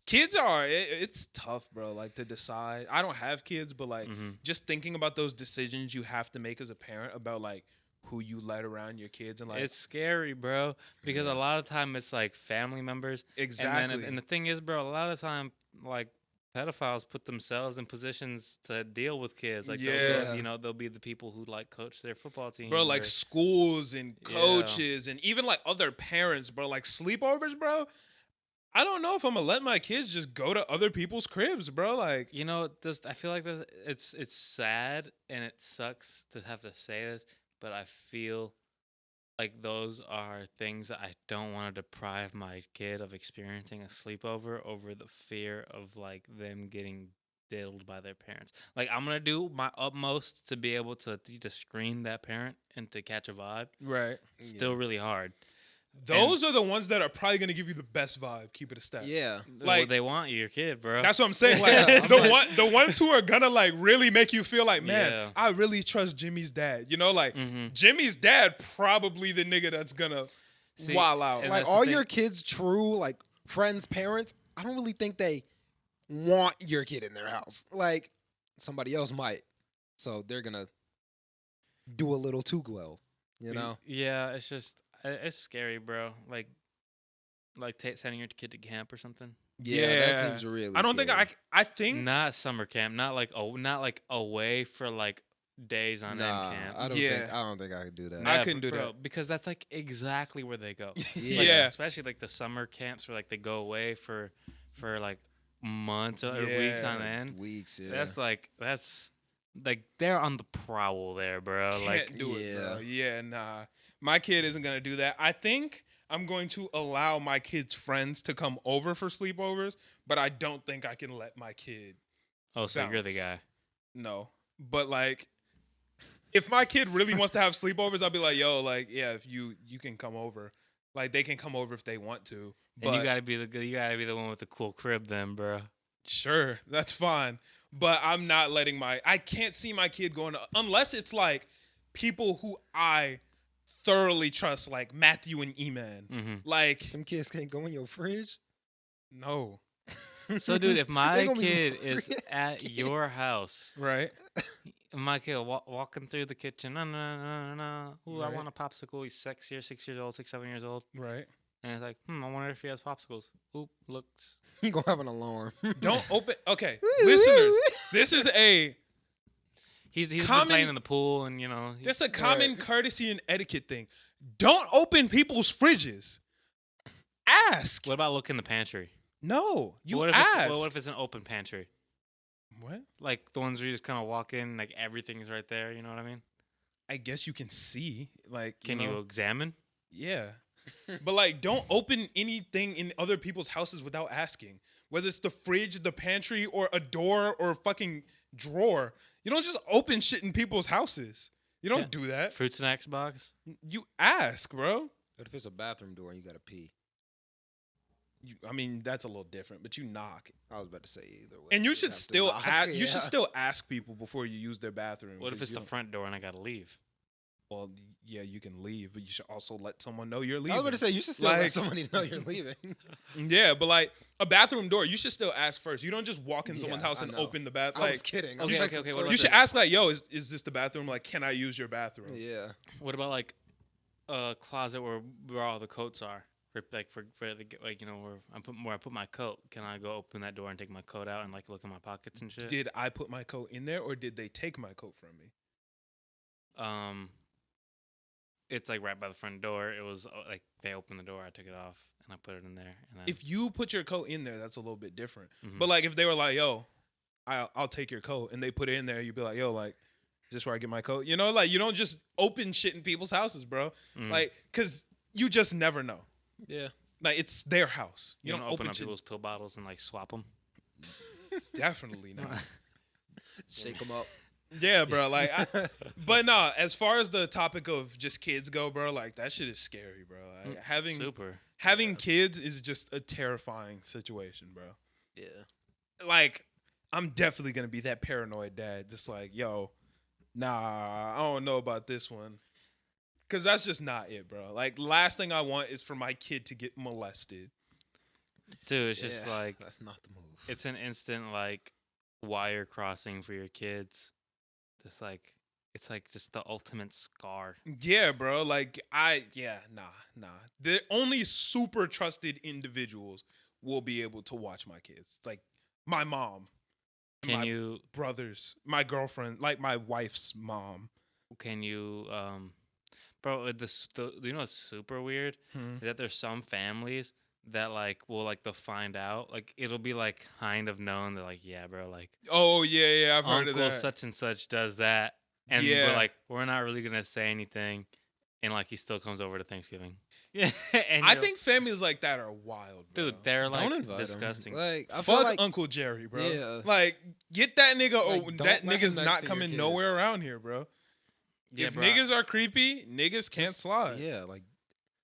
Kids are it's tough, bro. Like to decide. I don't have kids, but like Mhm. just thinking about those decisions you have to make as a parent about like who you let around your kids and like It's scary, bro, because a lot of time it's like family members. exactly. And the thing is, bro, a lot of time like pedophiles put themselves in positions to deal with kids. Like, Yeah. they'll be the people who like coach their football team. Bro, like or- schools and Yeah. coaches and even like other parents, bro, like sleepovers, bro. I don't know if I'm gonna let my kids just go to other people's cribs, bro. Like, I feel like it's sad and it sucks to have to say this, but I feel like those are things that I don't want to deprive my kid of experiencing a sleepover over the fear of like them getting diddled by their parents. Like I'm gonna do my utmost to be able to screen that parent and to catch a vibe. Right. It's still really hard. Those are the ones that are probably gonna give you the best vibe. Keep it a stat. Yeah. Like They want your kid, bro. that's what I'm saying. Like Yeah, the ones who are gonna like really make you feel like, man, Yeah. I really trust Jimmy's dad. You know, like Mhm. Jimmy's dad probably the nigga that's gonna See, wild out. and Like that's the all thing. your kids' true like friends, parents. I don't really think they want your kid in their house. Like somebody else might, so they're gonna do a little too well. You know. Yeah, it's just it's scary, bro. Like sending your kid to camp or something. Yeah, that seems really. I don't think scary. I think Not summer camp. Not like away for like days on Nah, end camp. I don't Yeah. think. I don't think I could do that. I couldn't do bro, that. because that's like exactly where they go. Yeah. Especially like the summer camps where like they go away for like months or weeks on Yeah, end. Weeks. Yeah. That's like they're on the prowl there, bro. can't Like do it, bro. yeah. Yeah, nah. My kid isn't gonna do that. I think I'm going to allow my kids' friends to come over for sleepovers, but I don't think I can let my kid. oh, so you're the bounce. guy. No, but like, if my kid really wants to have sleepovers, I'll be like, yo, like, yeah, if you can come over, like they can come over if they want to. But And you gotta be the one with the cool crib, then, bro. sure, that's fine. But I'm not letting I can't see my kid going unless it's like people who I thoroughly trust, like Matthew and Eman. Mm-hmm. Like, Them kids can't go in your fridge. no, So, dude, if my They gonna be some kid is crazy at kids. your house, right? my kid walking through the kitchen, no. Ooh, I Right. want a popsicle. He's 6 years old, 6, 7 years old, Right. and it's like, I wonder if he has popsicles. Oop, looks. He gonna have an alarm. Don't open. Okay, listeners, this is He's been Common- playing in the pool, and this a common courtesy and etiquette thing. Don't open people's fridges. Ask. What about look in the pantry? No, you what if ask. What if it's an open pantry? What? Like the ones where you just kind of walk in, like everything's right there. You know what I mean? I guess you can see. Like, Can you you know, examine? Yeah. But like, don't open anything in other people's houses without asking. Whether it's the fridge, the pantry, or a door, or a fucking drawer. You don't just open shit in people's houses. You don't Yeah. do that. Fruit snacks box. You ask, bro. But if it's a bathroom door and you gotta pee, I mean, that's a little different, but you knock. I was about to say either way. And you you'd should have to still knock, ask, you yeah. should still ask people before you use their bathroom. What if 'cause it's you the don't- front door and I gotta leave? Well, yeah, you can leave, but you should also let someone know you're leaving. I was about to say you should still Like- let somebody know you're leaving. Yeah, but like a bathroom door, you should still ask first. You don't just walk in someone's Yeah, house I and know. open the bathroom. I Like, was kidding. Okay, I'm like, okay, of what course. about you should this? ask like, yo, is this the bathroom? Like, can I use your bathroom? Yeah. What about like a closet where all the coats are? Like for the, like where I put my coat. Can I go open that door and take my coat out and like look in my pockets and shit? Did I put my coat in there or did they take my coat from me? It's like right by the front door. It was like they opened the door. I took it off and I put it in there. And then, If you put your coat in there, that's a little bit different. Mhm. But like if they were like, yo, I'll take your coat, and they put it in there, you'd be like, yo, like, is this where I get my coat? You know, like you don't just open shit in people's houses, bro. Mhm. Like, cause you just never know. Yeah. Like it's their house. you You don't don't open up shit. people's pill bottles and like swap them. Definitely not. Shake them up. Yeah, bro. Like, but no. As far as the topic of just kids go, bro, like that shit is scary, bro. Like, Super. having kids is just a terrifying situation, bro. Yeah. Like, I'm definitely gonna be that paranoid dad. Just like, yo, nah, I don't know about this one, cause that's just not it, bro. Like, last thing I want is for my kid to get molested. Dude, it's just Yeah, like that's not the move. it's an instant like wire crossing for your kids. Just like it's like just the ultimate scar. Yeah, bro. Like, nah. The only super trusted individuals will be able to watch my kids. Like my mom, Can my you brothers, my girlfriend, like my wife's mom. bro, you know what's super weird? Hmm. Is that there's some families that like will like they'll find out. Like it'll be like kind of known. They're like, yeah, bro, like Oh yeah, I've heard of Uncle that. such and such does that. And Yeah. we're like, we're not really gonna say anything. and like he still comes over to Thanksgiving. Yeah, and I think families like that are wild, bro. dude, they're Don't like invite him. disgusting. Like I feel Fuck like Uncle Jerry, bro. Yeah. Like, get that nigga. Like, don't That let him nigga's next not to your coming kids. nowhere around here, bro. Yeah, If bro. niggas are creepy, niggas can't just- slide. Yeah, like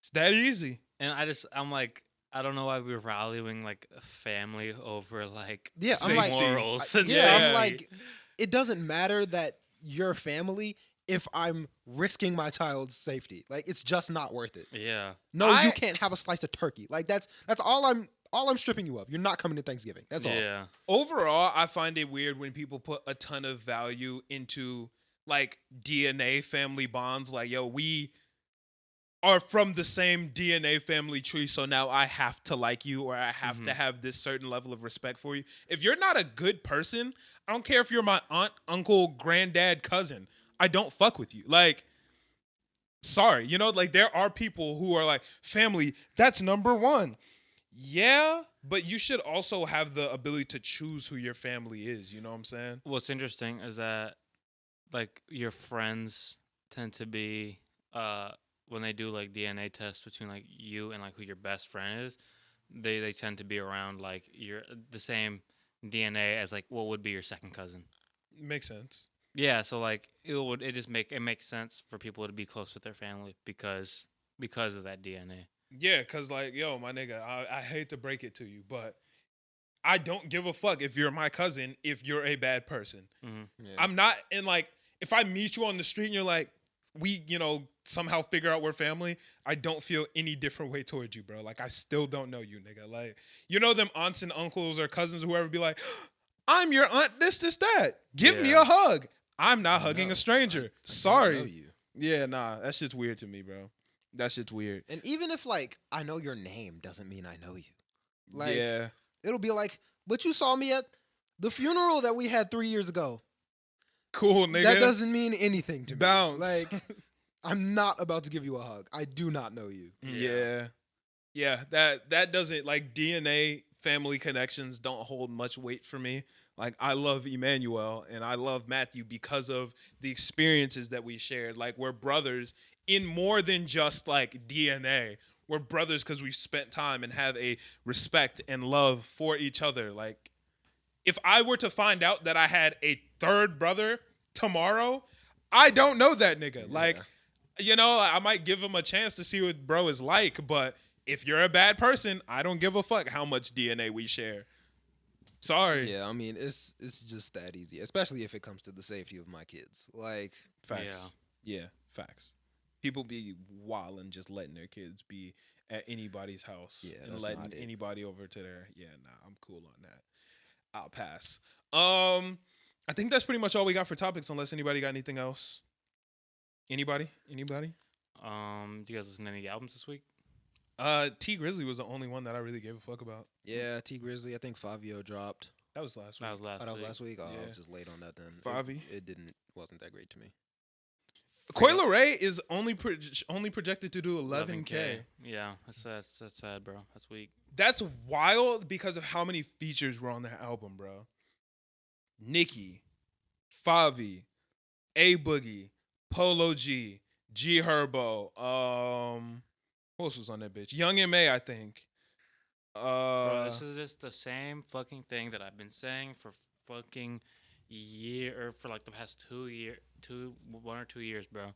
It's that easy. And I'm like, I don't know why we're valuing like a family over like Yeah, I'm like- morals. I- and yeah, I'm safety. like, it doesn't matter that you're family if I'm risking my child's safety. Like, it's just not worth it. yeah, No, I- you can't have a slice of turkey. Like that's all I'm stripping you of. You're not coming to Thanksgiving. That's all. yeah, Overall, I find it weird when people put a ton of value into like DNA family bonds. Like, yo, we are from the same DNA family tree, so now I have to like you, or I have to have this certain level of respect for you. If you're not a good person, I don't care if you're my aunt, uncle, granddad, cousin. I don't fuck with you. Like, sorry, you know, like there are people who are like, family, that's number one. Yeah, but you should also have the ability to choose who your family is. You know what I'm saying? What's interesting is that like your friends tend to be when they do like DNA tests between like you and like who your best friend is, they tend to be around like your the same DNA as like what would be your second cousin. Makes sense. Yeah, so like it makes sense for people to be close with their family because of that DNA. Yeah, cause like, yo, my nigga, I hate to break it to you, but I don't give a fuck if you're my cousin if you're a bad person. Yeah. I'm not in like if I meet you on the street and you're like, we, you know, somehow figure out we're family, I don't feel any different way towards you, bro. Like I still don't know you, nigga. Like, you know them aunts and uncles or cousins, whoever be like, I'm your aunt, this, that. Give me Yeah. a hug. I'm not hugging No, a stranger. I don't Sorry. know you. Yeah, nah, that shit's weird to me, bro. That shit's weird. And even if like I know your name doesn't mean I know you. Like yeah. it'll be like, but you saw me at the funeral that we had 3 years ago. Cool, nigga. That doesn't mean anything to Bounce. me. Like I'm not about to give you a hug. I do not know you. Yeah. Yeah, that doesn't like DNA family connections don't hold much weight for me. Like I love Emmanuel and I love Matthew because of the experiences that we shared. Like we're brothers in more than just like DNA. We're brothers because we've spent time and have a respect and love for each other. Like if I were to find out that I had a third brother tomorrow, I don't know that nigga. Like, you know, I might give him a chance to see what bro is like, but if you're a bad person, I don't give a fuck how much DNA we share. Sorry. Yeah, I mean it's just that easy, especially if it comes to the safety of my kids. Like Facts. Yeah, facts. People be wild and just letting their kids be at anybody's house Yeah, and that's letting not it. anybody over to their. Yeah, nah, I'm cool on that. I'll pass. I think that's pretty much all we got for topics. Unless anybody got anything else. Anybody? Do you guys listen to any albums this week? T Grizzly was the only one that I really gave a fuck about. yeah, T Grizzly. I think Fabio dropped. That was last week. That was last Oh, that was week. last week. Oh, I Yeah. was just late on that then. Favi? It wasn't that great to me. Coi Leray is only projected to do 11K. Yeah, that's sad, bro. That's weak. That's wild because of how many features were on that album, bro. Nicki, Favi, A Boogie, Polo G, G Herbo, who else was on that bitch? Young M.A., I think. Bro, this is just the same fucking thing that I've been saying for fucking year or for like the past 1 or 2 years, bro.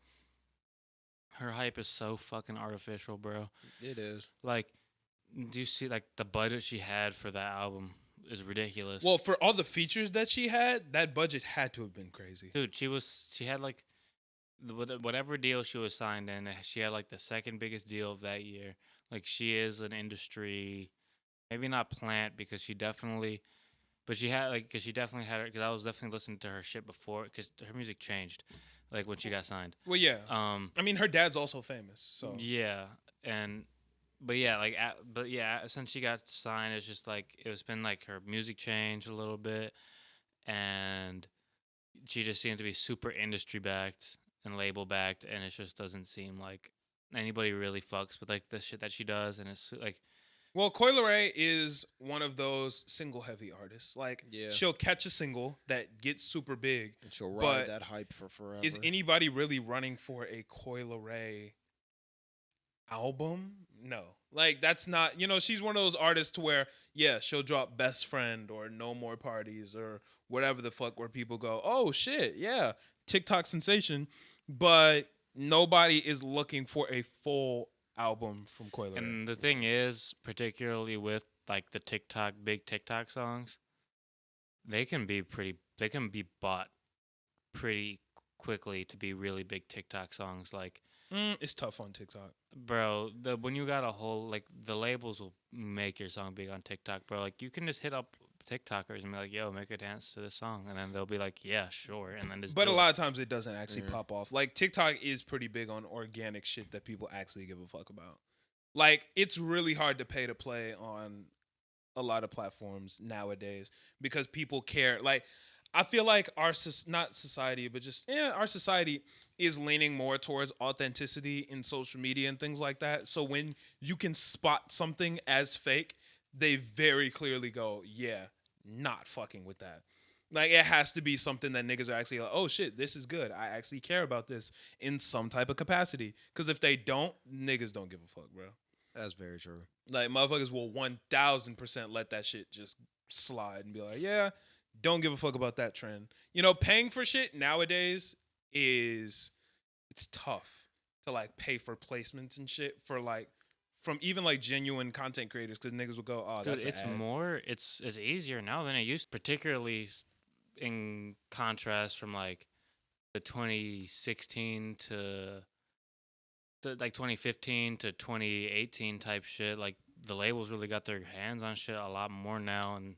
Her hype is so fucking artificial, bro. It is. Like, do you see like the budget she had for that album is ridiculous. Well, for all the features that she had, that budget had to have been crazy. dude, she had like whatever deal she was signed in, she had like the second biggest deal of that year. Like she is an industry, maybe not plant because she definitely, but she had like because she definitely had her because I was definitely listening to her shit before because her music changed, like when she got signed. Well, yeah. I mean, her dad's also famous, so. Yeah, but yeah, since she got signed, it's just like it's been like her music changed a little bit, and she just seemed to be super industry backed and label backed, and it just doesn't seem like anybody really fucks with like the shit that she does, and it's like. Well, Coi Leray is one of those single heavy artists. Like, Yeah. she'll catch a single that gets super big. And she'll But ride that hype for forever. Is anybody really running for a Coi Leray album, no. Like that's not, she's one of those artists to where, yeah, she'll drop Best Friend or No More Parties or whatever the fuck where people go, oh shit, yeah, TikTok sensation, but nobody is looking for a full album from Coi Leray. And the thing is, particularly with like the big TikTok songs, they can be bought pretty quickly to be really big TikTok songs. Like, It's tough on TikTok. bro, when you got a whole, like, the labels will make your song big on TikTok, bro. Like, you can just hit up TikTokers and be like, yo, make a dance to this song. And then they'll be like, yeah, sure. And then just But do a it. lot of times it doesn't actually pop off. Like TikTok is pretty big on organic shit that people actually give a fuck about. Like it's really hard to pay to play on a lot of platforms nowadays because people care. Like I feel like not society, but just our society is leaning more towards authenticity in social media and things like that. So when you can spot something as fake, they very clearly go, yeah, not fucking with that. Like it has to be something that niggas are actually like, oh shit, this is good. I actually care about this in some type of capacity. Because if they don't, niggas don't give a fuck, bro. That's very true. Like motherfuckers will 1000% let that shit just slide and be like, yeah, don't give a fuck about that trend. Paying for shit nowadays it's tough to like pay for placements and shit for like from even like genuine content creators because niggas will go, oh, Dude, that's it's an ad. it's easier now than it used, particularly in contrast from like the 2016 to like 2015 to 2018 type shit. Like the labels really got their hands on shit a lot more now, and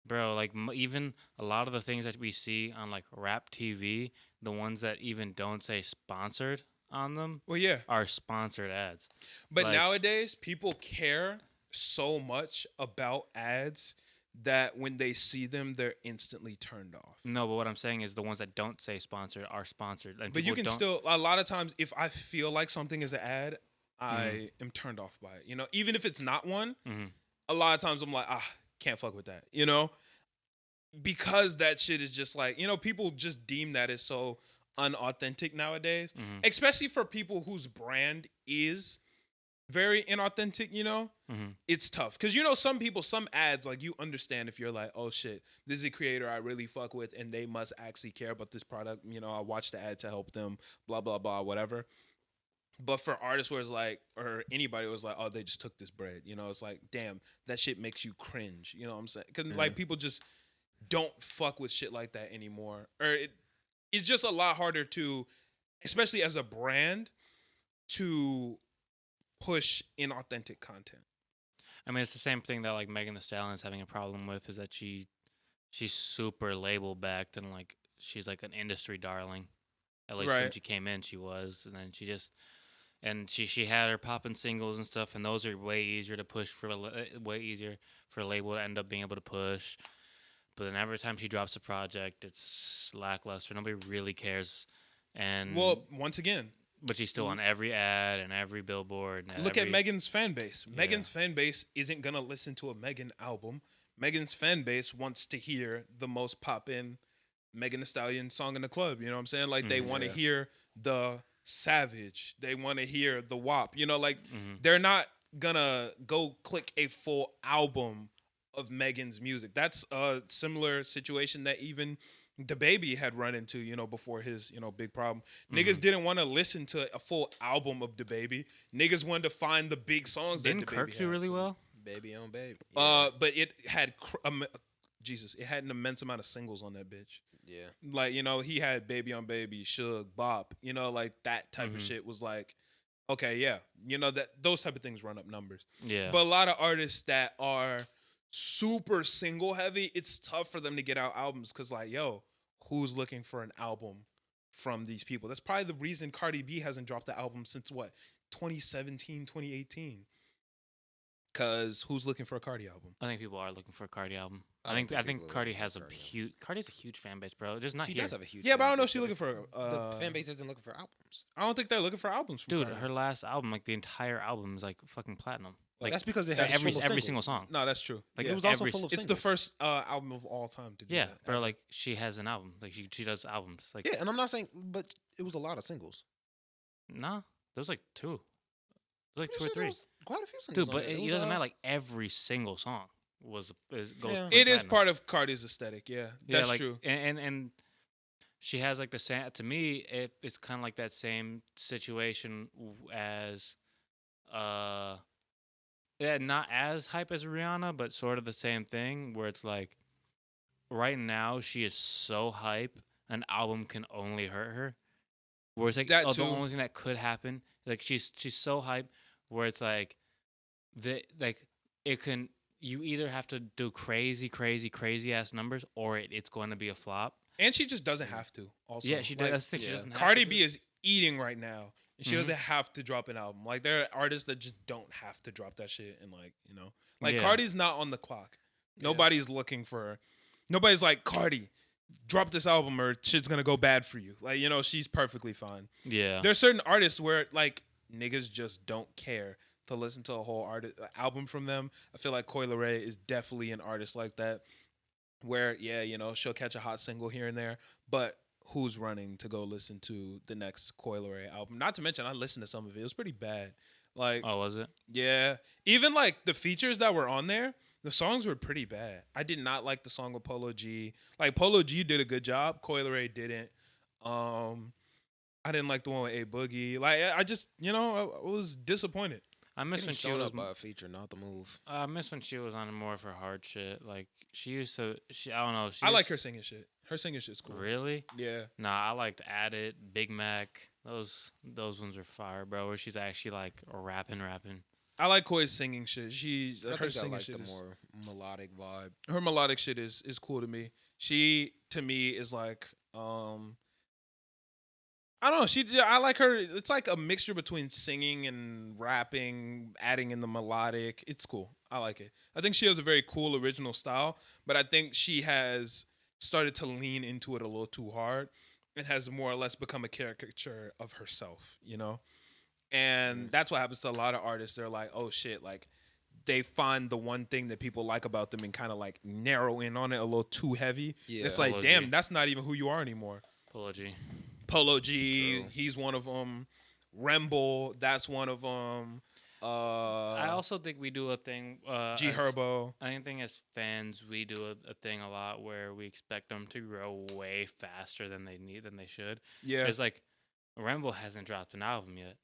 bro, like even a lot of the things that we see on like rap TV, the ones that even don't say sponsored on them, Well, yeah. are sponsored ads. But Like- nowadays, people care so much about ads that when they see them, they're instantly turned off. No, but what I'm saying is the ones that don't say sponsored are sponsored. And But you people can don't- still, a lot of times, if I feel like something is an ad, I am turned off by it. Even if it's not one, a lot of times I'm like, can't fuck with that, Because that shit is just like, people just deem that as so unauthentic nowadays, especially for people whose brand is very inauthentic, it's tough. Because, some ads, like, you understand if you're like, oh, shit, this is a creator I really fuck with, and they must actually care about this product. I watched the ad to help them, blah, blah, blah, whatever. But for artists where it's like, or anybody was like, oh, they just took this bread, it's like, damn, that shit makes you cringe. You know what I'm saying? Because, like, people just don't fuck with shit like that anymore. Or it's just a lot harder to, especially as a brand, to push inauthentic content. I mean, it's the same thing that like Megan Thee Stallion is having a problem with, is that she's super label backed and like she's like an industry darling. At least when Right. she came in, she was, and then she had her popping singles and stuff, and those are way easier to push way easier for a label to end up being able to push. But then every time she drops a project, it's lackluster. Nobody really cares. And Well, once again, but she's still on every ad and every billboard. And look at every- Megan's fan base. Megan's fan base isn't going to listen to a Megan album. Megan's fan base wants to hear the most pop-in Megan Thee Stallion song in the club. You know what I'm saying? Like, they want to hear the Savage. They want to hear the WAP. They're not going to go click a full album of Megan's music. That's a similar situation that even Dababy had run into, before his, big problem. Niggas didn't want to listen to a full album of Dababy. Niggas wanted to find the big songs Didn't that DaBaby Kirk do has. really well? Baby on baby. But it had it had an immense amount of singles on that bitch. Yeah. Like, he had Baby on Baby, Suge, Bop, like that type of shit was like, okay, yeah. That those type of things run up numbers. Yeah. But a lot of artists that are super single heavy, it's tough for them to get out albums because, like, yo, who's looking for an album from these people? That's probably the reason Cardi B hasn't dropped the album since what, 2017, 2018. Because who's looking for a Cardi album? I think people are looking for a Cardi album. I I don't think think people are Cardi looking has for a a Cardi huge Cardi's a huge fan base, bro. Just not She here. does have a huge. Yeah, but I fan don't know if base, she's looking for. the fan base isn't looking for albums. I don't think they're looking for albums. From Dude, Cardi. her last album, like the entire album, is like fucking platinum. Like That's because they had every full of every singles. single song. No, that's true. Like Yeah. It was also every- full of It's the singles. first album of all time to do Yeah, that. bro. ever. Like she has an album. Like she does albums. Like Yeah, and I'm not saying, but it was a lot of singles. nah, there was like two. like 2 or Pretty sure there 3. was quite a few singles. Dude, but on it there. doesn't matter. Like every single song goes. Yeah. It is platinum. part of Cardi's aesthetic. Yeah, that's like, true. And she has like the same. To me, it's kind of like that same situation as, yeah, not as hype as Rihanna, but sort of the same thing. Where it's like, right now she is so hype, an album can only hurt her. Where it's like, That the too. only thing that could happen, like she's so hype, where it's like, it can. You either have to do crazy ass numbers, or it's going to be a flop. And she just doesn't have to. Also, Yeah, she does. Like, That's the thing. She doesn't have Cardi to B do it. is eating right now, and she Mhm. doesn't have to drop an album. Like there are artists that just don't have to drop that shit, and like Yeah. Cardi's not on the clock. Yeah. Nobody's looking for. Nobody's like Cardi, drop this album or shit's gonna go bad for you. Like she's perfectly fine. Yeah. There's certain artists where like niggas just don't care to listen to a whole album from them. I feel like Coi Leray is definitely an artist like that, where she'll catch a hot single here and there, but who's running to go listen to the next Coi Leray album? Not to mention, I listened to some of it. It was pretty bad. Like, Oh, was it? yeah, even like the features that were on there, the songs were pretty bad. I did not like the song with Polo G. Like Polo G did a good job. Coi Leray didn't. I didn't like the one with A Boogie. Like I just, I was disappointed. I miss Getting when she showed was. up by a feature, not the move. I miss when she was on more of her hard shit. Like she used to. I don't know. I like her singing shit. Her singing shit's cool. Really? Yeah. Nah, I liked Add It, Big Mac. Those ones are fire, bro. Where she's actually like rapping. I like Koi's singing shit. I Her think I singing like shit the is more melodic vibe. her melodic shit is cool to me. She to me is like I don't know. I like her. It's like a mixture between singing and rapping, adding in the melodic. It's cool. I like it. I think she has a very cool original style, but I think she has started to lean into it a little too hard and has more or less become a caricature of herself, And that's what happens to a lot of artists. They're like, oh shit, like they find the one thing that people like about them and kind of like narrow in on it a little too heavy. Yeah. It's like, Polo damn, G. that's not even who you are anymore. Apology. Polo G, True. he's one of them. Remble, that's one of them. I also think we do a thing. G Herbo. I think as fans, we do a thing a lot where we expect them to grow way faster than they should. Yeah, It's like Remble hasn't dropped an album yet.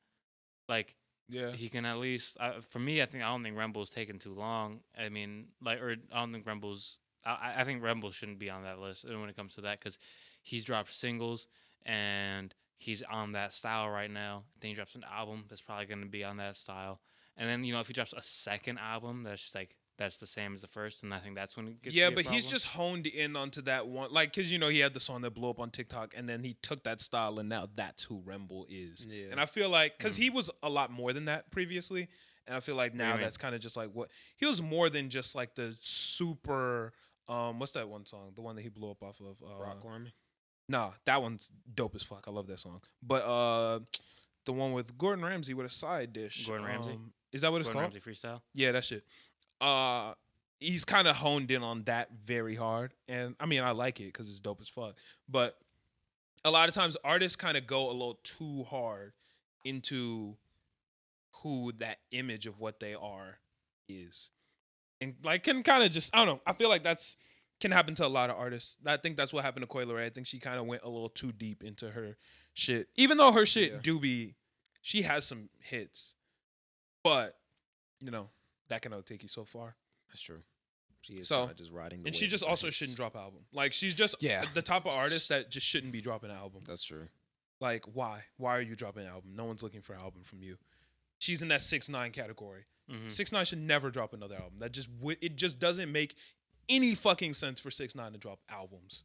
Like yeah. he can at least. For me, I don't think Remble's taken too long. I mean, I don't think Remble's. I think Remble shouldn't be on that list when it comes to that because he's dropped singles and he's on that style right now. Then he drops an album that's probably going to be on that style. And then, if he drops a second album that's just like, that's the same as the first, and I think that's when it gets Yeah, to be a but he's problem. just honed in onto that one. Like, because, he had the song that blew up on TikTok, and then he took that style, and now that's who Remble is. Yeah. And I feel like, because he was a lot more than that previously, and I feel like do now you mean? that's kind of just like what, he was more than just like the super, what's that one song? The one that he blew up off of? Rock climbing. Nah, that one's dope as fuck. I love that song. But the one with Gordon Ramsay with a side dish. Gordon Ramsay? Is that what it's Gordon called? Ramsay freestyle. Yeah, that shit. He's kind of honed in on that very hard, and I mean I like it because it's dope as fuck. But a lot of times artists kind of go a little too hard into who that image of what they are is, and like can kind of just I don't know. I feel like that's can happen to a lot of artists. I think that's what happened to Coi Leray. I think she kind of went a little too deep into her shit, even though her shit she has some hits, but that can only take you so far. That's true. She is So, kind of just riding the And she wave just of also hits. shouldn't drop an album. Like she's just the type of artist that just shouldn't be dropping an album. That's true. Like why? Why are you dropping an album? No one's looking for an album from you. She's in that 6ix9ine category. Mhm. 6ix9ine should never drop another album. That just it just doesn't make any fucking sense for 6ix9ine to drop albums.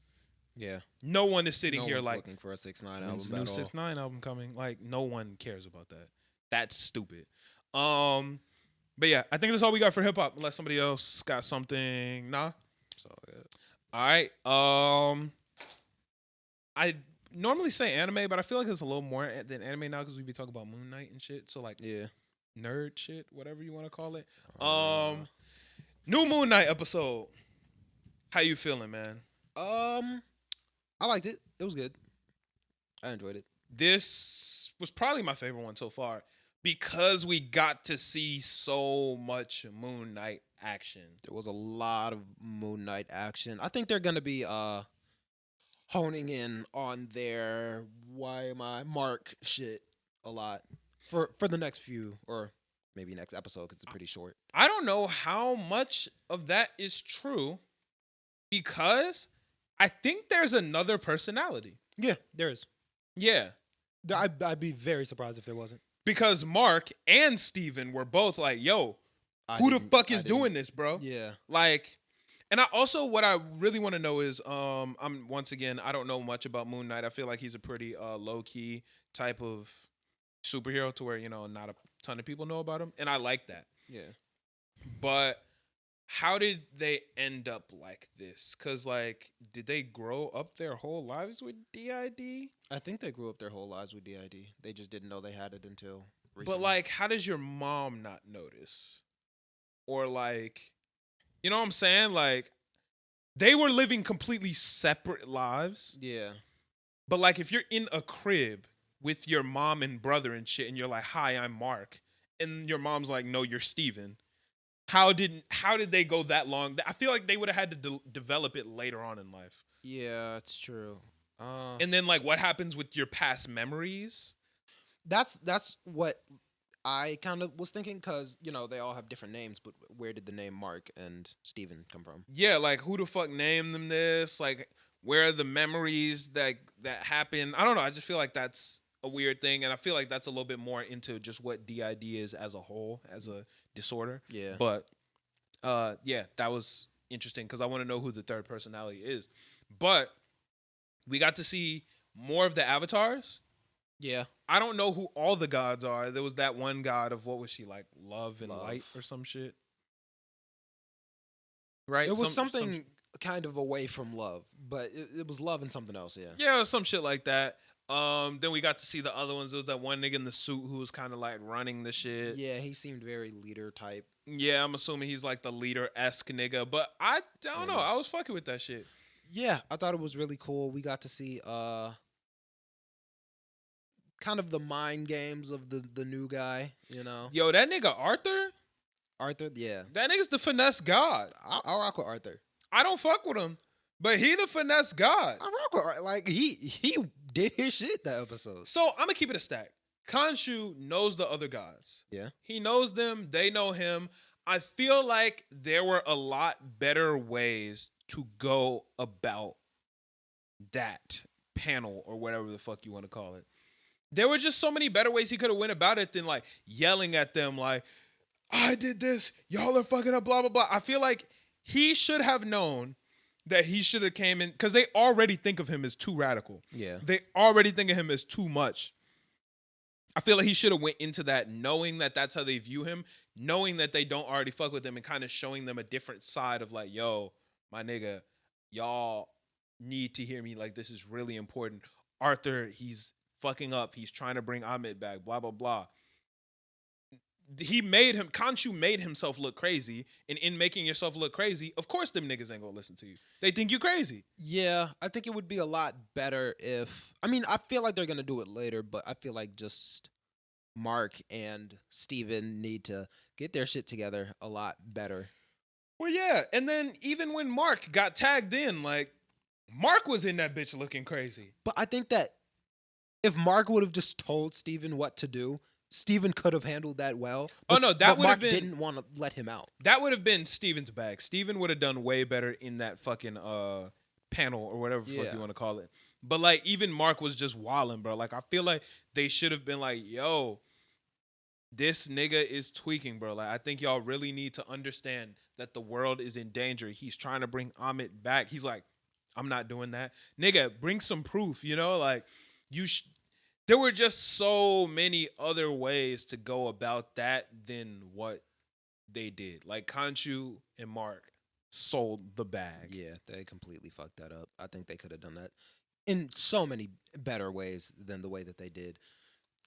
Yeah. No one is sitting No here one's like looking for a 6ix9ine when's album the new at all. 6ix9ine album coming. Like no one cares about that. That's stupid. But yeah, I think that's all we got for hip hop. Unless somebody else got something. Nah. So yeah. All right. I normally say anime, but I feel like it's a little more than anime now because we be talking about Moon Knight and shit. So like Yeah. nerd shit, whatever you want to call it. New Moon Knight episode. How you feeling, man? I liked it. It was good. I enjoyed it. This was probably my favorite one so far. because we got to see so much Moon Knight action. There was a lot of Moon Knight action. I think they're gonna be honing in on their why am I Mark shit a lot for the next few or maybe next episode because it's pretty short. I don't know how much of that is true because I think there's another personality. Yeah, there is. Yeah. I'd be very surprised if there wasn't. Because Mark and Steven were both like, yo, who the fuck is doing this, bro? Yeah. Like, and I also, what I really want to know is, I'm once again, I don't know much about Moon Knight. I feel like he's a pretty low key type of superhero to where, you know, not a ton of people know about him. And I like that. Yeah. But how did they end up like this? Because, like, did they grow up their whole lives with DID? I think they grew up their whole lives with DID. They just didn't know they had it until recently. But, like, how does your mom not notice? Or, like, you know what I'm saying? Like, they were living completely separate lives. Yeah. But, like, if you're in a crib with your mom and brother and shit, and you're like, hi, I'm Mark. And your mom's like, no, you're Steven. How did they go that long? I feel like they would have had to develop it later on in life. Yeah, it's true. And then, like, what happens with your past memories? That's what I kind of was thinking because, you know, they all have different names, but where did the name Mark and Steven come from? Yeah, like, who the fuck named them this? Like, where are the memories that happen? I don't know. I just feel like that's a weird thing, and I feel like that's a little bit more into just what DID is as a whole, as a disorder. Yeah. But, yeah, that was interesting because I want to know who the third personality is. But we got to see more of the avatars. Yeah. I don't know who all the gods are. There was that one god of, what was she, like, love and light or some shit? Right? It was something kind of away from love, but it was love and something else, yeah. Yeah, it was some shit like that. Then we got to see the other ones. There was that one nigga in the suit who was kind of like running the shit. Yeah, he seemed very leader type. Yeah, I'm assuming he's like the leader-esque nigga, but I don't know. I was fucking with that shit. Yeah, I thought it was really cool. We got to see kind of the mind games of the new guy, you know. Yo, that nigga Arthur? Arthur, yeah. That nigga's the finesse god. I'll rock with Arthur. I don't fuck with him, but he the finesse god. I rock with Arthur. Like, he did his shit that episode. So, I'm gonna keep it a stack. Khonshu knows the other gods. Yeah. He knows them. They know him. I feel like there were a lot better ways to go about that panel or whatever the fuck you want to call it. There were just so many better ways he could have went about it than, like, yelling at them like, I did this, y'all are fucking up, blah, blah, blah. I feel like he should have known that he should have came in, because they already think of him as too radical. Yeah. They already think of him as too much. I feel like he should have went into that knowing that that's how they view him, knowing that they don't already fuck with him, and kind of showing them a different side of, like, yo, my nigga, y'all need to hear me. Like, this is really important. Arthur, he's fucking up. He's trying to bring Ahmed back, blah, blah, blah. Khonshu made himself look crazy, and in making yourself look crazy, of course them niggas ain't gonna listen to you. They think you crazy. Yeah, I think it would be a lot better if, I mean, I feel like they're gonna do it later, but I feel like just Mark and Steven need to get their shit together a lot better. Well, yeah, and then even when Mark got tagged in, like, Mark was in that bitch looking crazy. But I think that if Mark would have just told Steven what to do, Steven could have handled that well. Oh, no, that would have Mark been... didn't want to let him out. That would have been Steven's bag. Steven would have done way better in that fucking panel or whatever the fuck you want to call it. But, like, even Mark was just wilding, bro. Like, I feel like they should have been like, yo, this nigga is tweaking, bro. Like, I think y'all really need to understand that the world is in danger. He's trying to bring Ahmed back. He's like, I'm not doing that. Nigga, bring some proof, you know? Like, there were just so many other ways to go about that than what they did. Like, Khonshu and Mark sold the bag. Yeah, they completely fucked that up. I think they could have done that in so many better ways than the way that they did.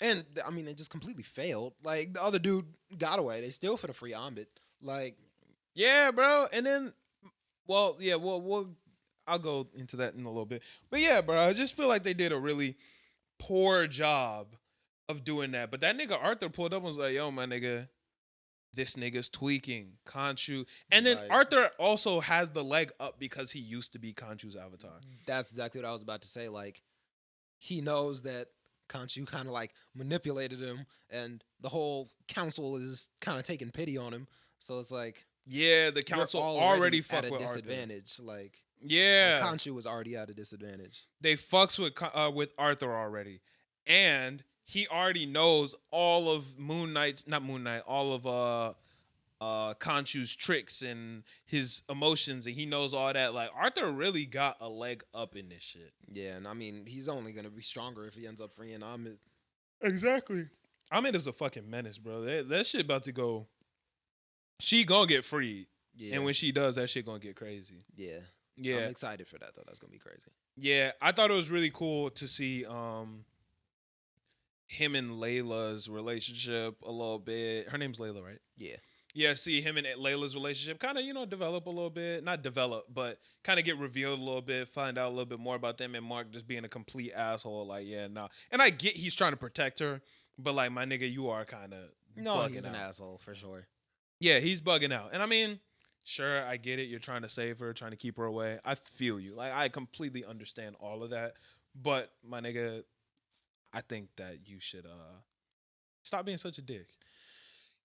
And, I mean, they just completely failed. Like, the other dude got away. They still for the free Ahmed. Like... Yeah, bro. And then, well, yeah, I'll go into that in a little bit. But yeah, bro, I just feel like they did a really poor job of doing that. But that nigga Arthur pulled up and was like, yo, my nigga, this nigga's tweaking. Khonshu. And then Right. Arthur also has the leg up because he used to be Khonshu's avatar. That's exactly what I was about to say. Like, he knows that Khonshu kind of like manipulated him, and the whole council is kind of taking pity on him. So it's like, Yeah, the you're council already fucked at a with Arthur. disadvantage. Like, Yeah. Khonshu was already at a disadvantage. They fucks with Arthur already. And he already knows all of all of Khonshu's tricks and his emotions, and he knows all that. Like, Arthur really got a leg up in this shit. Yeah, and I mean, he's only gonna be stronger if he ends up freeing Amit. Exactly. Ahmed is a fucking menace, bro. That shit about to go. She gonna get freed. Yeah, And when she does, that shit gonna get crazy. yeah, Yeah. I'm excited for that though. That's gonna be crazy. Yeah. I thought it was really cool to see him and Layla's relationship a little bit. Her name's Layla, right? Yeah, Yeah, see him and Layla's relationship kind of, develop a little bit. Not develop, but kind of get revealed a little bit, find out a little bit more about them, and Mark just being a complete asshole. Like, yeah, nah. And I get he's trying to protect her, but like, my nigga, you are kind of no, he's an asshole for sure. Yeah, he's bugging out. And I mean, sure, I get it. You're trying to save her, trying to keep her away. I feel you. Like, I completely understand all of that. But my nigga, I think that you should stop being such a dick.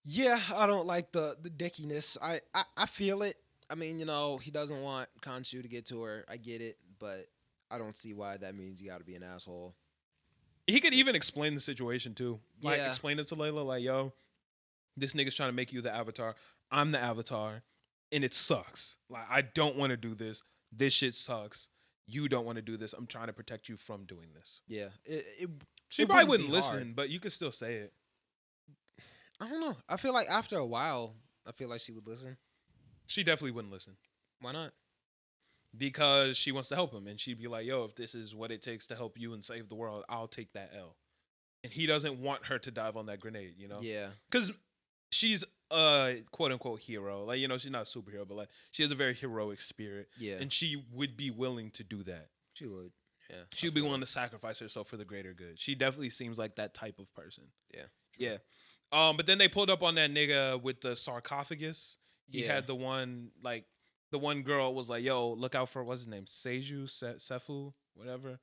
Yeah, I don't like the dickiness. I feel it. I mean, he doesn't want Khonshu to get to her. I get it, but I don't see why that means you got to be an asshole. He could even explain the situation too. Like, Yeah. explain it to Layla, like, yo, this nigga's trying to make you the avatar. I'm the avatar, and it sucks. Like, I don't want to do this. This shit sucks. You don't want to do this. I'm trying to protect you from doing this. Yeah, She it probably wouldn't wouldn't be listen, hard. but you could still say it. I don't know. I feel like after a while, I feel like she would listen. She definitely wouldn't listen. Why not? Because she wants to help him, and she'd be like, yo, if this is what it takes to help you and save the world, I'll take that L. And he doesn't want her to dive on that grenade, Yeah, because she's a quote-unquote hero. Like, she's not a superhero, but like, she has a very heroic spirit, yeah, and she would be willing to do that. she would. Yeah, She would be willing to sacrifice herself for the greater good. She definitely seems like that type of person. Yeah, Yeah. But then they pulled up on that nigga with the sarcophagus. He Yeah. had the one girl was like, yo, look out for, what's his name? Seju, Sefu, whatever.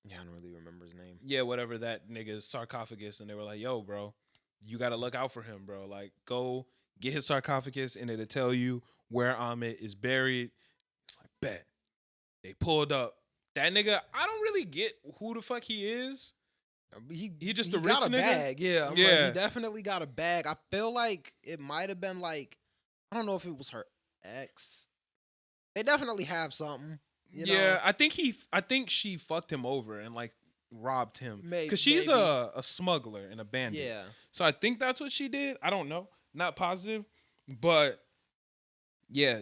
Yeah, I don't really remember his name. Yeah, whatever that nigga's sarcophagus. And they were like, yo, bro, you got to look out for him, bro. Like, go get his sarcophagus and it'll tell you where Amit is buried. It's like, bet. They pulled up. That nigga, I don't really get who the fuck he is. He just a rich got a nigga? bag. Yeah, I'm Yeah. like, he definitely got a bag. I feel like it might have been like, I don't know if it was her ex. They definitely have something. Yeah, I think she fucked him over and like robbed him. Maybe- Because she's maybe. a smuggler and a bandit. Yeah. So I think that's what she did. I don't know. Not positive. But yeah,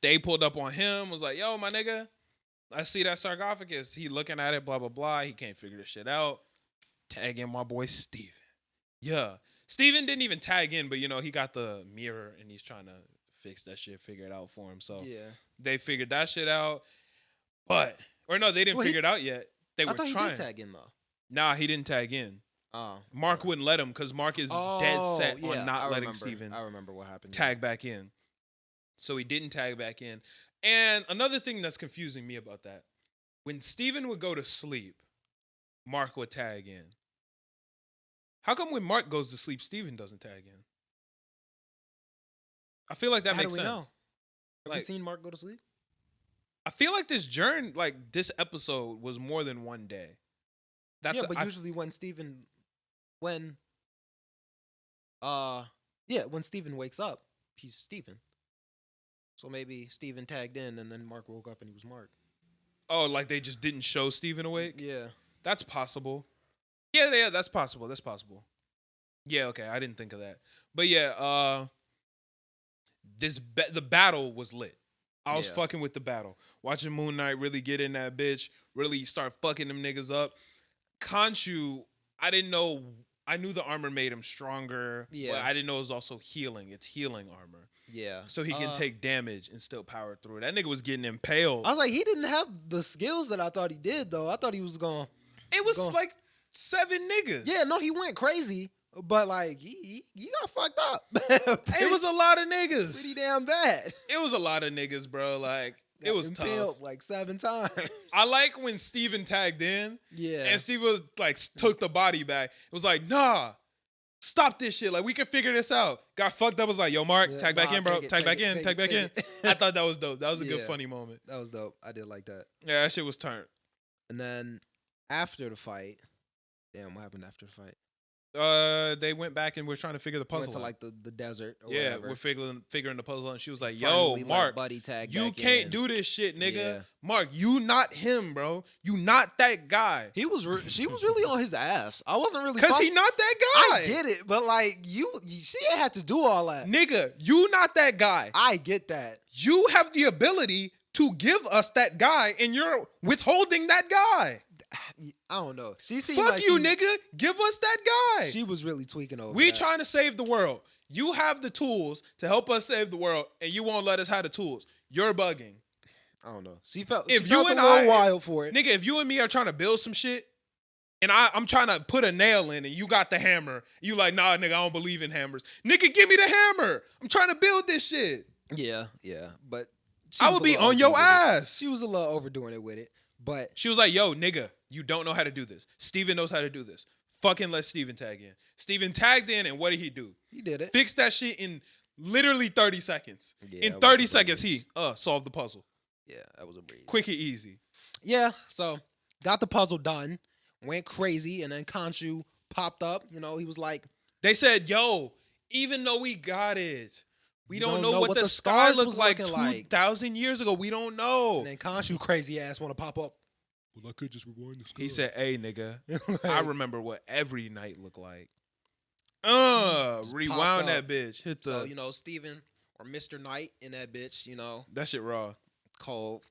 they pulled up on him, was like, yo, my nigga, I see that sarcophagus. He looking at it, blah, blah, blah. He can't figure this shit out. Tag in my boy Steven. Yeah. Steven didn't even tag in, but he got the mirror and he's trying to fix that shit, figure it out for him. So Yeah. they figured that shit out. But, or no, they didn't Well, he- figure it out yet. They I were thought he trying. did tag in though. Nah, he didn't tag in. Oh. Mark wouldn't let him because Mark is dead set yeah, on not I letting remember. Steven I remember what happened. tag back in. So he didn't tag back in. And another thing that's confusing me about that, when Steven would go to sleep, Mark would tag in. How come when Mark goes to sleep, Steven doesn't tag in? I feel like that How makes do we sense. know? Have Like, you seen Mark go to sleep? I feel like this journey, like this episode was more than one day. That's Yeah, but usually when Steven wakes up, he's Steven. So maybe Steven tagged in and then Mark woke up and he was Mark. oh, like they just didn't show Steven awake? Yeah. That's possible. Yeah, that's possible. That's possible. Yeah, okay, I didn't think of that. But yeah, the battle was lit. I was Yeah. fucking with the battle. Watching Moon Knight really get in that bitch, really start fucking them niggas up. Khonshu, I didn't know. I knew the armor made him stronger. Yeah. But I didn't know it was also healing. It's healing armor. Yeah. So he can take damage and still power through it. That nigga was getting impaled. I was like, he didn't have the skills that I thought he did, though. I thought he was going. It was Go. like 7 niggas. Yeah, no, he went crazy, but like he got fucked up. It was a lot of niggas. pretty damn bad. It was a lot of niggas, bro. Like, it Got was tough. impaled like 7 times. I like when Steven tagged in. Yeah. And Steve was like, took the body back. It was like, nah, stop this shit. Like, we can figure this out. Got fucked up. Was like, yo, Mark, tag back in, bro. Tag back in. I thought that was dope. That was a good, funny moment. That was dope. I did like that. Yeah, that shit was turned. And then after the fight, damn, what happened after the fight? They went back and we're trying to figure the puzzle Went to out. like the desert or Yeah, whatever. we're figuring the puzzle out. And she was like, Finally yo, let Mark, Buddy tag you back can't in. do this shit, nigga. Yeah. Mark, you not him, bro. You not that guy. She was really on his ass. I wasn't really Because he not that guy. I get it, but like she ain't had to do all that. Nigga, you not that guy. I get that. You have the ability to give us that guy, and you're withholding that guy. I don't know. She seemed Fuck like you, nigga. Give us that guy. She was really tweaking over. We that. trying to save the world. You have the tools to help us save the world, and you won't let us have the tools. You're bugging. I don't know. She felt If she you felt a and little I- wild for it. Nigga, if you and me are trying to build some shit, and I'm trying to put a nail in, and you got the hammer, you like, nah, nigga, I don't believe in hammers. Nigga, give me the hammer. I'm trying to build this shit. Yeah, but she I was would a be little on your overdoing it. ass. She was a little overdoing it with it, but She was like, yo, nigga, you don't know how to do this. Steven knows how to do this. Fucking let Steven tag in. Steven tagged in, and what did he do? he did it. Fix that shit in literally 30 seconds. Yeah, In that 30 was a seconds, breeze. he solved the puzzle. Yeah, that was a breeze. Quick and easy. Yeah, so got the puzzle done, went crazy, and then Khonshu popped up. You know, he was like, They said, yo, even though we got it, we You don't don't know know what what the the sky stars looks was like looking like. 2,000 years ago. We don't know. and then Khonshu crazy ass want to pop up. Well, I could just rewind the sky. He said, hey, nigga, Like, I remember what every night looked like. Just Rewound popped that up. bitch. Hit the, So, you know, Steven or Mr. Knight in that bitch, you know, that shit raw. cold.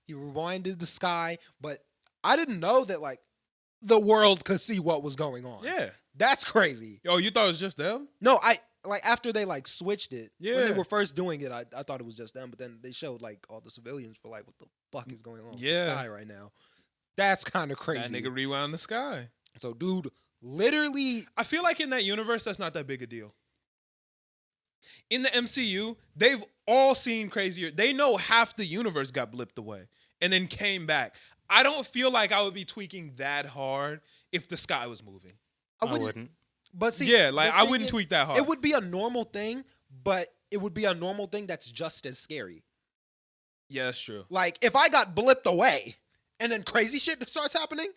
He rewinded the sky, but I didn't know that, like, the world could see what was going on. Yeah. That's crazy. Yo, you thought it was just them? No, after they, like, switched it, when they Yeah. were first doing it, I thought it was just them, but then they showed, like, all the civilians were like, what the fuck is going on with Yeah. the sky right now? That's kind of crazy. That nigga rewound the sky. So, dude, literally, I feel like in that universe, that's not that big a deal. In the MCU, they've all seen crazier. They know half the universe got blipped away and then came back. I don't feel like I would be tweaking that hard if the sky was moving. I wouldn't. But see, Yeah, like the I thing wouldn't is, tweak that hard. It would be a normal thing, but it would be a normal thing that's just as scary. Yeah, that's true. Like, if I got blipped away and then crazy shit starts happening,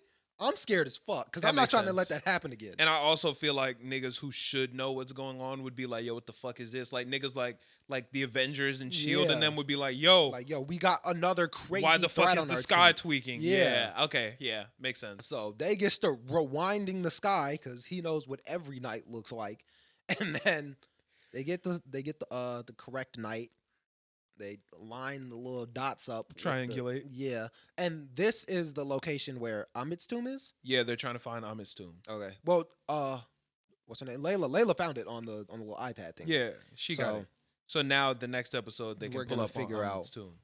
I'm scared as fuck because That I'm not makes trying to sense. let that happen again. And I also feel like niggas who should know what's going on would be like, yo, what the fuck is this? Like niggas like the Avengers and Shield Yeah. and them would be like, yo, Like, yo, we got another crazy why the fuck threat is on the our sky team. tweaking? Yeah. Okay. Yeah. Makes sense. So they get to rewinding the sky because he knows what every night looks like, and then they get the correct night. They line the little dots up. with the- Triangulate. yeah, and this is the location where Amit's tomb is. Yeah, they're trying to find Amit's tomb. Okay. Well, what's her name? Layla found it on the little iPad thing. Yeah, she got So- it. So now the next episode they We're can pull gonna up figure on out Amit's tomb.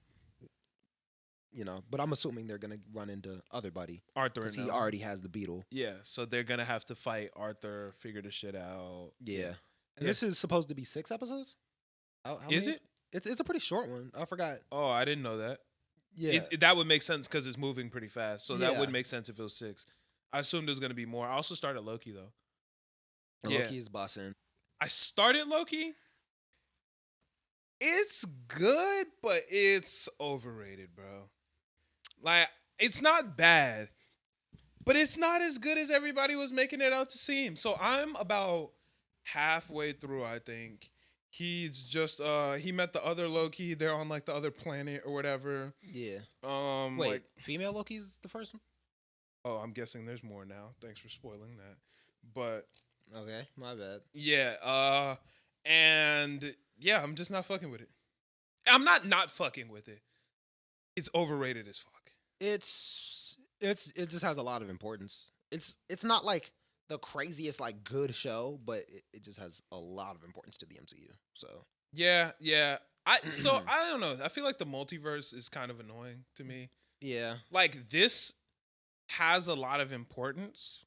You know, but I'm assuming they're gonna run into other buddy Arthur because and he them. already has the beetle. Yeah, so they're gonna have to fight Arthur, figure the shit out. Yeah. And Yeah. this is supposed to be 6 episodes. How Is many? it? It's a pretty short one. I forgot. Oh, I didn't know that. Yeah. That would make sense because it's moving pretty fast. So that Yeah. would make sense if it was 6. I assumed there's gonna be more. I also started Loki though. Loki is bossing. I started Loki. It's good, but it's overrated, bro. Like, it's not bad, but it's not as good as everybody was making it out to seem. So I'm about halfway through, I think. He's just he met the other Loki. They're on like the other planet or whatever. Yeah. Wait. Wait, female Loki's the first one? Oh, I'm guessing there's more now. Thanks for spoiling that. But Okay, my bad. yeah, and yeah, I'm just not fucking with it. I'm not fucking with it. It's overrated as fuck. It just has a lot of importance. It's not like the craziest like good show, but it just has a lot of importance to the MCU. So Yeah. I don't know. I feel like the multiverse is kind of annoying to me. yeah, Like this has a lot of importance,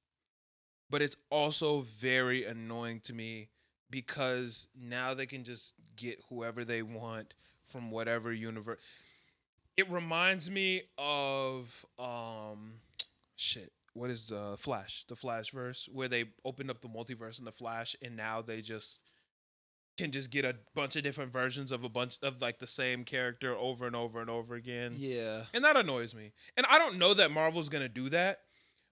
but it's also very annoying to me because now they can just get whoever they want from whatever universe. It reminds me of shit. What is Flash? The Flash verse where they opened up the multiverse in the Flash, and now they just can just get a bunch of different versions of a bunch of like the same character over and over and over again. Yeah. And that annoys me. And I don't know that Marvel's gonna do that.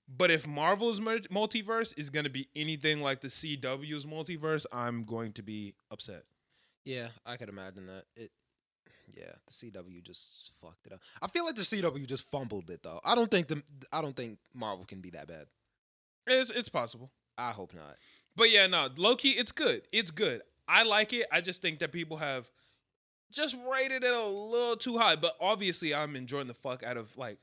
But if Marvel's multiverse is gonna be anything like the CW's multiverse, I'm going to be upset. Yeah, I could imagine that. Yeah, the CW just fucked it up. I feel like the CW just fumbled it though. I don't think Marvel can be that bad. It's possible. I hope not. But yeah, no, low-key, it's good. It's good. I like it. I just think that people have just rated it a little too high. But obviously, I'm enjoying the fuck out of like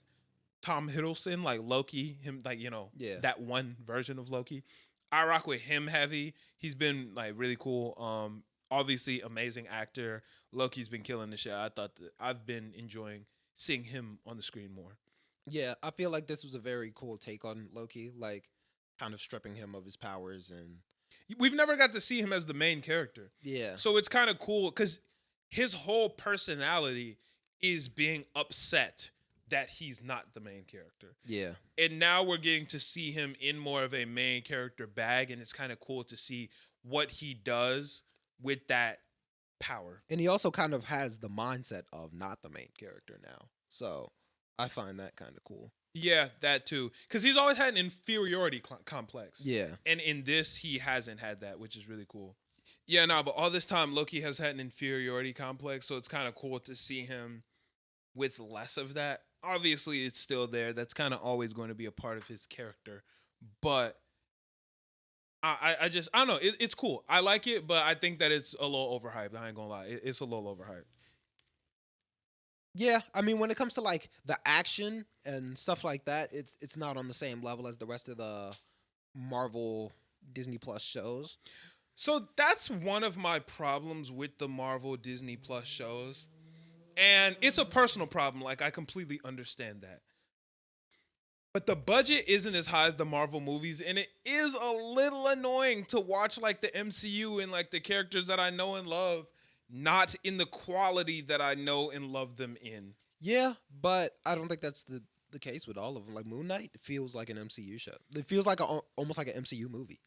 Tom Hiddleston, like Loki, him, like, Yeah. that one version of Loki. I rock with him heavy. He's been like really cool. Obviously, amazing actor. Loki's been killing the shit. I thought that I've been enjoying seeing him on the screen more. Yeah, I feel like this was a very cool take on Loki, like kind of stripping him of his powers and We've never got to see him as the main character. yeah. So it's kind of cool because his whole personality is being upset that he's not the main character. Yeah. And now we're getting to see him in more of a main character bag, and it's kind of cool to see what he does with that power. And he also kind of has the mindset of not the main character now. So I find that kind of cool. Yeah, that too. Because he's always had an inferiority complex. Yeah. And in this, he hasn't had that, which is really cool. Yeah, no, but all this time, Loki has had an inferiority complex, so it's kind of cool to see him with less of that. Obviously, it's still there. That's kind of always going to be a part of his character. But I don't know. It's cool. I like it, but I think that it's a little overhyped. I ain't going to lie. It's a little overhyped. Yeah, I mean, when it comes to like the action and stuff like that, it's not on the same level as the rest of the Marvel Disney Plus shows. So that's one of my problems with the Marvel Disney Plus shows. And it's a personal problem. Like, I completely understand that. But the budget isn't as high as the Marvel movies, and it is a little annoying to watch like the MCU and like the characters that I know and love not in the quality that I know and love them in. Yeah, but I don't think that's the case with all of them. Like Moon Knight feels like an MCU show. It feels like almost like an MCU movie.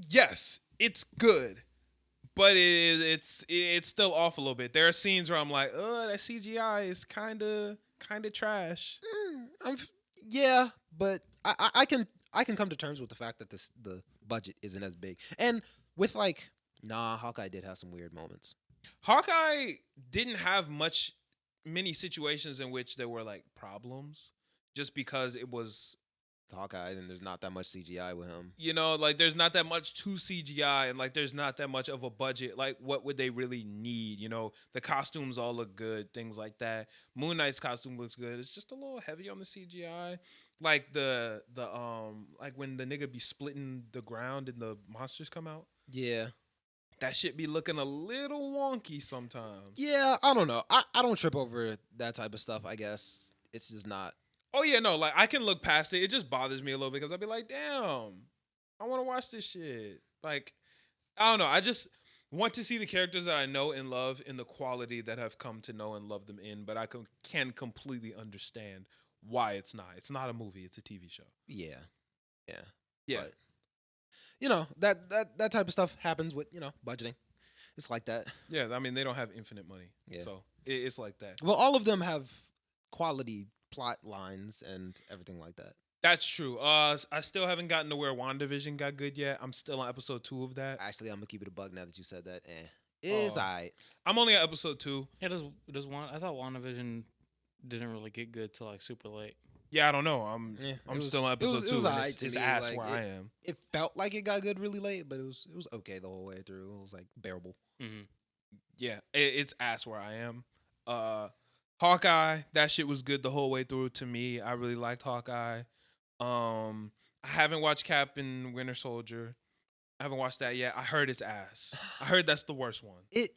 Yes, it's good, but it's still off a little bit. There are scenes where I'm like, oh, that CGI is kind of trash. Yeah, but I can come to terms with the fact that the budget isn't as big. And with like, Hawkeye did have some weird moments. Hawkeye didn't have many situations in which there were like problems, just because it was Hawkeye, and there's not that much CGI with him. Like there's not that much to CGI, and like there's not that much of a budget. Like what would they really need? The costumes all look good, things like that. Moon Knight's costume looks good. It's just a little heavy on the CGI. Like the like when the nigga be splitting the ground and the monsters come out. Yeah. That shit be looking a little wonky sometimes. Yeah, I don't know. I don't trip over that type of stuff, I guess. It's just not. Oh, yeah, no, like, I can look past it. It just bothers me a little bit because I'll be like, damn, I want to watch this shit. Like, I don't know. I just want to see the characters that I know and love in the quality that I've come to know and love them in, but I can completely understand why it's not. It's not a movie. It's a TV show. Yeah. Yeah. Yeah. But, that type of stuff happens with, budgeting. It's like that. Yeah, I mean, they don't have infinite money. Yeah. So it's like that. Well, all of them have quality plot lines and everything like that. That's true. I still haven't gotten to where WandaVision got good yet. I'm still on episode 2 of that. Actually, I'm going to keep it a bug now that you said that. It's all right. I'm only at episode 2. Yeah, I thought WandaVision didn't really get good till like super late. Yeah, I don't know. I'm still on episode 2. It's ass like, where I am. It felt like it got good really late, but it was okay the whole way through. It was like bearable. Mm-hmm. Yeah, it's ass where I am. Hawkeye, that shit was good the whole way through to me. I really liked Hawkeye. I haven't watched Cap and Winter Soldier. I haven't watched that yet. I heard it's ass. I heard that's the worst one. Did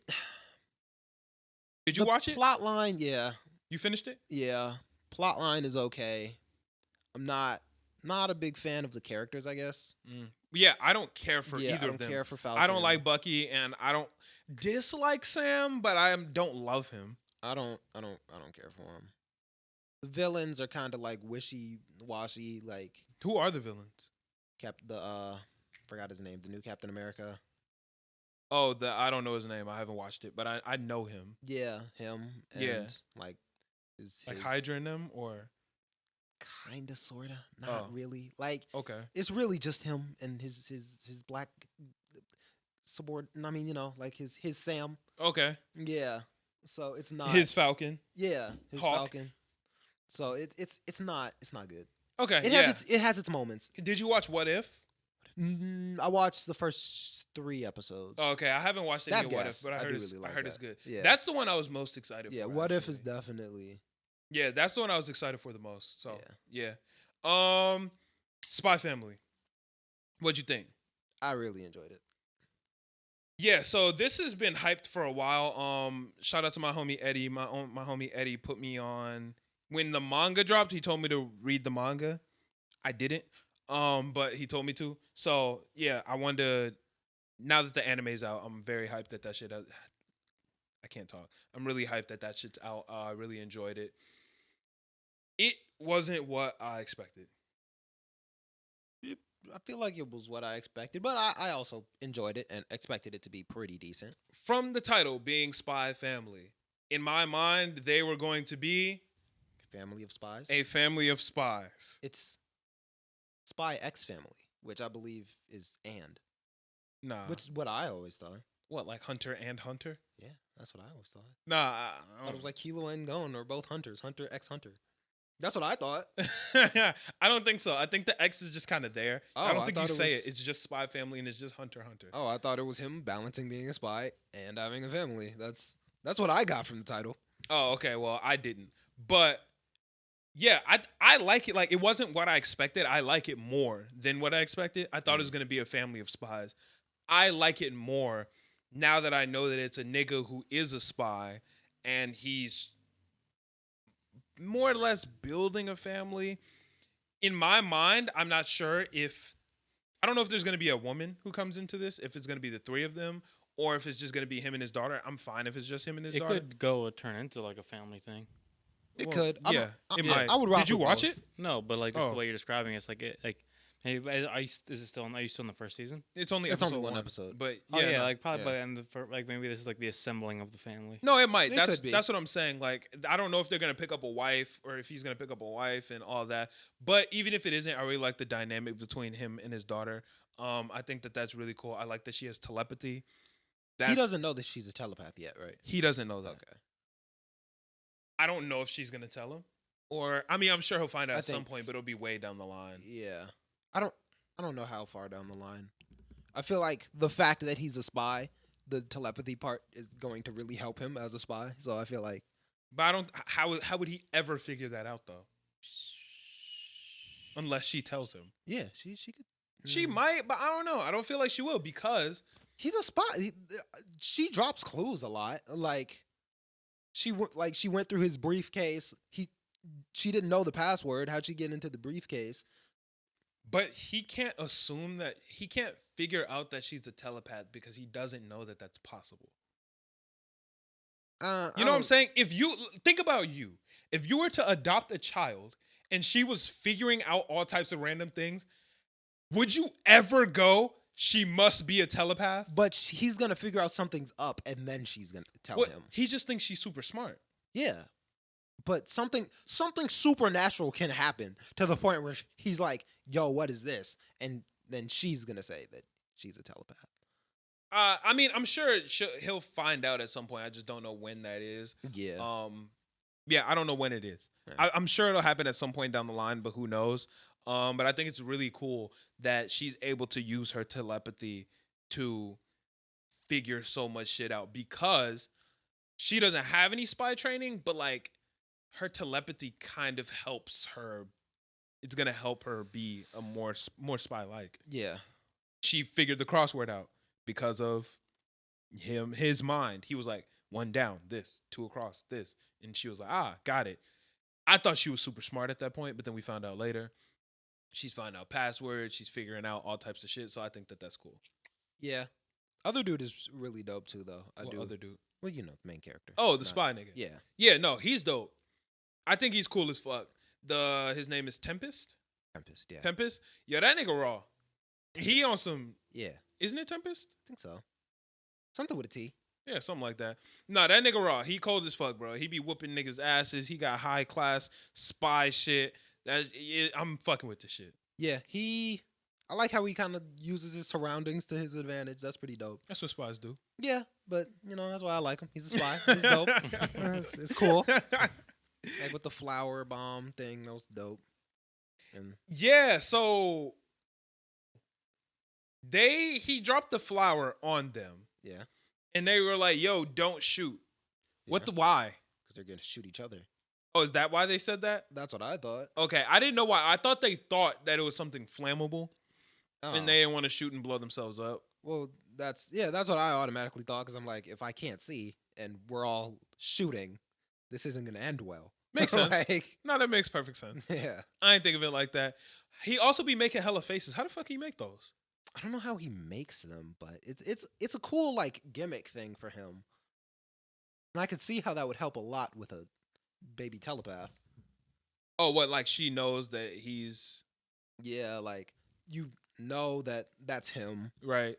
you watch it? Plot line, yeah. You finished it? Yeah. Plot line is okay. I'm not not a big fan of the characters, I guess. Yeah, I don't care for Yeah, either I don't of them. care for Falcon. I don't like Bucky, and I don't dislike Sam, but I don't love him. I don't care for him. The villains are kind of like wishy-washy, like Who are the villains? forgot his name, the new Captain America. Oh, I don't know his name. I haven't watched it, but I know him. Yeah, him. And Yeah. like his Hydra in them, or kinda sorta, not really. Like okay, it's really just him and his black subordinate. I mean, like his Sam. okay, Yeah. So it's not his Falcon. Yeah, his Hawk. Falcon. So it's not good. Okay, It has its moments. Did you watch What If? I watched the first 3 episodes. Oh, okay, I haven't watched any That's of What gas. If, but I heard really like it's that. good. Yeah. That's the one I was most excited Yeah, for. What If is actually. definitely. Yeah, that's the one I was excited for the most. So Yeah. yeah. Spy Family. What'd you think? I really enjoyed it. Yeah, so this has been hyped for a while. Shout out to my homie Eddie. My homie Eddie put me on when the manga dropped. He told me to read the manga. I didn't. But he told me to. So yeah, I wanted to. Now that the anime's out, I'm very hyped that shit. I can't talk. I'm really hyped that shit's out. I really enjoyed it. It wasn't what I expected. I feel like it was what I expected, but I also enjoyed it and expected it to be pretty decent. From the title being Spy Family, in my mind, they were going to be Family of spies. a family of spies. It's Spy X Family, which I believe is Nah. which is what I always thought. What, like Hunter and Hunter? Yeah, that's what I always thought. Nah. I thought it was like Kilo and Gon or both Hunters, Hunter X Hunter. That's what I thought. I don't think so. I think the X is just kind of there. Oh, I don't I think you thought it say was- it. It's just Spy Family and it's just Hunter Hunter. Oh, I thought it was him balancing being a spy and having a family. That's what I got from the title. Oh, okay. Well, I didn't. But yeah, I like it. Like, it wasn't what I expected. I like it more than what I expected. I thought it was going to be a family of spies. I like it more now that I know that it's a nigga who is a spy and he's more or less building a family. In my mind, I'm not sure if I don't know if there's going to be a woman who comes into this, if it's going to be the 3 of them, or if it's just going to be him and his daughter. I'm fine if it's just him and his It daughter. could go turn into like a family thing. It Well, could. yeah, it yeah, might. I would rock Did you with watch both. it? No, but like just Oh. the way you're describing it's like hey, are you still in the first season? It's only It's episode only one one episode. But Oh yeah, no. like probably yeah. by the end of like maybe this is like the assembling of the family. No, it might. It That's could be. that's what I'm saying. Like, I don't know if they're gonna pick up a wife or if he's gonna pick up a wife and all that. But even if it isn't, I really like the dynamic between him and his daughter. I think that's really cool. I like that she has telepathy. He doesn't know that she's a telepath yet, right? He doesn't know that. Okay. I don't know if she's gonna tell him, or I mean, I'm sure he'll find out I at some think- point, but it'll be way down the line. Yeah. I don't know how far down the line. I feel like the fact that he's a spy, the telepathy part is going to really help him as a spy. So I feel like But I don't. How would he ever figure that out though? Unless she tells him. yeah, she could. She might, but I don't know. I don't feel like she will because He's a spy. She drops clues a lot. Like she went through his briefcase. She didn't know the password. How'd she get into the briefcase? But he can't assume that he can't figure out that she's a telepath because he doesn't know that that's possible. You know what I'm saying? If you think about if you were to adopt a child and she was figuring out all types of random things, would you ever go, she must be a telepath? But he's gonna figure out something's up, and then she's gonna tell What? him. He just thinks she's super smart. Yeah. But something supernatural can happen to the point where he's like, "Yo, what is this?" And then she's gonna say that she's a telepath. I mean, I'm sure he'll find out at some point. I just don't know when that is. Yeah. Yeah, I don't know when it is. Yeah. I'm sure it'll happen at some point down the line, but who knows? But I think it's really cool that she's able to use her telepathy to figure so much shit out because she doesn't have any spy training, but like her telepathy kind of helps her. It's gonna help her be a more spy-like. Yeah. She figured the crossword out because of his mind. He was like, 1 down, this, 2 across, this. And she was like, got it. I thought she was super smart at that point, but then we found out later. She's finding out passwords. She's figuring out all types of shit. So I think that that's cool. Yeah. Other dude is really dope too, though. What other dude? Well, you know, the main character. Oh, the spy nigga. Yeah. Yeah, no, he's dope. I think he's cool as fuck. His name is Tempest. Tempest. Yeah. Tempest? Yeah, that nigga raw. He on some, Yeah. isn't it Tempest? I think so. Something with a T. Yeah, something like that. Nah, that nigga raw. He cold as fuck, bro. He be whooping niggas' asses. He got high class spy shit. I'm fucking with this shit. Yeah. I like how he kind of uses his surroundings to his advantage. That's pretty dope. That's what spies do. Yeah, but you know that's why I like him. He's a spy. He's dope. It's cool. Like with the flower bomb thing, that was dope. And Yeah, so he dropped the flower on them, yeah, and they were like, "Yo, don't shoot." What Yeah. the why? because they're gonna shoot each other. Oh, is that why they said that? That's what I thought. Okay, I didn't know why. I thought they thought that it was something flammable, Oh. and they didn't want to shoot and blow themselves up. Well, that's what I automatically thought because I'm like, if I can't see and we're all shooting, this isn't gonna end well. Makes sense. Like, No, that makes perfect sense. yeah, I ain't think of it like that. He also be making hella faces. How the fuck he make those? I don't know how he makes them, but it's a cool like gimmick thing for him, and I could see how that would help a lot with a baby telepath. Oh, what? Like she knows that he's Yeah, like you know that that's him. right.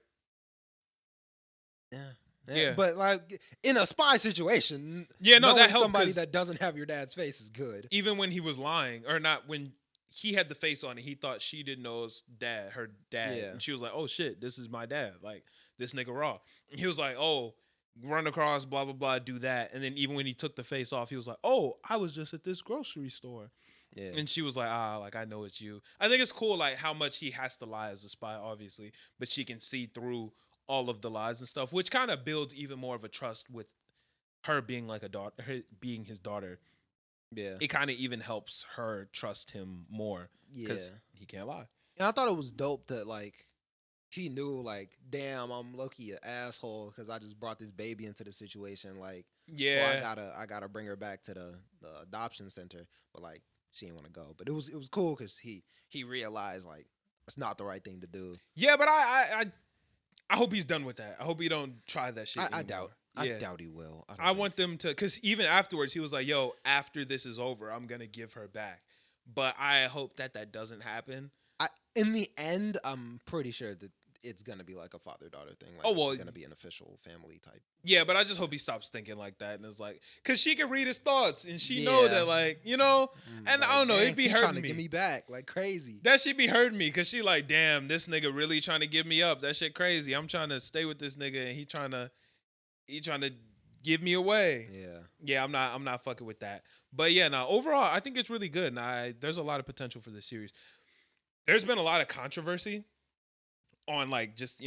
Yeah. Yeah. But like in a spy situation, Yeah, no, that knowing helped somebody 'cause- that doesn't have your dad's face is good. Even when he was lying, or not, when he had the face on it, he thought she didn't know his dad, her dad. Yeah. And she was like, "Oh shit, this is my dad. Like this nigga raw." And he was like, "Oh, run across, blah blah blah, do that." And then even when he took the face off, he was like, "Oh, I was just at this grocery store." Yeah. And she was like, like I know it's you. I think it's cool, like how much he has to lie as a spy, obviously, but she can see through all of the lies and stuff, which kind of builds even more of a trust with her being like a daughter, her being his daughter. Yeah. It kind of even helps her trust him more Yeah. because he can't lie. And I thought it was dope that like he knew like, damn, I'm low-key an asshole because I just brought this baby into the situation. Like, Yeah, so I gotta bring her back to the adoption center. But like she didn't want to go. But it was cool because he realized like it's not the right thing to do. yeah, but I hope he's done with that. I hope he don't try that shit. I anymore. doubt. Yeah. I doubt he will. I want them to, because even afterwards, he was like, "Yo, after this is over, I'm gonna give her back." But I hope that doesn't happen. In the end, I'm pretty sure that it's gonna be like a father-daughter thing. Like, Oh, well, it's gonna be an official family type. Yeah, but I just hope he stops thinking like that and is like, because she can read his thoughts and she know Yeah. that, like, you know. And Like, I don't know, dang, it'd be he trying hurting to me. get me back like crazy. That shit be hurting me because she like, damn, this nigga really trying to give me up. That shit crazy. I'm trying to stay with this nigga and he trying to give me away. Yeah. Yeah, I'm not fucking with that. But yeah, no, overall, I think it's really good. And there's a lot of potential for this series. There's been a lot of controversy on like just,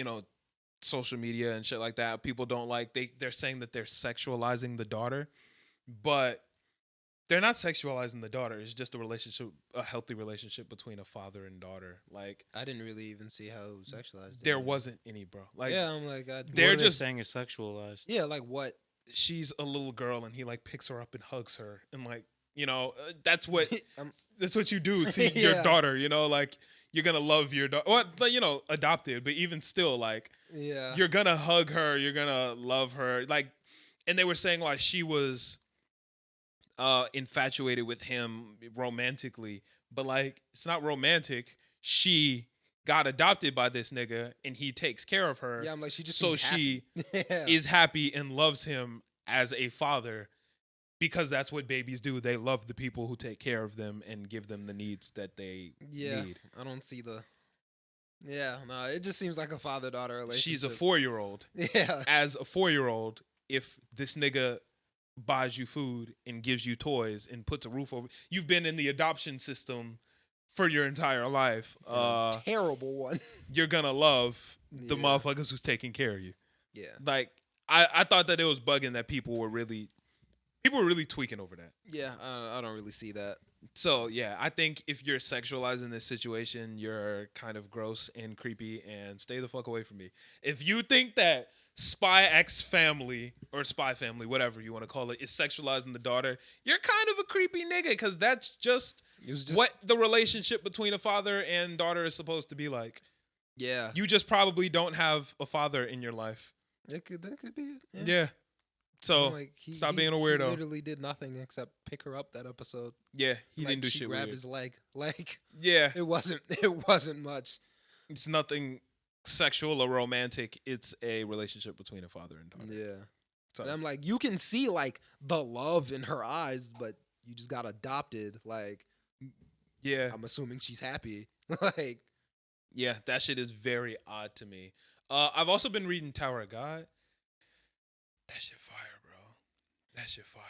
social media and shit like that. People don't like, they're saying that they're sexualizing the daughter, but they're not sexualizing the daughter. It's just a healthy relationship between a father and daughter. Like, I didn't really even see how it was sexualized. there wasn't any, bro. Like, Yeah, I'm like, They're What are just- they saying is sexualized. yeah, like what? she's a little girl and he like picks her up and hugs her and like, that's what that's what you do to your Yeah. daughter, like you're gonna love your daughter. Well, like, adopted, but even still, like, Yeah. you're gonna hug her, you're gonna love her, like. And they were saying like she was infatuated with him romantically, but like it's not romantic. She got adopted by this nigga and he takes care of her. Yeah, I'm like, she just so seemed happy. Yeah. is happy and loves him as a father because that's what babies do. They love the people who take care of them and give them the needs that they Yeah, need. I don't see the. Yeah, no, it just seems like a father-daughter relationship. She's a 4-year-old. Yeah, As a 4-year-old, if this nigga buys you food and gives you toys and puts a roof over, you've been in the adoption system for your entire life. terrible one. You're gonna love the Yeah. motherfuckers who's taking care of you. Yeah, Like, I thought that it was bugging that people were really tweaking over that. yeah, I don't really see that. So yeah, I think if you're sexualizing this situation, you're kind of gross and creepy, and stay the fuck away from me. If you think that Spy X family or spy family, whatever you want to call it, is sexualizing the daughter, you're kind of a creepy nigga because that's just what the relationship between a father and daughter is supposed to be like. Yeah. You just probably don't have a father in your life. That could be it. Yeah. So Like, stop being a weirdo. He literally did nothing except pick her up that episode. Yeah, he Like, didn't do she shit grabbed weird. his leg. Like, Yeah, it wasn't much. it's nothing sexual or romantic. It's a relationship between a father and daughter. Yeah. So, And I'm like, you can see like the love in her eyes, but you just got adopted. Like, yeah, I'm assuming she's happy. Like, yeah, that shit is very odd to me. I've also been reading Tower of God. That shit fire, bro. That shit fire.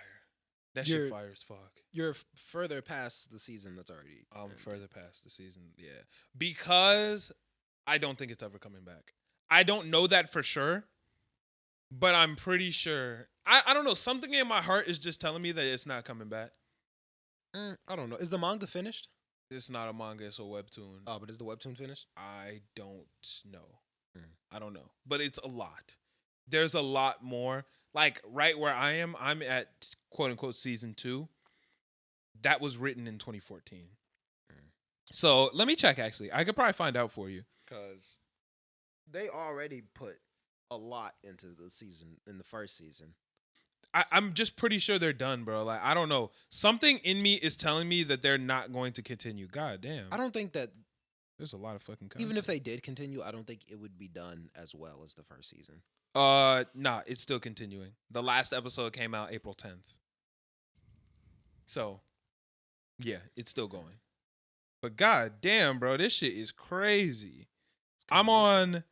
That shit fire as fuck. you're further past the season that's already. I'm further past the season, yeah. Because I don't think it's ever coming back. I don't know that for sure, but I'm pretty sure. I don't know. Something in my heart is just telling me that it's not coming back. I don't know. Is the manga finished? It's not a manga, it's a webtoon. Oh, but is the webtoon finished? I don't know. I don't know. But it's a lot. There's a lot more. Like right where I am, I'm at quote unquote season 2. That was written in 2014. So let me check actually. I could probably find out for you. Because they already put a lot into the season in the first season. I'm just pretty sure they're done, bro. Like, I don't know. Something in me is telling me that they're not going to continue. God damn. I don't think that There's a lot of fucking content. even if they did continue, I don't think it would be done as well as the first season. Nah, it's still continuing. The last episode came out April 10th. So, yeah, it's still going. But god damn, bro, this shit is crazy. I'm on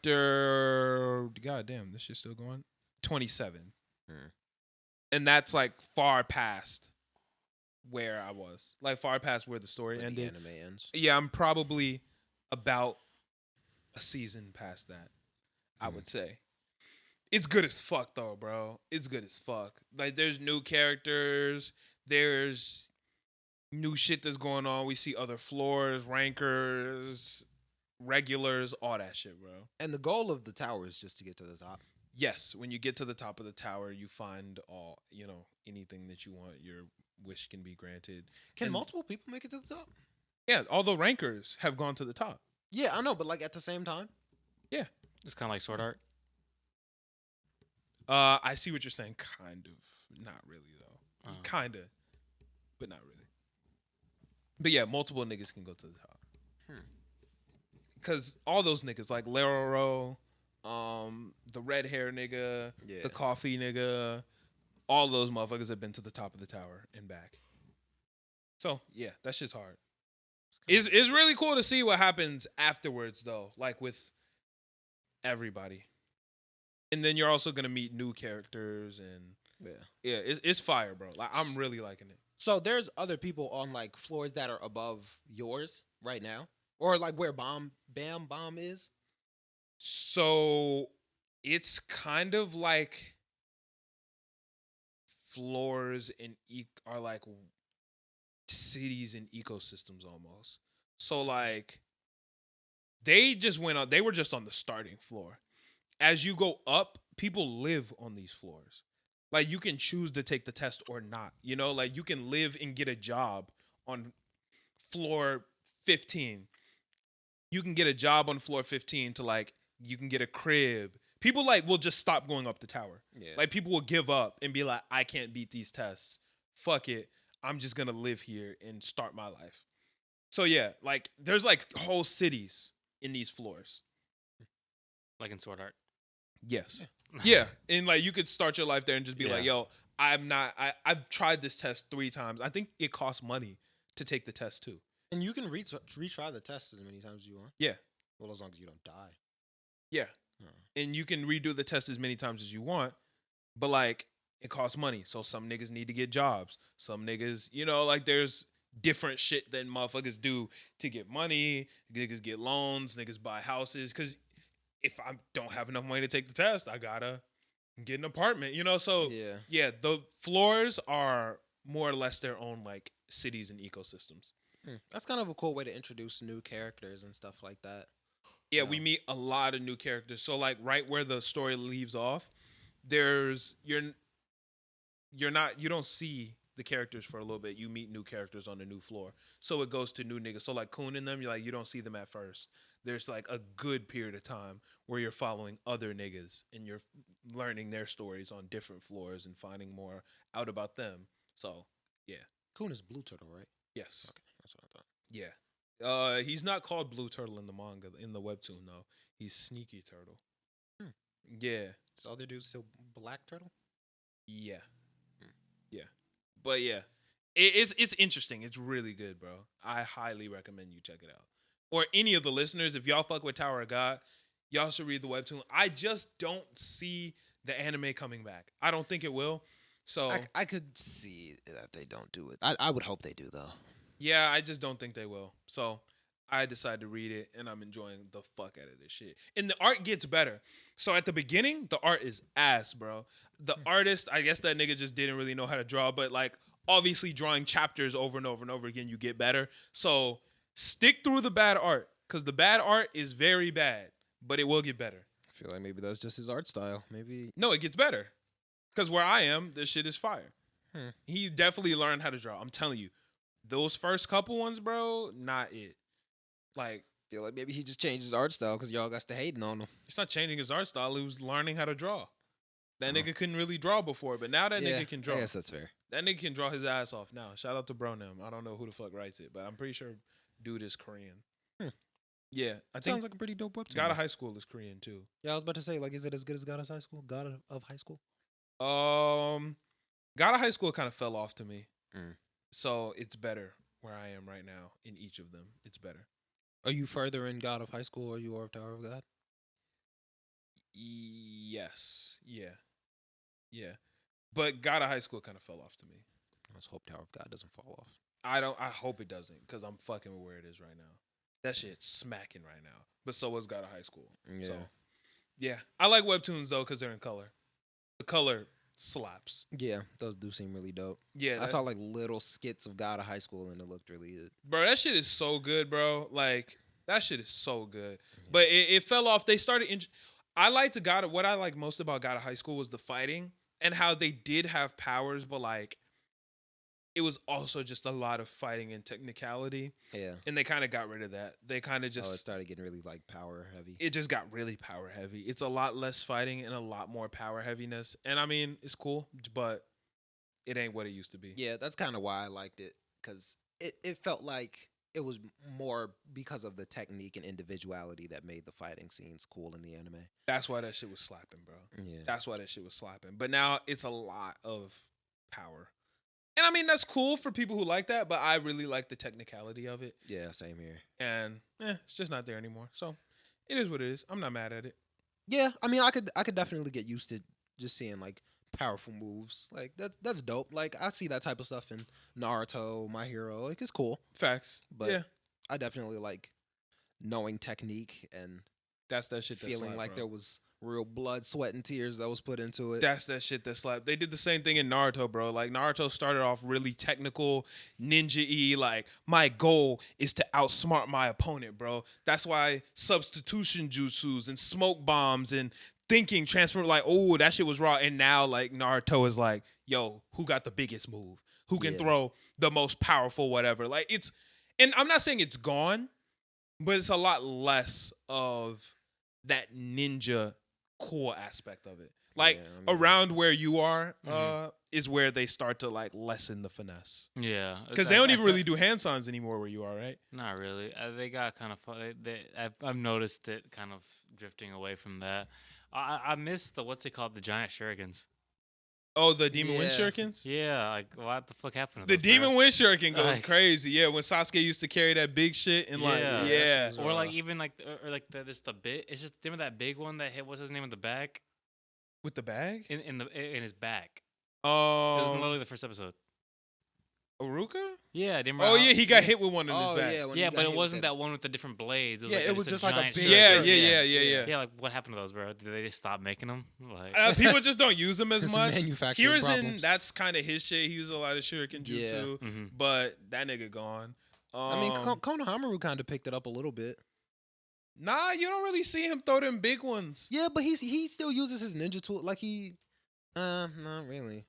chapter, god damn, this shit's still going? 27. And that's like far past where I was. Like far past where the story Where ended. the anime ends. Yeah, I'm probably about a season past that, I would say. It's good as fuck though, bro. It's good as fuck. Like there's new characters, there's new shit that's going on. We see other floors, rankers, regulars, all that shit, bro. And the goal of the tower is just to get to the top. Yes, when you get to the top of the tower, you find all, anything that you want, your wish can be granted. Can And- multiple people make it to the top? Yeah, all the rankers have gone to the top. Yeah, I know, but like at the same time? Yeah. It's kind of like Sword Art. I see what you're saying, kind of. Not really, though. Kind of, but not really. But yeah, multiple niggas can go to the top. Because all those niggas, like Leray, the red hair nigga, Yeah. the coffee nigga, all those motherfuckers have been to the top of the tower and back. So, yeah, that shit's hard. It's really cool to see what happens afterwards, though, like with everybody. And then you're also going to meet new characters and yeah, it's fire, bro. Like I'm really liking it. So there's other people on like floors that are above yours right now? Or like where Bam is? So it's kind of like floors are like cities and ecosystems almost. So like they were just on the starting floor. As you go up, people live on these floors. Like you can choose to take the test or not. Like you can live and get a job on floor 15. You can get a job on floor 15 to like you can get a crib. People like will just stop going up the tower. Yeah. Like people will give up and be like, I can't beat these tests. Fuck it. I'm just gonna live here and start my life. So yeah, like there's like whole cities in these floors. Like in Sword Art. Yes. Yeah. And like you could start your life there and just be Yeah. like, yo, I've tried this test 3 times. I think it costs money to take the test too. And you can retry the test as many times as you want. Yeah. Well, as long as you don't die. Yeah. And you can redo the test as many times as you want, but like it costs money. So some niggas need to get jobs. Some niggas, like there's different shit that motherfuckers do to get money. Niggas get loans, niggas buy houses. Cause if I don't have enough money to take the test, I gotta get an apartment, So yeah, the floors are more or less their own like cities and ecosystems. That's kind of a cool way to introduce new characters and stuff like that. Yeah, we meet a lot of new characters. So like right where the story leaves off, you don't see the characters for a little bit. You meet new characters on the new floor. So it goes to new niggas. So like Kun and them, you don't see them at first. There's like a good period of time where you're following other niggas and you're learning their stories on different floors and finding more out about them. So yeah. Kun is Blue Turtle, right? Yes. Okay, that's what I thought. Yeah. He's not called Blue Turtle in the manga, in the webtoon though. He's Sneaky Turtle. Yeah. So other dude's still Black Turtle? Yeah. Yeah. But yeah. It's interesting. It's really good, bro. I highly recommend you check it out. Or any of the listeners, if y'all fuck with Tower of God, y'all should read the webtoon. I just don't see the anime coming back. I don't think it will. So I could see that they don't do it. I would hope they do, though. yeah, I just don't think they will. So I decided to read it, and I'm enjoying the fuck out of this shit. And the art gets better. So at the beginning, the art is ass, bro. The artist, I guess that nigga just didn't really know how to draw, but like obviously drawing chapters over and over and over again, you get better. So stick through the bad art, because the bad art is very bad, but it will get better. I feel like maybe that's just his art style. Maybe. No, it gets better. Because where I am, this shit is fire. He definitely learned how to draw. I'm telling you, those first couple ones, bro, not it. Like, Feel like maybe he just changed his art style because y'all got to hating on him. it's not changing his art style. He was learning how to draw. That nigga couldn't really draw before, but now that nigga can draw. I guess that's fair. That nigga can draw his ass off now. Shout out to Bronem. I don't know who the fuck writes it, but I'm pretty sure dude is Korean. Yeah, I think Sounds like a pretty dope webtoon. God of High School is Korean too. Yeah, I was about to say, like, is it as good as God of High School? God of High School? God of High School kind of fell off to me. Mm. So it's better where I am right now in each of them. It's better. Are you further in God of High School or you are of Tower of God? Yes. Yeah. Yeah. But God of High School kind of fell off to me. Let's hope Tower of God doesn't fall off. I hope it doesn't, because I'm fucking with where it is right now. That shit's smacking right now. But so was God of High School. Yeah. So, yeah. I like webtoons though, because they're in color. The color slaps. Yeah, those do seem really dope. Yeah. I saw like little skits of God of High School and it looked really good. Bro, that shit is so good, bro. Like, that shit is so good. But it fell off. They started. What I like most about God of High School was the fighting and how they did have powers, but like, it was also just a lot of fighting and technicality. Yeah. And they kind of got rid of that. They kind of It just. started getting really like power heavy. It just got really power heavy. It's a lot less fighting and a lot more power heaviness. And I mean, it's cool, but it ain't what it used to be. Yeah, that's kind of why I liked it, because it felt like it was more because of the technique and individuality that made the fighting scenes cool in the anime. That's why that shit was slapping, bro. Yeah. That's why that shit was slapping. But now it's a lot of power. And I mean, that's cool for people who like that, but I really like the technicality of it. Yeah, same here. And it's just not there anymore. So it is what it is. I'm not mad at it. Yeah, I mean, I could definitely get used to just seeing like powerful moves. Like that's dope. Like I see that type of stuff in Naruto, My Hero. Like it's cool. Facts. But yeah, I definitely like knowing technique and that's that shit that feeling slap, like bro. there was real blood, sweat, and tears that was put into it. That's that shit that slapped. They did the same thing in Naruto, bro. Like Naruto started off really technical, ninja-y. Like my goal is to outsmart my opponent, bro. That's why substitution jutsus and smoke bombs and thinking transfer. Like, oh, that shit was raw. And now like Naruto is like, yo, who got the biggest move? Who can throw the most powerful whatever? Like it's, and I'm not saying it's gone, but it's a lot less of that ninja cool aspect of it. Like around where you are is where they start to like lessen the finesse. Yeah, Because they don't even really do hand signs anymore where you are, right? Not really. They got kind of I've noticed it kind of drifting away from that. I miss the what's it called, the giant shurikens. Oh, the Demon Wind Shurikens? Yeah, like what the fuck happened to The those, Demon bro? Wind Shuriken goes Like- crazy. Yeah, when Sasuke used to carry that big shit and like, yeah. Or like even like or like the bit. It's just remember that big one that hit what's his name in the back With the bag? in his back. It was Um, literally the first episode. Aruka? Yeah, I didn't. Oh yeah, he got hit with one in his back. when Yeah, you got but hit it with wasn't that one with the different blades. It was Yeah, like it was just like a giant big shuriken. Yeah, Shuriken. yeah. Yeah, like what happened to those, bro? Did they just stop making them? Like, People just don't use them as It's much. manufacturing Hiruzen, problems. that's kind of his shit. He used a lot of shuriken jutsu, but that nigga gone. I mean, Konohamaru kind of picked it up a little bit. Nah, you don't really see him throw them big ones. Yeah, but he still uses his ninja tool. Like not really.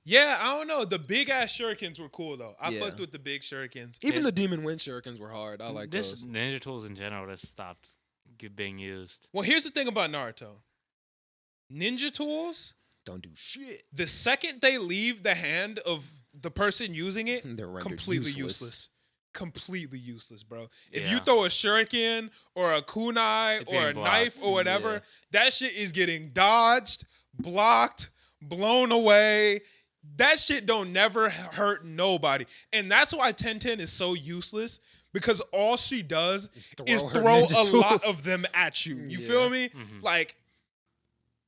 Yeah, I don't know. The big ass shurikens were cool though. I Yeah. fucked with the big shurikens. Even the demon wind shurikens were hard. I like this those. ninja tools in general just stopped being used. Well, here's the thing about Naruto. Ninja tools, Don't do shit. the second they leave the hand of the person using it, They're rendered completely useless. useless. Completely useless, bro. If Yeah. you throw a shuriken or a kunai It's or a getting blocked. knife or whatever, Yeah. that shit is getting dodged, blocked, blown away. That shit don't never hurt nobody. And that's why 1010 is so useless, because all she does is her throw ninja a lot tools. of them at you. You Yeah. feel me? Mhm. Like,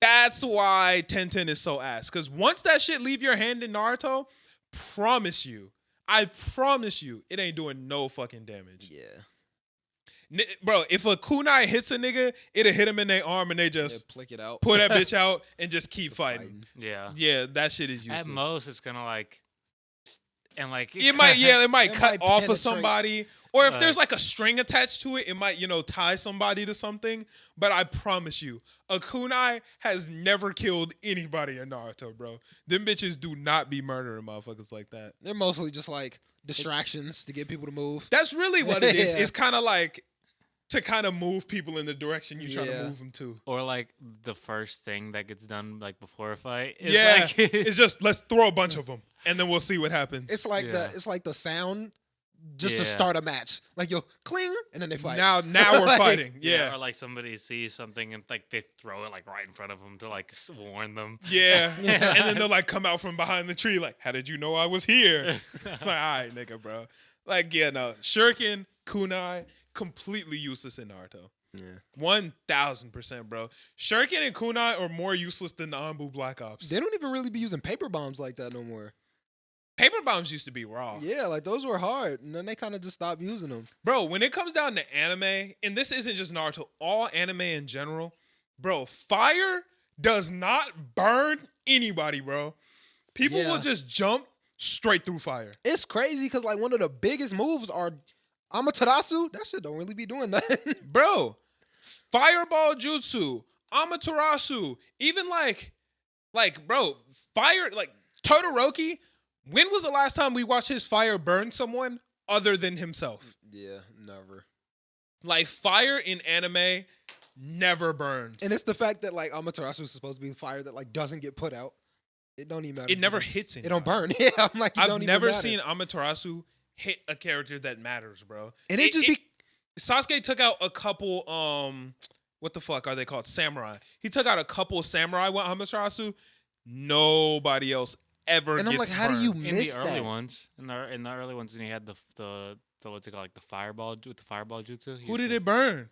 that's why 1010 is so ass. Because once that shit leave your hand in Naruto, I promise you, it ain't doing no fucking damage. Yeah. Bro, if a kunai hits a nigga, it'll hit him in their arm and they just Plick it out. pull that bitch out and just keep fighting. Yeah. Yeah, that shit is useless. At most, it's gonna like, and like It might It cut might off of penetrate. somebody. Or if Right. there's like a string attached to it, it might, tie somebody to something. But I promise you, a kunai has never killed anybody in Naruto, bro. Them bitches do not be murdering motherfuckers like that. They're mostly just like distractions to get people to move. That's really what it is. Yeah. It's kind of like to kind of move people in the direction you're trying Yeah. to move them to. or like the first thing that gets done like before a fight. Is Yeah, like, it's just let's throw a bunch of them and then we'll see what happens. It's like Yeah. it's like the sound just to Yeah. start a match. Like you'll cling and then they fight. Now we're Like- fighting. yeah. Yeah. Or like somebody sees something and like they throw it like right in front of them to like warn them. Yeah. Yeah. And then they'll like come out from behind the tree like, how did you know I was here? It's like, all right, nigga, bro. Like, yeah, no. Shuriken, kunai, completely useless in Naruto. Yeah. 1000%, bro. Shuriken and kunai are more useless than the Anbu Black Ops. They don't even really be using paper bombs like that no more. Paper bombs used to be raw. Yeah, like those were hard, and then they kind of just stopped using them. Bro, when it comes down to anime, and this isn't just Naruto, all anime in general, bro, fire does not burn anybody, bro. People Yeah. will just jump straight through fire. It's crazy because like one of the biggest moves are Amaterasu. That shit don't really be doing nothing. Bro, fireball jutsu, Amaterasu, even like, bro, fire, like Todoroki. When was the last time we watched his fire burn someone other than himself? Yeah, never. Like, fire in anime never burns. And it's the fact that like Amaterasu is supposed to be fire that like doesn't get put out. It don't even matter. It never hits It anybody. don't burn. Yeah, I'm like, it I've don't never even matter. seen Amaterasu hit a character that matters, bro. And it just be Sasuke took out a couple, what the fuck are they called? Samurai. He took out a couple samurai with Amaterasu. Nobody else ever and I'm like, gets how do you burned. In the miss early that? ones, in the early ones when he had the what's it called, like the fireball with the fireball jutsu. Who did it burn?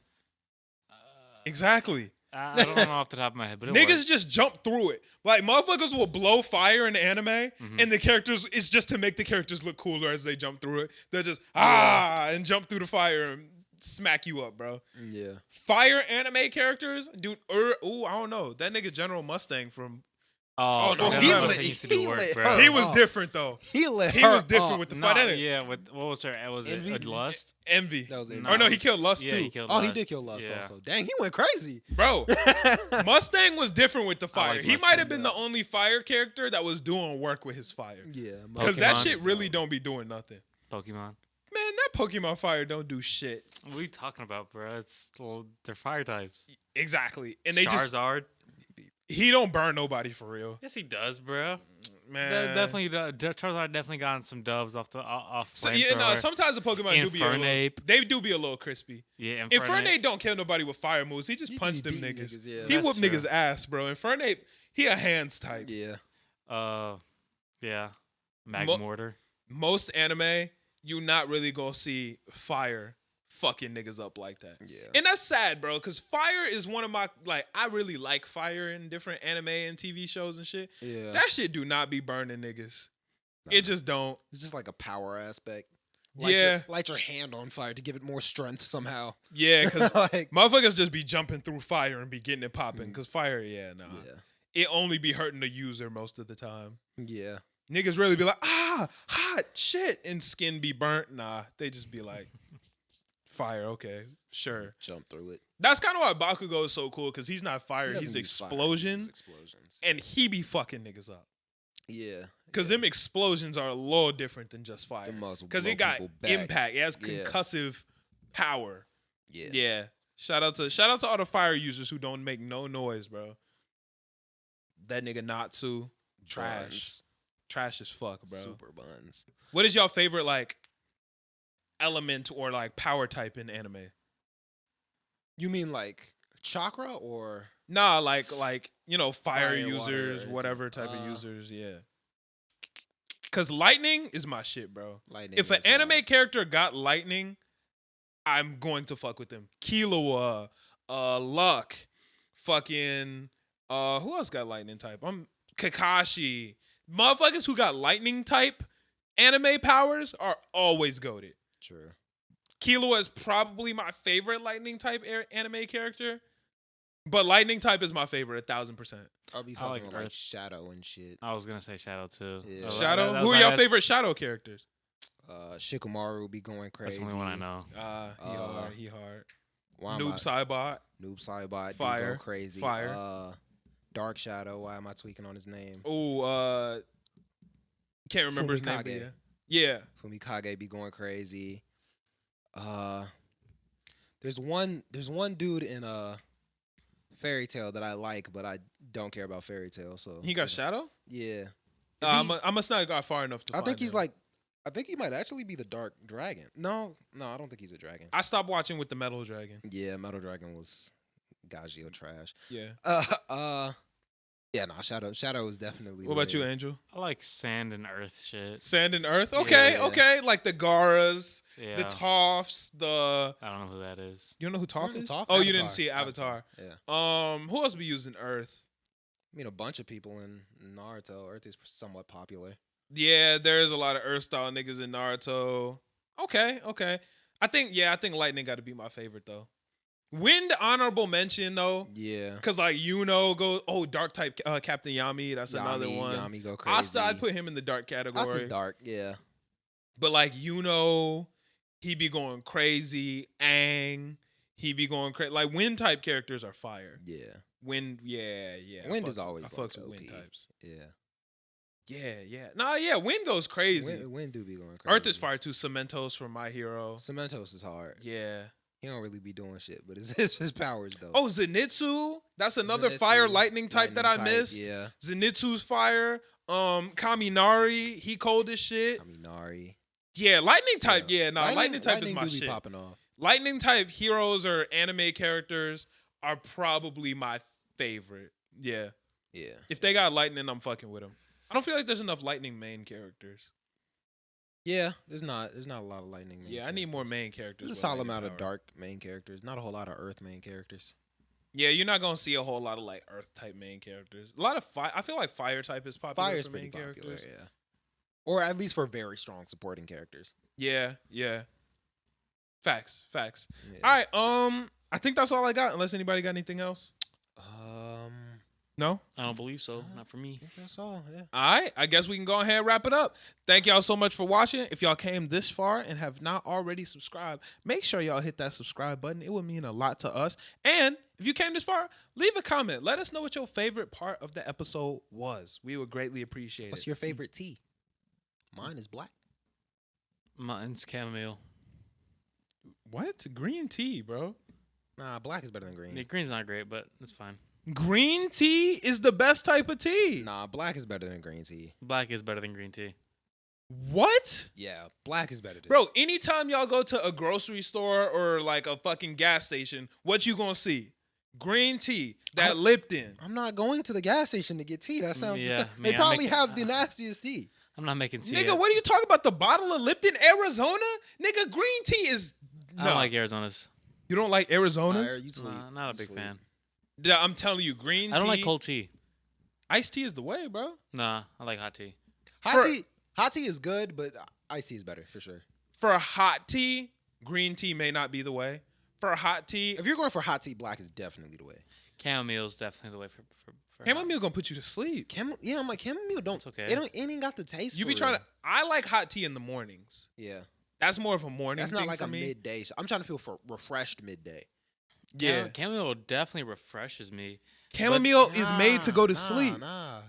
Exactly. I don't know off the top of my head, but it Niggas worked. just jump through it. Like, motherfuckers will blow fire in anime, Mm-hmm. and the characters, it's just to make the characters look cooler as they jump through it. They'll just, and jump through the fire and smack you up, bro. Yeah. Fire anime characters, dude. I don't know. That nigga General Mustang from. Oh, no, that he was- lit- that used to do he work, lit bro. her He was up. different though. He lit He her was different up. with the No, fight. Innit? yeah, with what was her? Was it Envy? Lust? Envy. That was it. No, Or no, it he was- killed Lust Yeah, too. he killed Oh, Lust. he did kill Lust Yeah. also. Dang, he went crazy. Bro, Mustang was different with the fire. like He Mustang, might have been yeah. the only fire character that was doing work with his fire. Yeah. Because that Pokemon. shit really don't be doing nothing. Pokemon. Man, that Pokemon fire don't do shit. What are you talking about, bro? It's they're fire types. Exactly. And they just Charizard. he don't burn nobody for real. Yes, he does, bro. Man. Definitely, Charizard definitely gotten some dubs off the off. So, yeah, no, flamethrower. sometimes the Pokemon do be a little, Infernape. they do be a little crispy. Yeah, Infernape don't kill nobody with fire moves. He just He punched them beat niggas. niggas, yeah. He That's whooped true. niggas ass, bro. Infernape, he a hands type. Yeah. Yeah, Mag Mo- Mortar. Most anime, you not really gonna see fire fucking niggas up like that. Yeah. And that's sad, bro, because fire is one of my, like, I really like fire in different anime and TV shows and shit. Yeah. That shit do not be burning niggas. Nah. It just don't. It's just like a power aspect. Yeah. Light your hand on fire to give it more strength somehow. Yeah, because like, motherfuckers just be jumping through fire and be getting it popping. Because fire, nah. yeah. It only be hurting the user most of the time. Yeah. Niggas really be like, hot, shit, and skin be burnt. Nah, they just be like, Fire. Okay, sure. Jump through it. That's kind of why Bakugo is so cool because he's not fire. He He's doesn't use fire, he explosion, uses explosions. and he be fucking niggas up. Yeah. Because them explosions are a little different than just fire. Because it got impact. It has concussive power. Yeah. Yeah. Shout out to all the fire users who don't make no noise, bro. That nigga Natsu, trash. Buns. Trash as fuck, bro. Super buns. What is y'all favorite like element or like power type in anime? You mean like chakra or Nah, like you know, fire Fire, users, water, whatever type of uh, users, yeah. Cause lightning is my shit, bro. lightning? If an is anime hard. character got lightning, I'm going to fuck with them. Killua, Luck, fucking who else got lightning type? Kakashi. Motherfuckers who got lightning type anime powers are always goated. True. Killua is probably my favorite lightning type anime character. But lightning type is my favorite, 1,000%. I'll be I fucking like with like Earth. Shadow and shit. I was gonna say Shadow too. Yeah. Shadow? That Who was are my y'all last- favorite Shadow characters? Shikamaru be going That's crazy. the only one I know. He hard. Why am Noob Saibot. Noob Saibot. Fire. Go crazy. Fire. Dark Shadow. Why am I tweaking on his name? Oh, can't remember his name. But Fumikage. yeah. Fumikage be going crazy. There's one dude in Fairy Tail that I like, but I don't care about Fairy Tail. So He got Shadow? Yeah. I must not have got far enough to I find think he's him. like. I think he might actually be the Dark Dragon. No, I don't think he's a dragon. I stopped watching with the Metal Dragon. Yeah, Metal Dragon was Gagio trash. Yeah. Yeah, nah, Shadow is definitely. What about you, Angel? I like sand and earth shit. Sand and Earth? Okay, Yeah. okay. Like the Garas, Yeah. the Toffs, the... I don't know who that is. You don't know who Toph know is? Toph? Oh, you Avatar. didn't see Avatar. Yeah. Who else be using Earth? I mean, a bunch of people in Naruto. Earth is somewhat popular. Yeah, there's a lot of Earth style niggas in Naruto. Okay. I think Lightning got to be my favorite though. Wind honorable mention though, Yeah. cause like Dark type Captain Yami. That's another one. Yami go crazy. I'd put him in the dark category. Asta's dark. Yeah. But like he be going crazy. Aang, he be going crazy. Like wind type characters are fire. Yeah. Wind, yeah. Wind is always I like fucks with OP. wind types. Yeah. Yeah. Nah, yeah. Wind goes crazy. Wind do be going crazy. Earth is fire too. Cementos from My Hero. Cementos is hard. Yeah. He don't really be doing shit, but it's his powers though. Oh, Zenitsu. That's another Zenitsu, fire lightning type that I lightning type, missed. Yeah. Zenitsu's fire. Kaminari. He cold as shit. Kaminari. Yeah, lightning type. Yeah, no, lightning type is lightning my do be shit. popping off. Lightning type heroes or anime characters are probably my favorite. Yeah. Yeah. If they got lightning, I'm fucking with them. I don't feel like there's enough lightning main characters. Yeah, there's not a lot of lightning. Main Yeah, I need more main characters. There's a with solid lightning amount of power. dark main characters. Not a whole lot of earth main characters. Yeah, you're not gonna see a whole lot of like earth type main characters. A lot of fire. I feel like fire type is popular Fire's for pretty main popular, characters. yeah. Or at least for very strong supporting characters. Yeah. Facts. Yeah. All right. I think that's all I got. Unless anybody got anything else. No. I don't believe so. Not for I me. think that's all. Yeah. All right, I guess we can go ahead and wrap it up. Thank y'all so much for watching. If y'all came this far and have not already subscribed, make sure y'all hit that subscribe button. It would mean a lot to us. And if you came this far, leave a comment. Let us know what your favorite part of the episode was. We would greatly appreciate What's it. your favorite tea? Mine is black. Mine's chamomile. What? Green tea, bro. Nah, black is better than green. The green's not great, but it's fine. Green tea is the best type of tea. Nah, black is better than green tea. Black is better than green tea. What? Yeah, black is better than Bro, anytime y'all go to a grocery store or like a fucking gas station, what you gonna see? Green tea, that Lipton. I'm not going to the gas station to get tea. That sounds Yeah, disgusting. man, They I'm probably making- have the nastiest tea. I'm not making tea. Nigga, what are you talking about? The bottle of Lipton, Arizona? Nigga, green tea is no. I don't like Arizona's. You don't like Arizona's? Fire, you sleep. Nah, not a You big sleep. fan. Yeah, I'm telling you, green tea. I don't like cold tea. Iced tea is the way, bro. Nah, I like hot tea. Hot tea is good, but iced tea is better for sure. For a hot tea, green tea may not be the way. For a hot tea, If you're going for hot tea, black is definitely the way. Chamomile's definitely the way for chamomile gonna put you to sleep. Yeah, I'm like chamomile. Don't. It's okay. It ain't got the taste. You be for trying real. to. I like hot tea in the mornings. Yeah. That's more of a morning. That's thing not like for a me. midday. I'm trying to feel refreshed midday. Yeah, Chamomile definitely refreshes me. chamomile is made to go to Nah, sleep. Nah.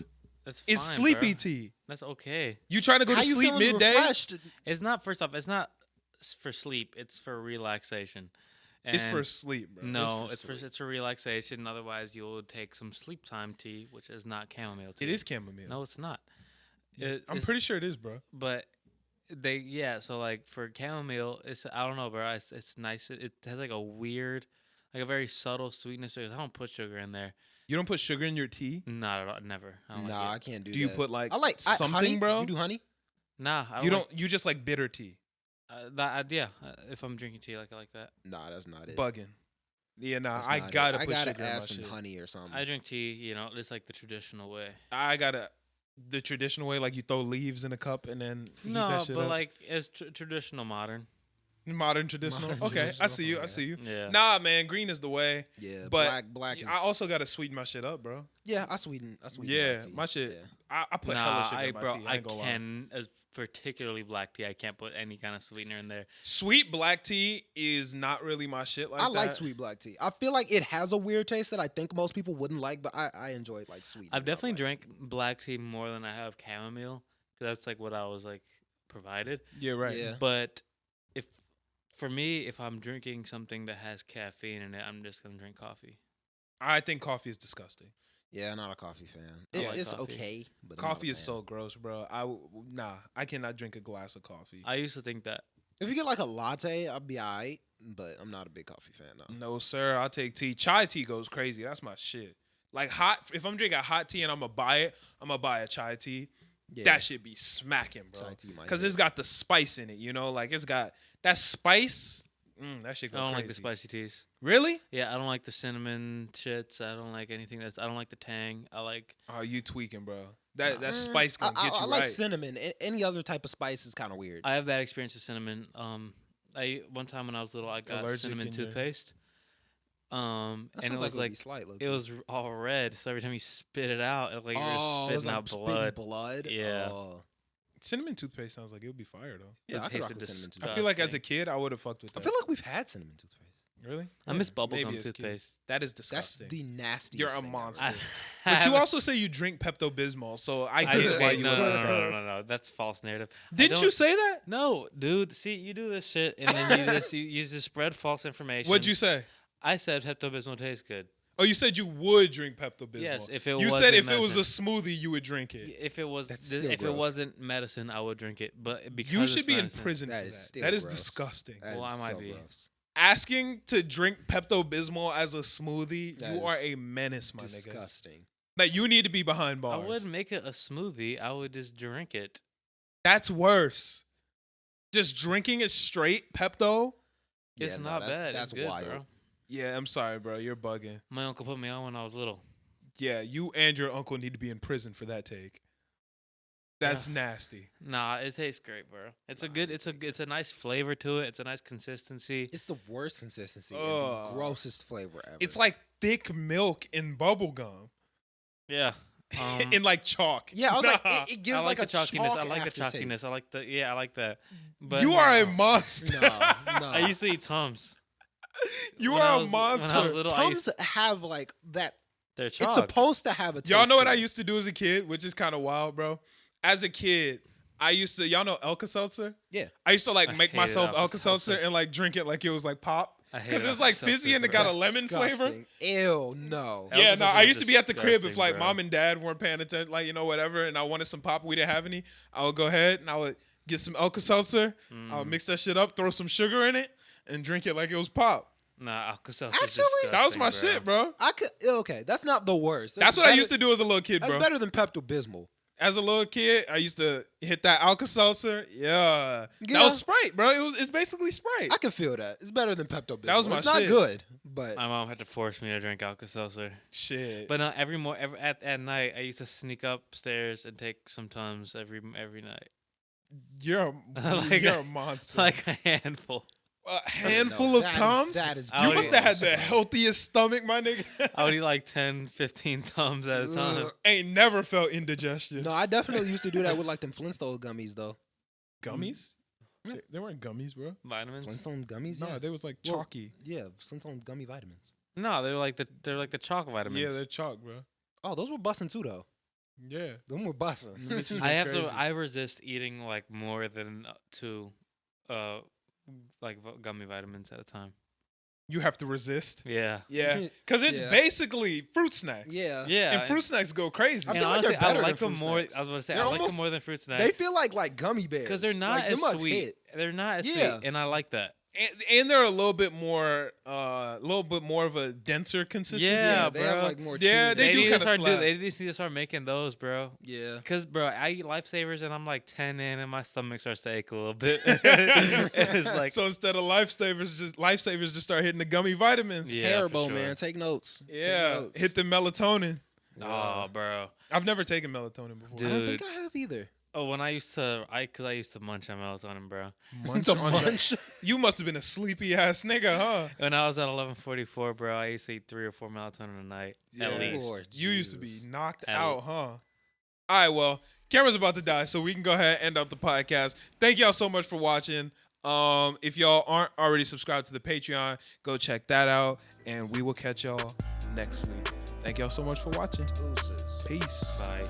That's fine, It's sleepy bro. tea. That's okay. You trying to go How to you sleep feeling midday? refreshed? It's not. First off, it's not for sleep. It's for relaxation. It's for And sleep, bro. No, It's for sleep. it's for relaxation. Otherwise, you'll take some sleep time tea, which is not chamomile tea. It is chamomile. No, it's not. I'm pretty sure it is, bro. But so like for chamomile, it's I don't know, bro. It's nice. It has like a weird, like a very subtle sweetness. I don't put sugar in there. You don't put sugar in your tea? Not at all. Never. I don't Nah, I like it. can't do. Do you that. put like I like something, honey? bro? You do honey? Nah, I don't. You like- don't. You just like bitter tea. if I'm drinking tea, I like that. Nah, that's not it. Bugging. Yeah, nah. That's I not it. gotta I put gotta sugar in my add some shit. honey or something. I drink tea, it's like the traditional way. I gotta the traditional way, like you throw leaves in a cup and then heat No, that shit but up. like it's traditional modern. Modern traditional. Modern Okay, I traditional, see you. I okay. see you. Yeah. Nah, man, green is the way. Yeah, But black is. I also gotta sweeten my shit up, bro. yeah, I sweeten. Yeah, black tea. my shit. Yeah. I put hella Nah, sugar in my tea. I I ain't gonna lie. can, as particularly black tea, I can't put any kind of sweetener in there. Sweet black tea is not really my shit like I that. like sweet black tea. I feel like it has a weird taste that I think most people wouldn't like, but I enjoy like sweet. I've definitely black drank black tea more than I have chamomile, because that's like what I was like provided. Yeah, right. Yeah. But for me, if I'm drinking something that has caffeine in it, I'm just gonna drink coffee. I think coffee is disgusting. Yeah, not a coffee fan. I like It's coffee. okay, but I'm not a Coffee is fan. so gross, bro. I cannot drink a glass of coffee. I used to think that. If you get like a latte, I'll be alright, but I'm not a big coffee fan. No. No, sir. I'll take tea. Chai tea goes crazy. That's my shit. Like hot. If I'm drinking hot tea and I'm gonna buy it, I'm gonna buy a chai tea. Yeah. That shit be smacking, bro. Chai tea, my Because hit. it's got the spice in it. You know, like it's got that spice. That shit I go don't crazy. like the spicy teas. Really? Yeah, I don't like the cinnamon shits. I don't like anything I don't like the tang. I like. Oh, you tweaking, bro. That spice gonna I get you like right. cinnamon. Any other type of spice is kind of weird. I have bad experience with cinnamon. One time when I was little, I got Allergic cinnamon in your- toothpaste. That And it sounds was like like be slight, it was all red. So every time you spit it out, it, like oh, you're it was spitting like out spitting blood. blood. Yeah. Oh. Cinnamon toothpaste sounds like it would be fire though. Yeah, It I could rock tasted with cinnamon disgusting. toothpaste. I feel like as a kid, I would have fucked with I that. feel like we've had cinnamon toothpaste. Really? I miss Maybe bubblegum as kids. toothpaste. That is That's disgusting. the nastiest. You're a thing ever. monster. I But you haven't- also say you drink Pepto Bismol, so I I get why wait, you no, would. no, no, no, no, no. That's false narrative. I Didn't you don't- say that? No, dude. See, you do this shit, and then you just spread false information. What'd you say? I said Pepto Bismol tastes good. Oh, you said you would drink Pepto Bismol. Yes, if it you wasn't said if it was a medicine. smoothie, you would drink it. If it was, That's still if it gross. wasn't medicine, I would drink it. But because You it's should be in medicine- prison That for is that. still That is gross. disgusting. That Well, I is might so be. gross. Asking to drink Pepto Bismol as a smoothie, That you are is a menace, my nigga. Disgusting. Like you need to be behind I bars. wouldn't make it a smoothie. I would just drink it. That's worse. Just drinking it straight, Pepto. It's Yeah, no, not that's- bad. That's it's good, wild. bro. Yeah, I'm sorry, bro. You're bugging. My uncle put me on when I was little. Yeah, you and your uncle need to be in prison for that take. That's nasty. Nah, it tastes great, bro. It's a good. It's a nice flavor to it. It's a nice consistency. It's the worst consistency and Ugh. the grossest flavor ever. It's like thick milk in bubble gum. Yeah. In like chalk. yeah, I was like, Nah. it gives I like a the chalkiness. chalk I like the aftertaste. chalkiness. I like the. Yeah, I like that. But You are a monster. No, no. I used to eat Tums. You When I are a was- when I was monster. little, I Tums used, have like that. they're chalk. It's supposed to have a taste. Y'all know what to I it. used to do as a kid, which is kind of wild, bro. As a kid, I used to, y'all know Alka-Seltzer? Yeah. I used to like I make hated myself Alka-Seltzer. Alka-Seltzer and like drink it like it was like pop. I hated Because it's like Alka-Seltzer, fizzy and it bro. got a That's lemon flavor. disgusting. Ew, no. Yeah. Yeah, no, Alka-Seltzer I is used to be at the crib if disgusting, like bro. mom and dad weren't paying attention, like, you know, whatever, and I wanted some pop, we didn't have any. I would go ahead and I would get some Alka-Seltzer, I would mix that shit up, throw some sugar in it, and drink it like it was pop. Nah, Alka-Seltzer. Actually, That was my shit, bro. I could. Okay, that's not the worst. That's what I used to do as a little kid, That's bro. better than Pepto Bismol. As a little kid, I used to hit that Alka-Seltzer. Yeah. That Yeah. was Sprite, bro. It's basically Sprite. I can feel that. It's better than Pepto Bismol. That was my It's not shit. good, but My mom had to force me to drink Alka-Seltzer. Shit. But no, at night, I used to sneak upstairs and take some Tums every night. You're Like you're a- a monster. Like a handful. A handful of that is- Tums? That is. I You would must eat- have had the healthiest stomach, my nigga. I would eat like 10, 15 Tums at a time. Ugh. Ain't never felt indigestion. No, I definitely used to do that with like them Flintstone gummies though. Gummies? They weren't gummies, bro. Vitamins? Flintstone gummies. No, Yeah, they was like Well, chalky. yeah, Flintstone gummy vitamins. No, they're like the chalk vitamins. Yeah, they're chalk, bro. Oh, those were busting too, though. Yeah. Them were busting. Bitches I went have crazy. to. I resist eating like more than two, gummy vitamins at a time. You have to resist. Yeah. Yeah, because it's Yeah. basically fruit snacks. Yeah, Yeah. And fruit snacks go crazy. I And feel like honestly, they're better I like than them fruit more. snacks. I was going to say They're I like almost- them more than fruit snacks. They feel like gummy bears because they're not like, them as mugs sweet. hit. They're not as Yeah. sweet, and I like that. And they're a little bit more of a denser consistency. Yeah, they have bro. like more. Yeah, chewiness. they do need to kinda start slap. They just need to start making those, bro. Yeah. Cause, bro, I eat Lifesavers and I'm like 10 in, and my stomach starts to ache a little bit. It's like, So instead of lifesavers just start hitting the gummy vitamins. yeah, for Haribo, sure. man. Take notes. Take Yeah, notes. hit the melatonin. Oh, bro. I've never taken melatonin before. I don't Dude. think I have either. Oh, when I used to munch on melatonin, bro. Munch The on munch. that. You must have been a sleepy ass nigga, huh? When I was at 11:44, bro, I used to eat 3 or 4 melatonin a night at Yeah. least. Lord You used to be Jesus. knocked At out, huh? All right, well, camera's about to die, so we can go ahead and end up the podcast. Thank y'all so much for watching. If y'all aren't already subscribed to the Patreon, go check that out, and we will catch y'all next week. Thank y'all so much for watching. Deuces. Peace. Bye.